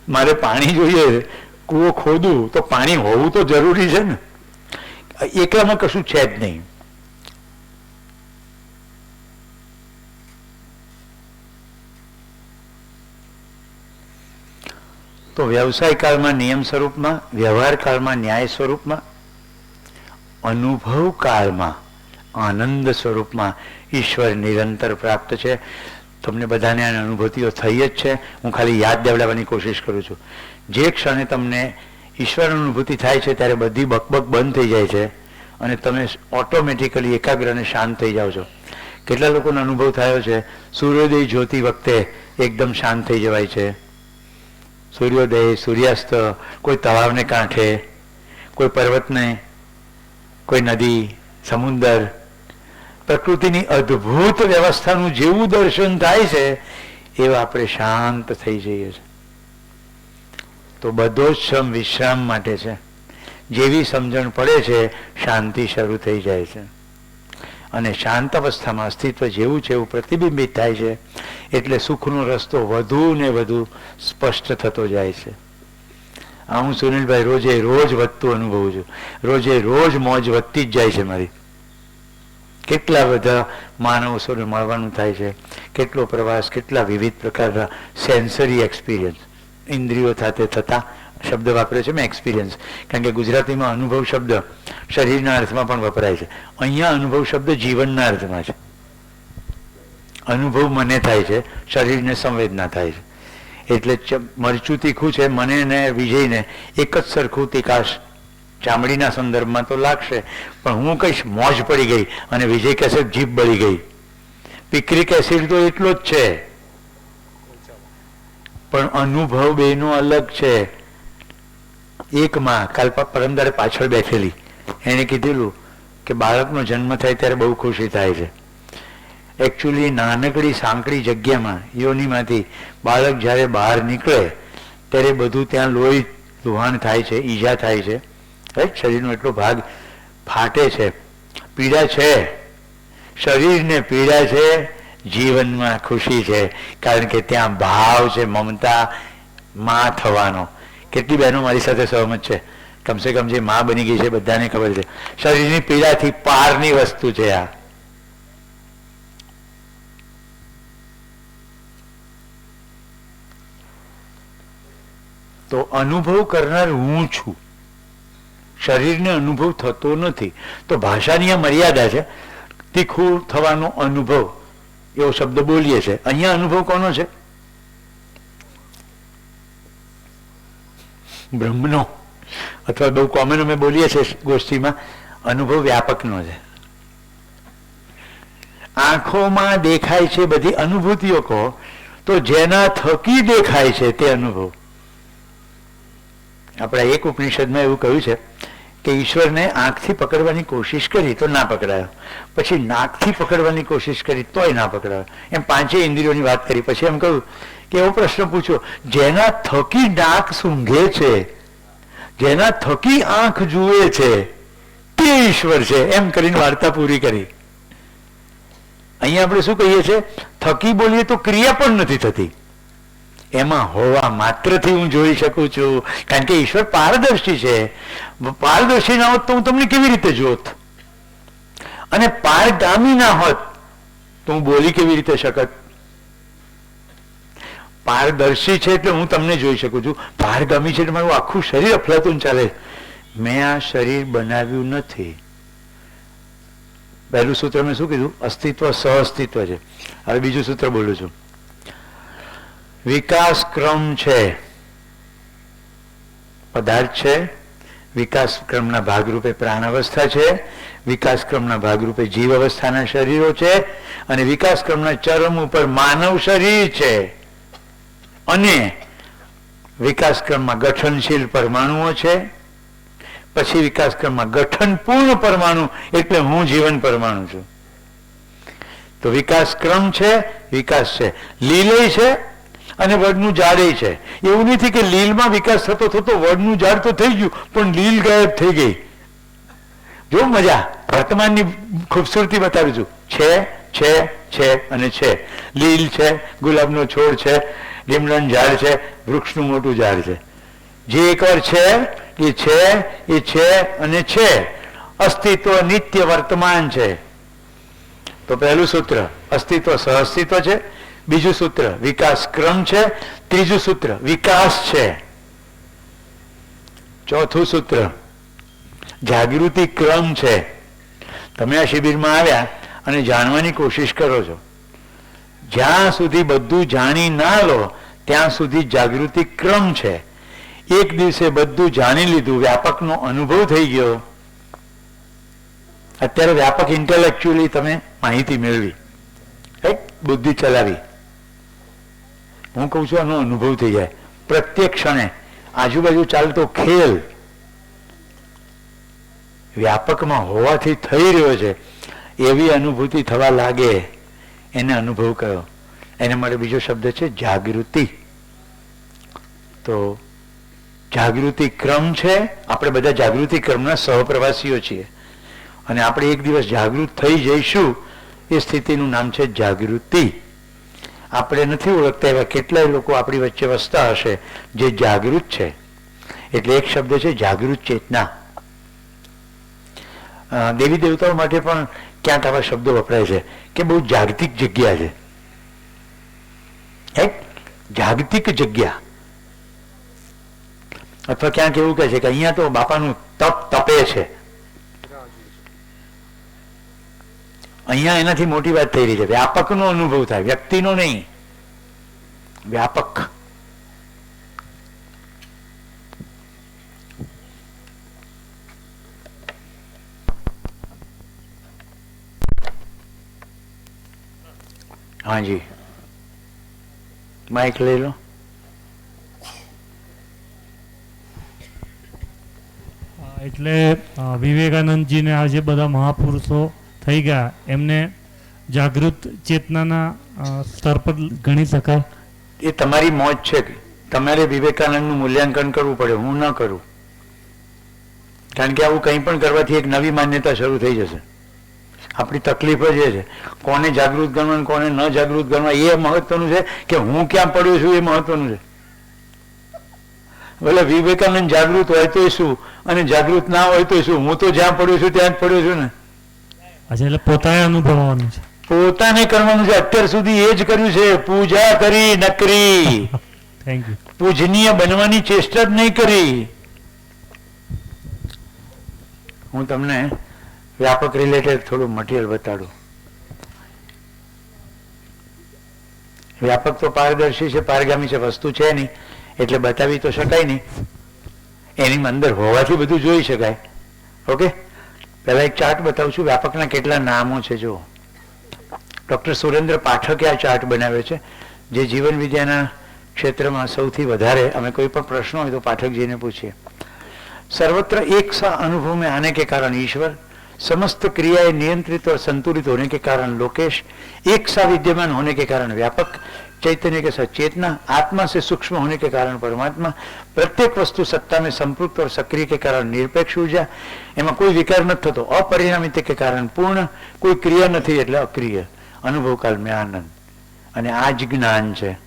A: મારે પાણી જોઈએ, કૂવો ખોદું તો પાણી હોવું તો જરૂરી છે ને. એકલામાં કશું છે જ નહીં. તો વ્યવસાય કાળમાં નિયમ સ્વરૂપમાં, વ્યવહાર કાળમાં ન્યાય સ્વરૂપમાં, અનુભવ કાળમાં આનંદ સ્વરૂપમાં ઈશ્વર નિરંતર પ્રાપ્ત છે. તમને બધાને આ અનુભૂતિઓ થઈ જ છે. હું ખાલી યાદ દેવડાવવાની કોશિશ કરું છું. જે ક્ષણે તમને ઈશ્વર અનુભૂતિ થાય છે ત્યારે બધી બકબક બંધ થઈ જાય છે અને તમે ઓટોમેટિકલી એકાગ્ર અને શાંત થઈ જાઓ છો. કેટલા લોકોનો અનુભવ થયો છે સૂર્યોદય જોતી વખતે એકદમ શાંત થઈ જવાય છે. સૂર્યોદય, સૂર્યાસ્ત, કોઈ તળાવને કાંઠે, કોઈ પર્વતને, કોઈ નદી, સમુદર, પ્રકૃતિની અદ્ભુત વ્યવસ્થાનું જેવું દર્શન થાય છે એવું આપણે શાંત થઈ જઈએ છીએ. તો બધો જ શ્રમ વિશ્રામ માટે છે. જેવી સમજણ પડે છે શાંતિ શરૂ થઈ જાય છે અને શાંત અવસ્થામાં અસ્તિત્વ જેવું છે એવું પ્રતિબિંબિત થાય છે. એટલે સુખનો રસ્તો વધુ ને વધુ સ્પષ્ટ થતો જાય છે. આ હું સુનિલભાઈ રોજે રોજ વધતું અનુભવું છું. રોજે રોજ મોજ વધતી જ જાય છે મારી. કેટલા બધા માનવોને મળવાનું થાય છે, કેટલો પ્રવાસ, કેટલા વિવિધ પ્રકારના સેન્સરી એક્સપિરિયન્સ ઇન્દ્રિયો સાથે થતા શબ્દ વાપર્યો છે મેં, એક્સપિરિયન્સ, કારણ કે ગુજરાતીમાં અનુભવ શબ્દ શરીરના અર્થમાં પણ વપરાય છે. અહીંયા અનુભવ શબ્દ જીવનના અર્થમાં છે. અનુભવ મને થાય છે, શરીરને સંવેદના થાય છે. એટલે મરચું તીખું છે મને ને વિજયને એક જ સરખું તીખાશ ચામડીના સંદર્ભમાં તો લાગશે, પણ હું કહીશ મોજ પડી ગઈ અને વિજય કહેશે જીભ બળી ગઈ. પિક્રિક એસિડ તો એટલો જ છે, પણ અનુભવ બેનો અલગ છે. એક માં કાલ પરમદારે પાછળ બેઠેલી એને કીધેલું કે બાળકનો જન્મ થાય ત્યારે બહુ ખુશી થાય છે. એકચ્યુઅલી નાનકડી સાંકડી જગ્યામાં યોનિમાંથી બાળક જ્યારે બહાર નીકળે ત્યારે બધું ત્યાં લુહાણ થાય છે, ઈજા થાય છે, રાઈટ? શરીરનો એટલો ભાગ ફાટે છે, પીડા છે, શરીરને પીડા છે, જીવનમાં ખુશી છે, કારણ કે ત્યાં ભાવ છે, મમતા, માં થવાનો. કેટલી બહેનો મારી સાથે સહમત છે? કમસે કમ જે માં બની ગઈ છે બધાને ખબર છે શરીરની પીડાથી પારની વસ્તુ છે આ. તો અનુભવ કરનાર હું છું, શરીરને અનુભવ થતો નથી. તો ભાષાની આ મર્યાદા છે. તીખું થવાનો અનુભવ એવો શબ્દ બોલીએ છે, અહીંયા અનુભવ કોનો છે? બ્રહ્મનો, અથવા બહુ કોમન અમે બોલીએ છીએ ગોષ્ઠીમાં, અનુભવ વ્યાપકનો છે. આંખોમાં દેખાય છે બધી અનુભૂતિઓ કહો તો જેના થકી દેખાય છે તે અનુભવ. આપણા એક ઉપનિષદમાં એવું કહ્યું છે કે ઈશ્વરને આંખથી પકડવાની કોશિશ કરી તો ના પકડાયો, પછી નાકથી પકડવાની કોશિશ કરી તોય ના પકડાયો. એમ પાંચેય ઇન્દ્રિયોની વાત કરી. પછી એમ કહ્યું કે એવો પ્રશ્ન પૂછો, જેના થકી નાક સૂંઘે છે, જેના થકી આંખ જુએ છે તે ઈશ્વર છે, એમ કરીને વાર્તા પૂરી કરી. અહીંયા આપણે શું કહીએ છીએ? થકી બોલીએ તો ક્રિયા પણ નથી થતી. એમાં હોવા માત્રથી હું જોઈ શકું છું, કારણ કે ઈશ્વર પારદર્શી છે. પારદર્શી ના હોત તો હું તમને કેવી રીતે જોત? અને પારગામી ના હોત તો હું બોલી કેવી રીતે શકત? પારદર્શી છે એટલે હું તમને જોઈ શકું છું, પારગામી છે એટલે મારું આખું શરીર અફલાતું ચાલે. મેં આ શરીર બનાવ્યું નથી. પહેલું સૂત્ર મેં શું કીધું? અસ્તિત્વ સહઅસ્તિત્વ છે. હવે બીજું સૂત્ર બોલું છું. વિકાસ ક્રમ છે, પદાર્થ છે, વિકાસ ક્રમના ભાગરૂપે પ્રાણ અવસ્થા છે, વિકાસ ક્રમના ભાગરૂપે જીવ અવસ્થાના શરીરો છે, અને વિકાસ ક્રમના ચરમ ઉપર માનવ શરીર છે, અને વિકાસ ક્રમમાં ગઠનશીલ પરમાણુઓ છે, પછી વિકાસ ક્રમમાં ગઠન પૂર્ણ પરમાણુ એટલે હું જીવન પરમાણુ છું. તો વિકાસ ક્રમ છે, વિકાસ છે, લીલય છે અને વડનું ઝાડ છે. એવું નથી કે લીલમાં વિકાસ થતો થતો વડનું ઝાડ તો થઈ ગયું પણ લીલ ગાયબ થઈ ગઈ. જો મજા, વર્તમાનની ખૂબસૂરતી બતાવું છું. છે અને છે. લીલ છે, ગુલાબનો છોડ છે, લીમડાનું ઝાડ છે, વૃક્ષનું મોટું ઝાડ છે. જે એકવાર છે એ છે અને છે. અસ્તિત્વ નિત્ય વર્તમાન છે. તો પહેલું સૂત્ર અસ્તિત્વ સહઅસ્તિત્વ છે. બીજું સૂત્ર વિકાસ ક્રમ છે. ત્રીજું સૂત્ર વિકાસ છે. ચોથું સૂત્ર જાગૃતિ ક્રમ છે. તમે આ શિબિરમાં આવ્યા અને જાણવાની કોશિશ કરો છો, જ્યાં સુધી બધું જાણી ના લો ત્યાં સુધી જાગૃતિ ક્રમ છે. એક દિવસે બધું જાણી લીધું, વ્યાપકનો અનુભવ થઈ ગયો. અત્યારે વ્યાપક ઇન્ટેલેક્ચ્યુઅલી તમે માહિતી મેળવી, બુદ્ધિ ચલાવી. હું કહું છું આનો અનુભવ થઈ જાય પ્રત્યેક ક્ષણે. આજુબાજુ ચાલતો ખેલ વ્યાપકમાં હોવાથી થઈ રહ્યો છે એવી અનુભૂતિ થવા લાગે, એને અનુભવ કયો. એને માટે બીજો શબ્દ છે જાગૃતિ. તો જાગૃતિ ક્રમ છે. આપણે બધા જાગૃતિ ક્રમના સહપ્રવાસીઓ છીએ અને આપણે એક દિવસ જાગૃત થઈ જઈશું. એ સ્થિતિનું નામ છે જાગૃતિ. આપણે નથી ઓળખતા એવા કેટલાય લોકો આપણી વચ્ચે વસતા હશે જે જાગૃત છે. એટલે એક શબ્દ છે જાગૃત ચેતના. દેવી દેવતાઓ માટે પણ ક્યાંક આવા શબ્દો વપરાય છે કે બહુ જાગતિક જગ્યા છે. જાગતિક જગ્યા. અથવા ક્યાંક એવું કહે છે કે અહીંયા તો બાપાનું તપ તપે છે, અહીંયા એનાથી મોટી વાત થઈ રહી છે. વ્યાપકનો અનુભવ થાય, વ્યક્તિનો નહીં, વ્યાપક. હાજી, માઇક લઈ લો.
H: એટલે વિવેકાનંદજીને આ જે બધા મહાપુરુષો થઈ ગયા એમને જાગૃત ચેતનાના સ્તર પર ગણી શકાય?
A: એ તમારી મોજ છે. તમારે વિવેકાનંદનું મૂલ્યાંકન કરવું પડે, હું ન કરું. કારણ કે આવું કંઈ પણ કરવાથી એક નવી માન્યતા શરૂ થઈ જશે. આપણી તકલીફ જ એ છે, કોને જાગૃત ગણવા કોને ન જાગૃત ગણવા એ મહત્વનું છે કે હું ક્યાં પડ્યો છું એ મહત્વનું છે. ભલે વિવેકાનંદ જાગૃત હોય તો શું અને જાગૃત ના હોય તો શું, હું તો જ્યાં પડ્યો છું ત્યાં જ પડ્યો છું ને.
H: અચ્છા, એટલે પોતાને અનુભવવાનું છે,
A: પોતાને કરવાનું છે. અત્યાર સુધી એ જ કર્યું છે, પૂજા કરી નકરી.
H: Thank you.
A: પૂજનીય બનવાની ચેષ્ટા જ નહીં કરી. હું તમને વ્યાપક રિલેટેડ થોડું મટીરિયલ બતાડું. વ્યાપક તો પારદર્શી છે, પારગામી છે, વસ્તુ છે નહીં એટલે બતાવી તો શકાય નહીં. એની અંદર હોવાથી બધું જોઈ શકાય. ઓકે, પહેલા એક ચાર્ટ બતાવું છું. વ્યાપકના કેટલા નામો છે જો. ડૉક્ટર સુરેન્દ્ર પાઠકે આ ચાર્ટ બનાવ્યો છે, જે જીવન વિદ્યાના ક્ષેત્રમાં સૌથી વધારે અમે કોઈ પણ પ્રશ્ન હોય તો પાઠકજીને પૂછીએ. सर्वत्र एक सा अनुभव में आने के कारण ईश्वर, समस्त क्रियाएं नियंत्रित और संतुलित होने के कारण लोकेश, एक सा विद्यमान होने के कारण व्यापक, चैतन्य के साथ चेतना, आत्मा से सूक्ष्म होने के कारण परमात्मा, प्रत्येक वस्तु सत्ता में संपृक्त और सक्रिय के कारण निरपेक्ष ऊर्जा, एમાં કોઈ વિકાર નથી થતો, અપરિણામિત કે કારણ પૂર્ણ, કોઈ ક્રિયા નથી એટલે અક્રિય, અનુભવ કાલ મેં આનંદ. અને આ જ જ્ઞાન છે.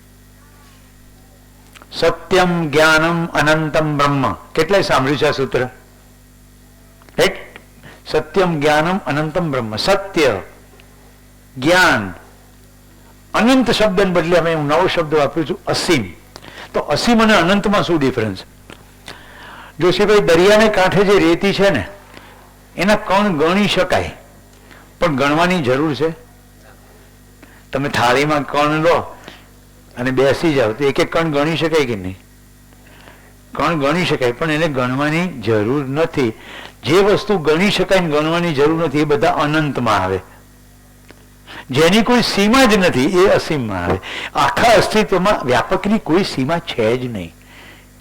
A: સત્યમ જ્ઞાનમ અનંતમ બ્રહ્મ. કેટલાય સાંભળ્યું છે આ સૂત્ર? રાઈટ? સત્યમ જ્ઞાનમ અનંતમ બ્રહ્મ. સત્ય, જ્ઞાન, અનંત શબ્દને બદલે અમે હું નવો શબ્દ વાપરું છું, અસીમ. તો અસીમ અને અનંતમાં શું ડિફરન્સ? જોશીભાઈ, દરિયાને કાંઠે જે રેતી છે ને એના કણ ગણી શકાય, પણ ગણવાની જરૂર છે? તમે થાળીમાં કણ લો અને બેસી જાઓ તો એક એક કણ ગણી શકાય કે નહીં? કણ ગણી શકાય, પણ એને ગણવાની જરૂર નથી. જે વસ્તુ ગણી શકાય ને ગણવાની જરૂર નથી એ બધા અનંતમાં આવે. જેની કોઈ સીમા જ નથી એ અસીમમાં આવે. આખા અસ્તિત્વમાં વ્યાપકની કોઈ સીમા છે જ નહીં.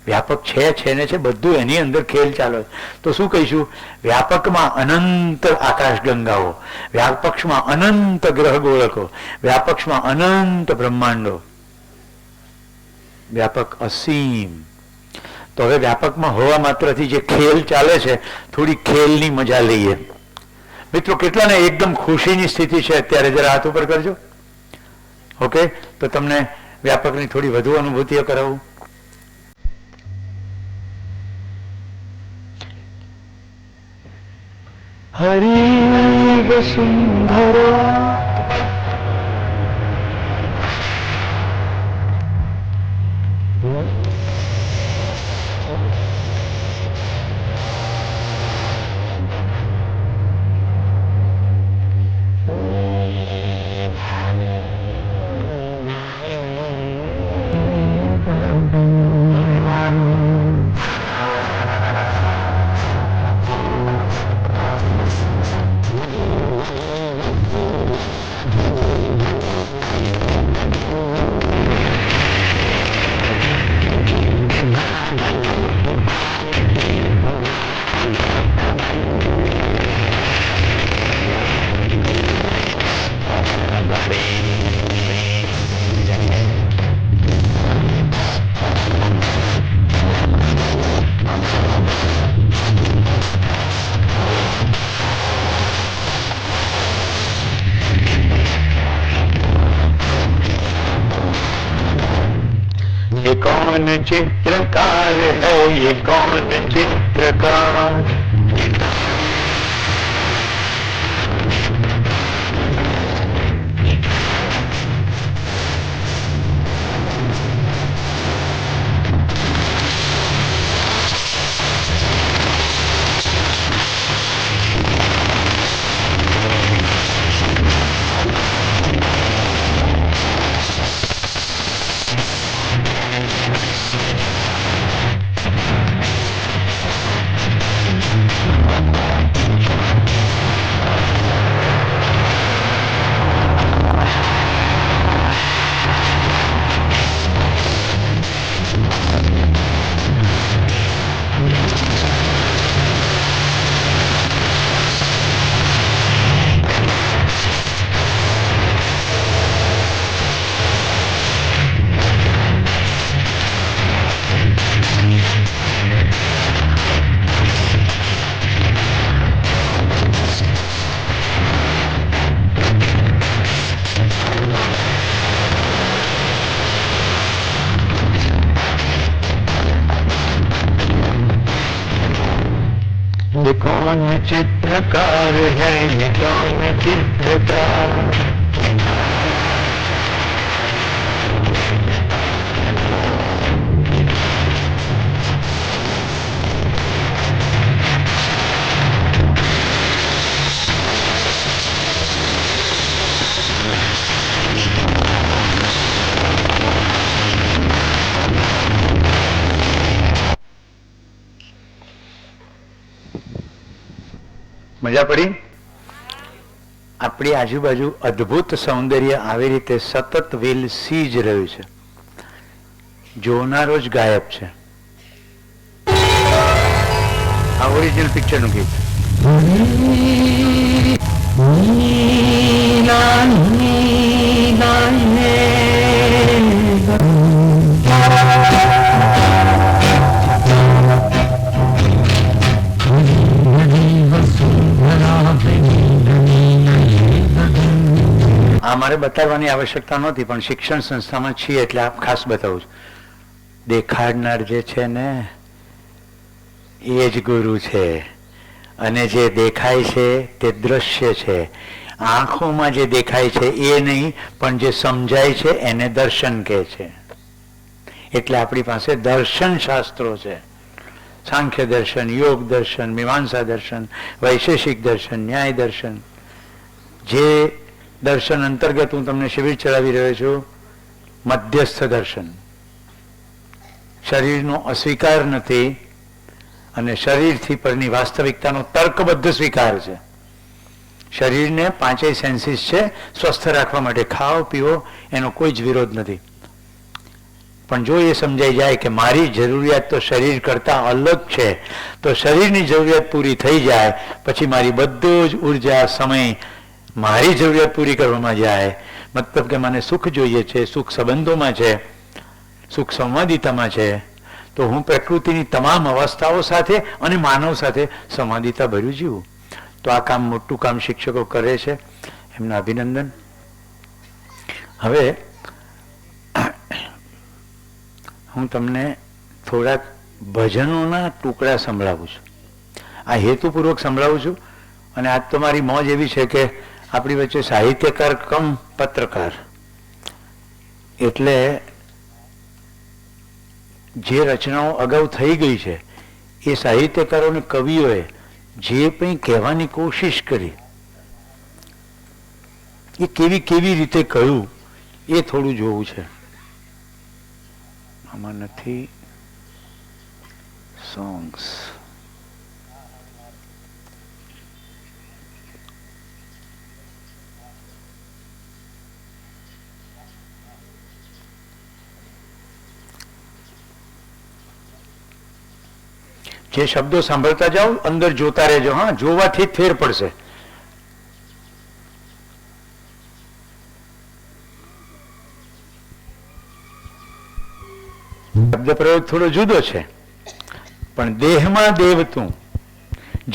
A: વ્યાપક છે ને છે, બધું એની અંદર ખેલ ચાલે. તો શું કહીશું? વ્યાપકમાં અનંત આકાશ ગંગાઓ, વ્યાપકમાં અનંત ગ્રહ ગોળકો, વ્યાપકમાં અનંત બ્રહ્માંડો, વ્યાપક અસીમ. તો હવે વ્યાપકમાં હોવા માત્રથી જે ખેલ ચાલે છે, થોડી ખેલની મજા લઈએ. મિત્રો, કેટલાને એકદમ ખુશીની સ્થિતિ છે અત્યારે? જરા હાથ ઉપર કરજો. ઓકે, તો તમને વ્યાપકની થોડી વધુ અનુભૂતિઓ કરાવું. હરિ વસુંધરા कौन चित्रकार है, ये कौन चित्रकार? चित्रकार है ये कौन चित्रकार મજા પડી? આપણી આજુબાજુ અદ્ભુત સૌંદર્ય આવી રીતે સતત વિલસી જ રહ્યું છે, જોનારો જ ગાયબ છે. આ ઓરિજિનલ પિક્ચરનું ગીત. આ મારે બતાવવાની આવશ્યકતા નહોતી, પણ શિક્ષણ સંસ્થામાં છીએ એટલે આપ ખાસ બતાવું છું. દેખાડનાર જે છે ને એ જ ગુરુ છે, અને જે દેખાય છે તે દ્રશ્ય છે. આંખોમાં જે દેખાય છે એ નહીં, પણ જે સમજાય છે એને દર્શન કહે છે. એટલે આપણી પાસે દર્શન શાસ્ત્રો છે. સાંખ્ય દર્શન, યોગ દર્શન, મીમાંસા દર્શન, વૈશેષિક દર્શન, ન્યાય દર્શન. જે દર્શન અંતર્ગત હું તમને શિબિર ચલાવી રહ્યો છું, મધ્યસ્થ દર્શન. શરીરનો અસ્વીકાર નથી અને શરીરથી પરની વાસ્તવિકતાનો તર્કબદ્ધ સ્વીકાર છે. શરીરને પાંચેય સેન્સીસ છે સ્વસ્થ રાખવા માટે, ખાઓ પીવો એનો કોઈ જ વિરોધ નથી. પણ જો એ સમજાઈ જાય કે મારી જરૂરિયાત તો શરીર કરતાં અલગ છે, તો શરીરની જરૂરિયાત પૂરી થઈ જાય પછી મારી બધું જ ઉર્જા, સમય મારી જરૂરિયાત પૂરી કરવામાં જાય. મતલબ કે મને સુખ જોઈએ છે, સુખ સંબંધોમાં છે, સુખ સંવાદિતામાં છે, તો હું પ્રકૃતિની તમામ અવસ્થાઓ સાથે અને માનવ સાથે સંવાદિતા ભર્યું જીવું. તો આ કામ, મોટું કામ શિક્ષકો કરે છે, એમના અભિનંદન. હવે હું તમને થોડાક ભજનોના ટુકડા સંભળાવું છું. આ હેતુપૂર્વક સંભળાવું છું. અને આજ તો મારી મોજ એવી છે કે આપણી વચ્ચે સાહિત્યકાર કમ પત્રકાર, એટલે જે રચનાઓ અગાઉ થઈ ગઈ છે એ સાહિત્યકારો અને કવિઓએ જે કંઈ કહેવાની કોશિશ કરી એ કેવી રીતે કહ્યું એ થોડું જોવું છે. આમાં નથી સોંગ્સ. જે શબ્દો સાંભળતા જાઓ, અંદર જોતા રહેજો. હા, જોવાથી જ ફેર પડશે. શબ્દ પ્રયોગ થોડો જુદો છે, પણ દેહમાં દેવ તું,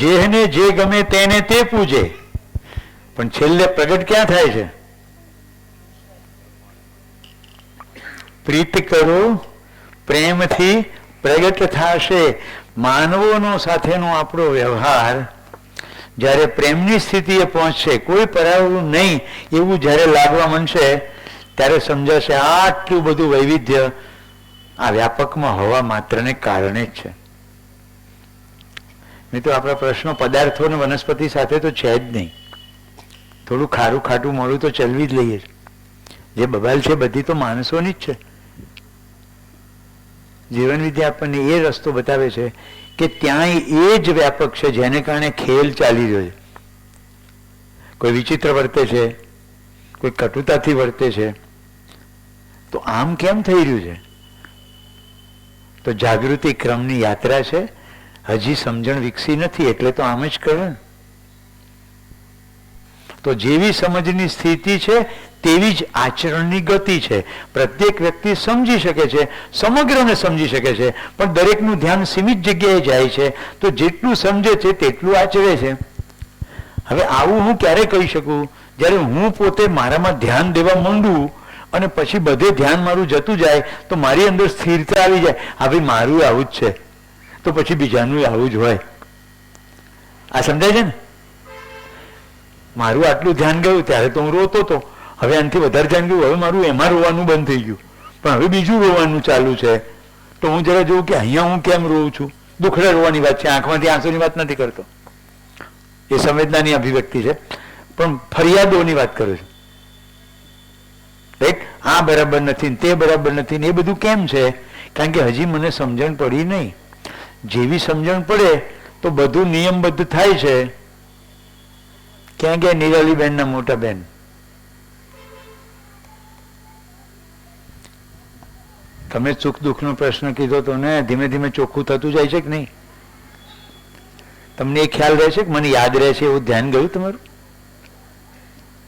A: જેહને જે ગમે તેને તે પૂજે. પણ છેલ્લે પ્રગટ ક્યાં થાય છે? પ્રીત કરો પ્રેમથી પ્રગટ થશે. માનવોનો સાથેનો આપણો વ્યવહાર જ્યારે પ્રેમની સ્થિતિએ પહોંચશે, કોઈ પરાયું નહીં એવું જ્યારે લાગવા માંડશે, ત્યારે સમજાશે આટલું બધું વૈવિધ્ય આ વ્યાપકમાં હોવા માત્રને કારણે જ છે. મિત્રો, આપણા પ્રશ્નો પદાર્થો અને વનસ્પતિ સાથે તો છે જ નહીં. થોડું ખારું ખાટું મોડું તો ચલવી જ લઈએ. જે બબાલ છે બધી તો માણસોની જ છે. જીવન વિદ્યા આપણને એ રસ્તો બતાવે છે કે ત્યાં એ જ વ્યાપક છે જેને કારણે ખેલ ચાલી રહ્યો છે. કોઈ વિચિત્ર વર્તે છે, કોઈ કટુતાથી વર્તે છે, તો આમ કેમ થઈ રહ્યું છે? તો જાગૃતિ ક્રમની યાત્રા છે. હજી સમજણ વિકસી નથી એટલે તો આમ જ કરે. તો જેવી સમજની સ્થિતિ છે તેવી જ આચરણની ગતિ છે. પ્રત્યેક વ્યક્તિ સમજી શકે છે, સમગ્રને સમજી શકે છે, પણ દરેકનું ધ્યાન સીમિત જગ્યાએ જાય છે. તો જેટલું સમજે છે તેટલું આચરે છે. હવે આવું હું ક્યારે કહી શકું? જ્યારે હું પોતે મારામાં ધ્યાન દેવા માંડું અને પછી બધે ધ્યાન મારું જતું જાય તો મારી અંદર સ્થિરતા આવી જાય. હા ભાઈ, મારું આવું જ છે, તો પછી બીજાનું આવું જ હોય. આ સમજાય છે ને? મારું આટલું ધ્યાન ગયું ત્યારે તો હું રોતો હતો, હવે આનાથી વધારે ધ્યાન ગયું, હવે મારું એમાં રોવાનું બંધ થઈ ગયું, પણ હવે બીજું રોવાનું ચાલુ છે. તો હું જરા જોઉં કે અહીંયા હું કેમ રોઉં છું. દુઃખડે રોવાની વાત છે, આંખમાંથી આંસુની વાત નથી કરતો, એ સંવેદનાની અભિવ્યક્તિ છે, પણ ફરિયાદોની વાત કરું છું. રાઈટ? આ બરાબર નથી, તે બરાબર નથી, એ બધું કેમ છે? કારણ કે હજી મને સમજણ પડી નહીં. જેવી સમજણ પડે તો બધું નિયમબદ્ધ થાય છે. ક્યાં ગયા નિરાલીબેનના મોટા બેન? તમે સુખ દુઃખનો પ્રશ્ન કીધો તો ને, ધીમે ધીમે ચોખ્ખું થતું જાય છે કે નહીં? તમને એ ખ્યાલ રહે છે કે મને યાદ રહે છે એવું ધ્યાન ગયું તમારું?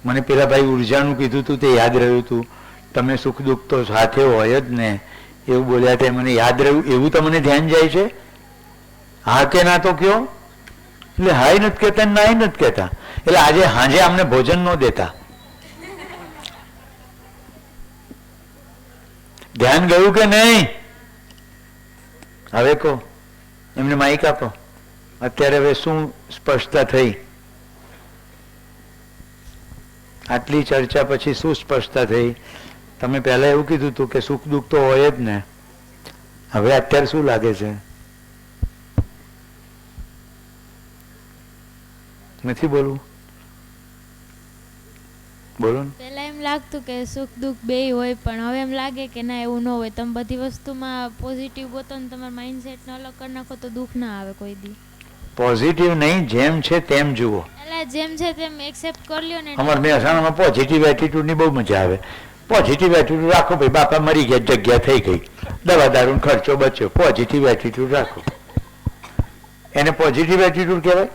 A: મને પેલા ભાઈ ઉર્જાનું કીધું હતું તે યાદ રહ્યું હતું. તમે સુખ દુઃખ તો સાથે હોય જ ને એવું બોલ્યા તે મને યાદ રહ્યું, એવું તમને ધ્યાન જાય છે? હા કે ના તો કયો? એટલે હાય નથી કહેતા, નાય નથી કહેતા. એટલે આજે હાજે અમને ભોજન ન દેતા. ધ્યાન ગયું કે નહીં? હવે કહો, એમને માઇક આપો. અત્યારે હવે શું સ્પષ્ટતા થઈ? આટલી ચર્ચા પછી શું સ્પષ્ટતા થઈ? તમે પહેલા એવું કીધું હતું કે સુખ દુઃખ તો હોય જ ને, હવે અત્યારે શું લાગે છે? નથી બોલવું? બોલો ને.
I: પહેલા એમ લાગતું કે સુખ દુઃખ બેય હોય, પણ હવે એમ લાગે કે ના, એવું ન હોય. તમે બધી વસ્તુમાં પોઝિટિવ ગોતો ને તમારા માઇન્ડસેટને અલગ કરી નાખો તો દુઃખ ના આવે કોઈ દી.
A: પોઝિટિવ નહીં, જેમ છે તેમ જુઓ.
I: એટલે જેમ છે તેમ એક્સેપ્ટ કરી લ્યો ને.
A: અમારે મહેસાણામાં પોઝિટિવ એટીટ્યુડની બહુ મજા આવે. પોઝિટિવ એટીટ્યુડ રાખો ભાઈ, બાપા મરી ગયા, જગ્યા થઈ ગઈ, દવા દારૂનો ખર્ચો બચ્યો. પોઝિટિવ એટીટ્યુડ રાખો, એને પોઝિટિવ એટીટ્યુડ કહેવાય.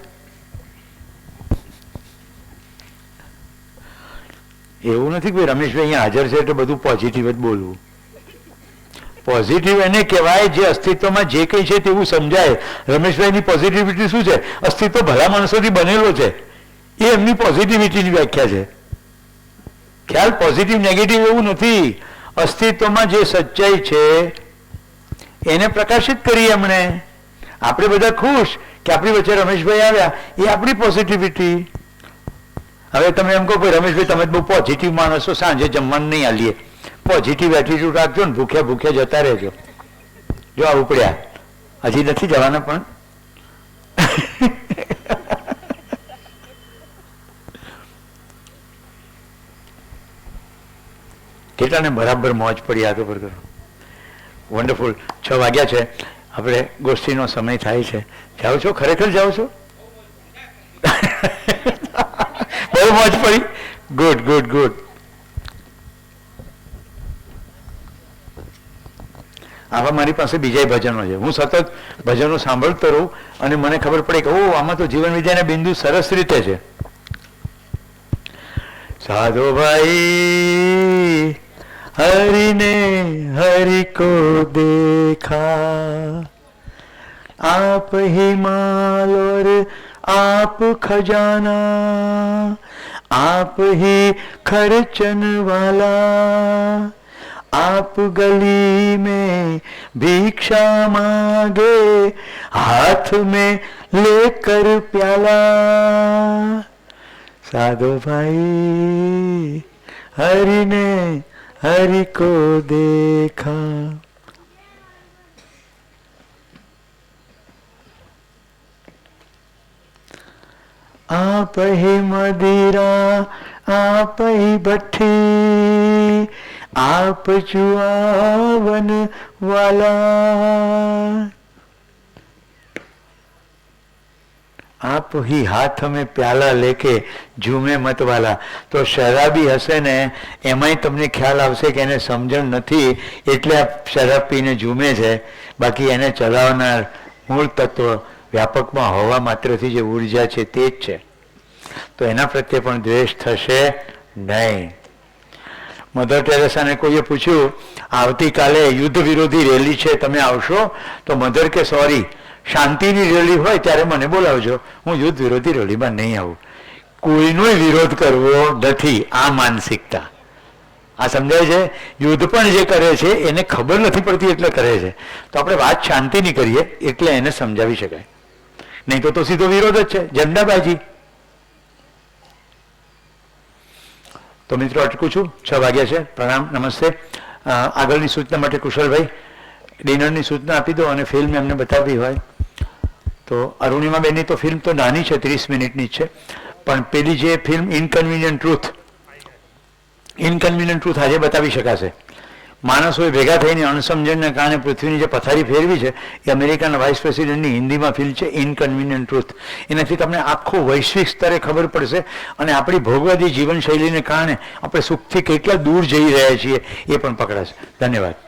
A: એવું નથી કે રમેશભાઈ અહીંયા હાજર છે એટલે બધું પોઝિટિવ જ બોલવું. પોઝિટિવ એને કહેવાય જે અસ્તિત્વમાં જે કંઈ છે તેવું સમજાય. રમેશભાઈની પોઝિટિવિટી શું છે? અસ્તિત્વ ભલા માણસોથી બનેલો છે, એ એમની પોઝિટિવિટીની વ્યાખ્યા છે. ખ્યાલ? પોઝિટિવ નેગેટિવ એવું નથી. અસ્તિત્વમાં જે સચ્ચાઈ છે એને પ્રકાશિત કરી એમણે. આપણે બધા ખુશ કે આપણી વચ્ચે રમેશભાઈ આવ્યા, એ આપણી પોઝિટિવિટી. હવે તમે એમ કહો કે રમેશભાઈ તમે બહુ પોઝિટિવ માણસો, સાંજે જમવાનું નહીં આલીએ. પોઝિટિવ એટીટ્યુડ રાખજો ને, ભૂખ્યા ભૂખ્યા જતા રહેજો. જો આ ઉપડ્યા, હજી નથી જવાના પણ. કેટલાને બરાબર મોજ પડી આ તો પર કરો. વન્ડરફુલ. 6 વાગ્યા છે, આપણે ગોષ્ઠીનો સમય થાય છે. જાઓ છો? ખરેખર જાઓ છો? બહુ મોજ પડી. Good good good. આવા મારી પાસે બીજા ભજનો છે. હું સતત ભજનો સાંભળતો રહું અને મને ખબર પડે કે ઓ આમાં તો જીવન વિદ્યાના બિંદુ સરસ રીતે છે. સાધો ભાઈ હરિને હરિ કો દેખા, आप हिमाल और आप खजाना, आप ही खर्चन वाला, आप गली में भिक्षा मांगे हाथ में लेकर प्याला, साधो भाई हरि ने हरि को देखा. आप ही मदिरा आप ही भट्टी, आप चुआवन वाला, आप ही हाथ में प्याला लेके झूमे मत वाला. તો શરાબી હશે ને એમાંય તમને ખ્યાલ આવશે કે એને સમજણ નથી એટલે આ શરાબ પીને ઝૂમે છે, બાકી એને ચલાવનાર મૂળ તત્વ વ્યાપકમાં હોવા માત્રથી જે ઉર્જા છે તે જ છે. તો એના પ્રત્યે પણ દ્વેષ થશે નહીં. મધર ટેરેસાને કોઈએ પૂછ્યું આવતીકાલે યુદ્ધ વિરોધી રેલી છે, તમે આવશો? તો મધર કે સોરી, શાંતિની રેલી હોય ત્યારે મને બોલાવજો, હું યુદ્ધ વિરોધી રેલીમાં નહીં આવું. કોઈનો વિરોધ કરવો નથી, આ માનસિકતા. આ સમજાય છે? યુદ્ધ પણ જે કરે છે એને ખબર નથી પડતી એટલે કરે છે. તો આપણે વાત શાંતિની કરીએ એટલે એને સમજાવી શકાય, નહીં તો સીધો વિરોધ જ છે, ઝંડાબાજી. તો મિત્રો અટકું છું, 6 વાગ્યા છે. પ્રણામ, નમસ્તે. આગળની સૂચના માટે કુશલભાઈ ડિનરની સૂચના આપી દો અને ફિલ્મ એમને બતાવવી હોય તો. અરુણિમાબેનની તો ફિલ્મ તો નાની છે, 30 મિનિટની જ છે, પણ પેલી જે ફિલ્મ ઇનકન્વિનિયન્ટ ટ્રુથ આજે બતાવી શકાશે. માણસોએ ભેગા થઈને અણસમજણને કારણે પૃથ્વીની જે પથારી ફેરવી છે એ અમેરિકાના વાઇસ પ્રેસિડેન્ટની હિન્દીમાં ફિલ્મ છે ઇનકન્વિનિયન્ટ ટ્રુથ. એનાથી તમને આખો વૈશ્વિક સ્તરે ખબર પડશે અને આપણી ભોગવાદી જીવનશૈલીને કારણે આપણે સુખથી કેટલા દૂર જઈ રહ્યા છીએ એ પણ પકડાશે. ધન્યવાદ.